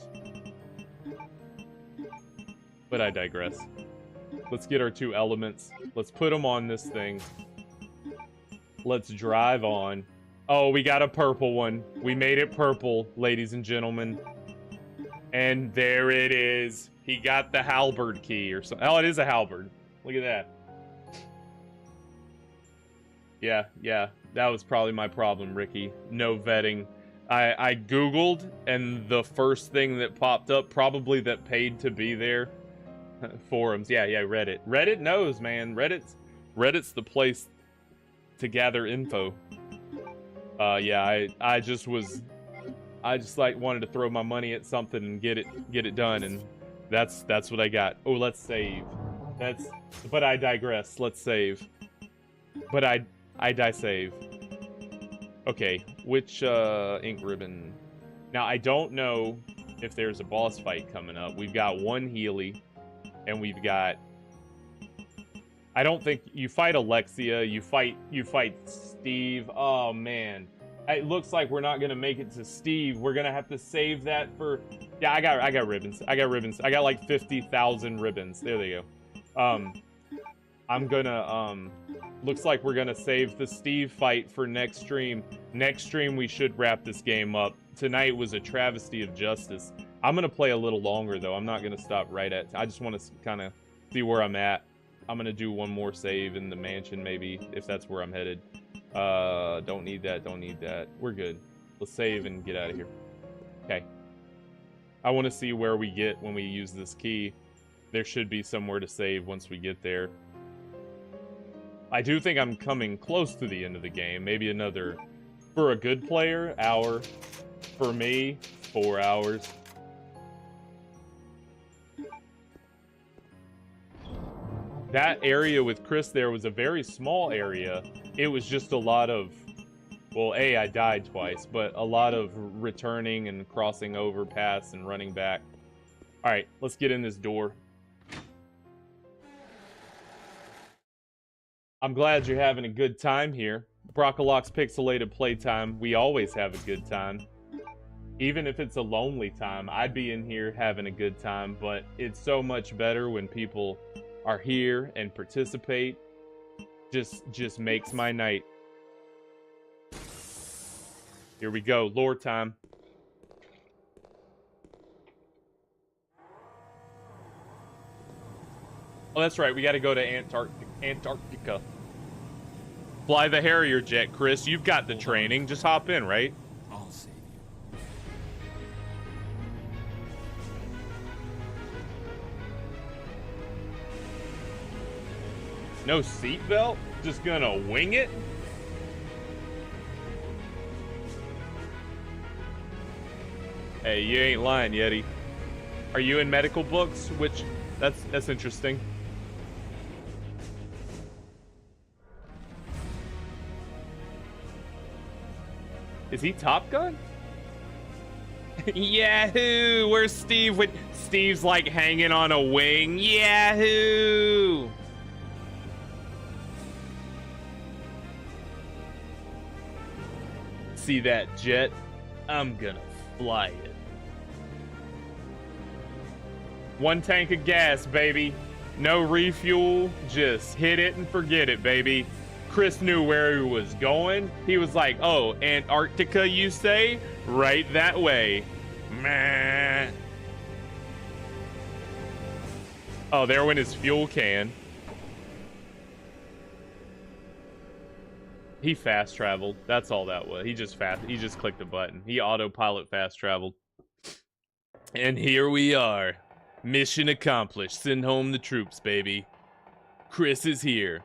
But I digress. Let's get our 2 elements. Let's put them on this thing. Let's drive on. Oh, we got a purple one. We made it purple, ladies and gentlemen. And there it is. He got the halberd key or something. Oh, it is a halberd. Look at that. Yeah. That was probably my problem, Ricky. No vetting. I Googled, and the first thing that popped up, probably that paid to be there, forums. Yeah, Reddit. Reddit knows, man. Reddit's the place to gather info. Yeah, I just like wanted to throw my money at something and get it done, and that's what I got. Oh, let's save. But I digress. Let's save. But I die save. Okay, which ink ribbon? Now I don't know if there's a boss fight coming up. We've got 1 Healy, and we've got... I don't think you fight Alexia. You fight Steve. Oh man, it looks like we're not gonna make it to Steve. We're gonna have to save that for. Yeah, I got ribbons. I got like 50,000 ribbons. There they go. I'm gonna looks like we're gonna save the Steve fight for next stream. Next stream we should wrap this game up. Tonight was a travesty of justice. I'm gonna play a little longer though. I'm not gonna stop right at. I just want to kind of see where I'm at. I'm gonna do one more save in the mansion, maybe, if that's where I'm headed. Don't need that. We're good. Let's save and get out of here. Okay. I want to see where we get when we use this key. There should be somewhere to save once we get there. I do think I'm coming close to the end of the game. Maybe another, for a good player, hour. For me, 4 hours. That area with Chris there was a very small area. It was just a lot of, well, I died twice, but a lot of returning and crossing over paths and running back. All right, let's get in this door. I'm glad you're having a good time here. Brockalock's Pixelated Playtime. We always have a good time. Even if it's a lonely time, I'd be in here having a good time, but it's so much better when people are here and participate. Just makes my night. Here we go, lore time. Oh, that's right. We got to go to Antarctica. Fly the Harrier jet, Chris. You've got the training. Just hop in, right?
I'll save you.
No seatbelt? Just gonna wing it? Hey, you ain't lying, Yeti. Are you in medical books? Which, that's interesting. Is he Top Gun? Yahoo! Where's Steve? When Steve's like hanging on a wing. Yahoo! See that jet? I'm gonna fly it. One tank of gas, baby. No refuel. Just hit it and forget it, baby. Chris knew where he was going. He was like, oh, Antarctica, you say? Right that way. Meh. Oh, there went his fuel can. He fast traveled. That's all that was. He just clicked a button. He autopilot fast traveled. And here we are. Mission accomplished. Send home the troops, baby. Chris is here.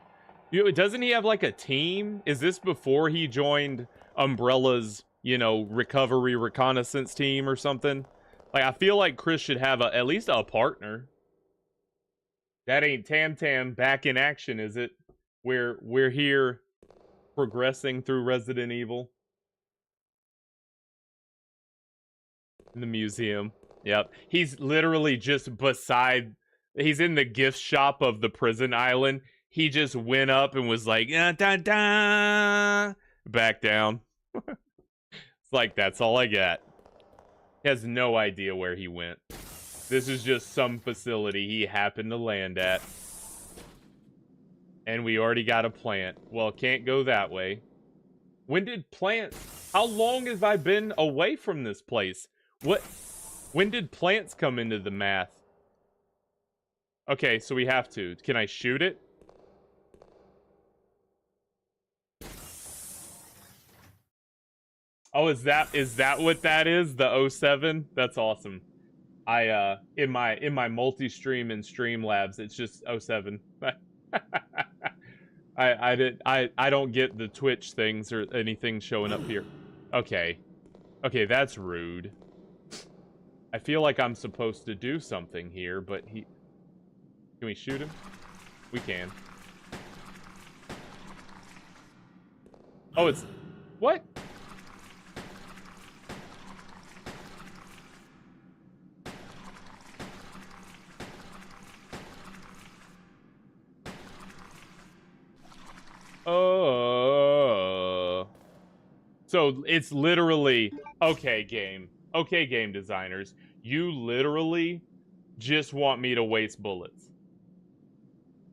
You know, doesn't he have like a team? Is this before he joined Umbrella's, you know, recovery reconnaissance team or something? Like, I feel like Chris should have at least a partner. That ain't Tam Tam back in action, is it? We're here progressing through Resident Evil. In the museum. Yep. He's literally just beside... He's in the gift shop of the prison island. He just went up and was like, da, da. Back down. It's like, that's all I got. He has no idea where he went. This is just some facility he happened to land at. And we already got a plant. Well, can't go that way. When did plants... How long have I been away from this place? When did plants come into the math? Okay, so we have to. Can I shoot it? Oh, is that what that is? The 07? That's awesome. I in my multi-stream and Streamlabs, it's just 07. I don't get the Twitch things or anything showing up here. Okay. Okay, that's rude. I feel like I'm supposed to do something here, but he... Can we shoot him? We can. Oh, it's... What? Oh. So it's literally... Okay, game. Okay, game designers. You literally just want me to waste bullets.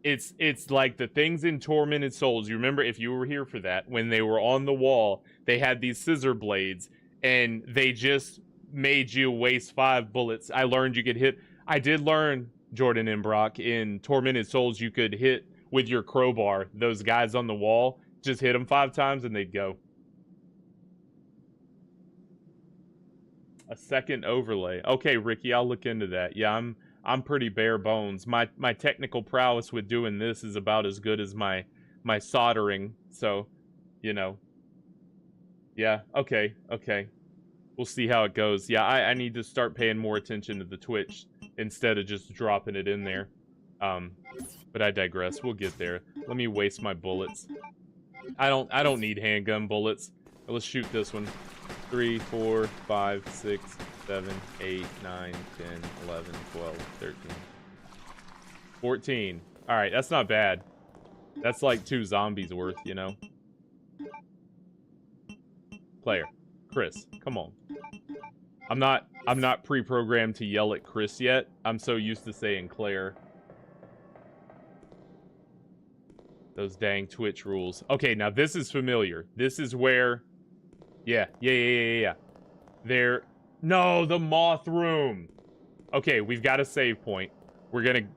It's like the things in Tormented Souls. You remember, if you were here for that, when they were on the wall, they had these scissor blades, and they just made you waste 5 bullets. I learned you could hit... I did learn, Jordan and Brock, in Tormented Souls, you could hit with your crowbar those guys on the wall. Just hit them 5 times and they'd go. A second overlay. Okay, Ricky, I'll look into that. Yeah, I'm pretty bare bones. My technical prowess with doing this is about as good as my soldering. So, you know. Yeah, okay. We'll see how it goes. Yeah, I need to start paying more attention to the Twitch instead of just dropping it in there. But I digress. We'll get there. Let me waste my bullets. I don't need handgun bullets. Let's shoot this one. 3, 4, 5, 6, 7, 8, 9, 10, 11, 12, 13, 14. Alright, that's not bad. That's like 2 zombies worth, you know? Player. Chris, come on. I'm not pre-programmed to yell at Chris yet. I'm so used to saying Claire. Those dang Twitch rules. Okay, now this is familiar. This is where... Yeah. There... No, the moth room! Okay, we've got a save point. We're gonna...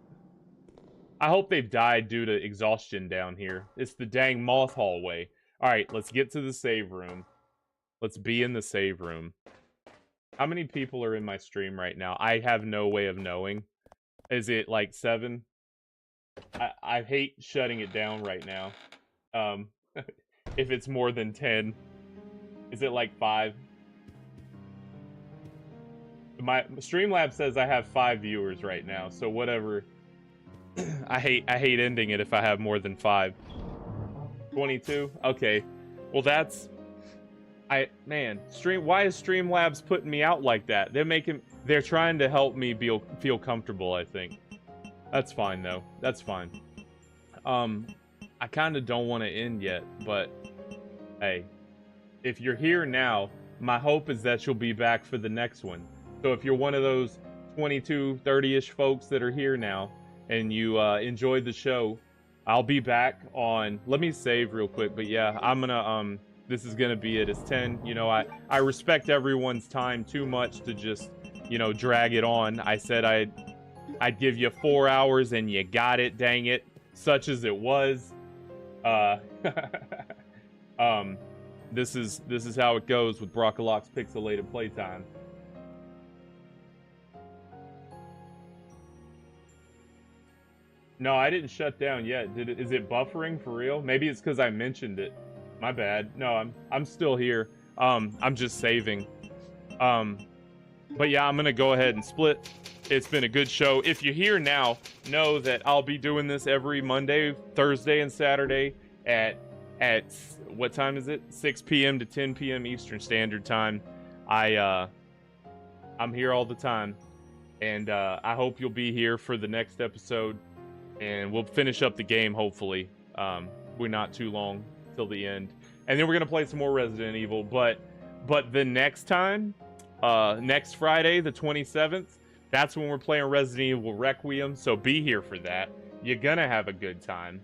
I hope they've died due to exhaustion down here. It's the dang moth hallway. Alright, let's get to the save room. Let's be in the save room. How many people are in my stream right now? I have no way of knowing. Is it like 7? I hate shutting it down right now. If it's more than 10. Is it like 5? My Streamlabs says I have 5 viewers right now, so whatever. I hate ending it if I have more than 5. 22? Okay. Well, that's... why is Streamlabs putting me out like that? They're trying to help me feel comfortable, I think. That's fine, though. That's fine. I kind of don't want to end yet, but hey, if you're here now, my hope is that you'll be back for the next one. So if you're one of those 22, 30-ish folks that are here now, and you enjoyed the show, I'll be back on... Let me save real quick, but yeah, I'm gonna... This is gonna be it. It's 10. You know, I respect everyone's time too much to just, you know, drag it on. I said I'd give you 4 hours, and you got it. Dang it, such as it was. This is how it goes with Brockalock's Pixelated Playtime. No, I didn't shut down yet. Is it buffering for real? Maybe it's because I mentioned it. My bad. No, I'm still here. I'm just saving. But yeah, I'm gonna go ahead and split. It's been a good show. If you're here now, know that I'll be doing this every Monday, Thursday, and Saturday at what time is it? 6 p.m. to 10 p.m. Eastern Standard Time. I'm here all the time, and I hope you'll be here for the next episode, and we'll finish up the game hopefully. We're not too long till the end, and then we're gonna play some more Resident Evil. But the next time, next Friday, the 27th, that's when we're playing Resident Evil Requiem. So be here for that. You're gonna have a good time.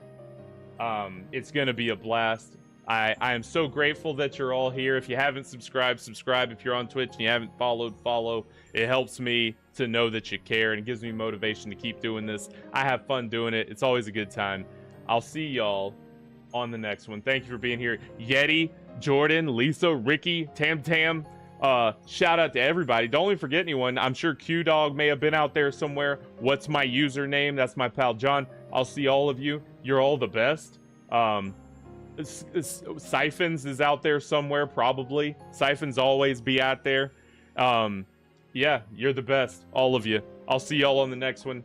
It's gonna be a blast. I am so grateful that you're all here. If you haven't subscribed, subscribe. If you're on Twitch and you haven't followed, follow. It helps me to know that you care, and it gives me motivation to keep doing this. I have fun doing it. It's always a good time. I'll see y'all on the next one. Thank you for being here. Yeti, Jordan, Lisa, Ricky, Tam Tam. Shout out to everybody. Don't forget anyone. I'm sure Q-Dog may have been out there somewhere. What's my username? That's my pal John. I'll see all of you. You're all the best. Siphons is out there somewhere, probably. Siphons always be out there. Yeah, you're the best, all of you. I'll see y'all on the next one.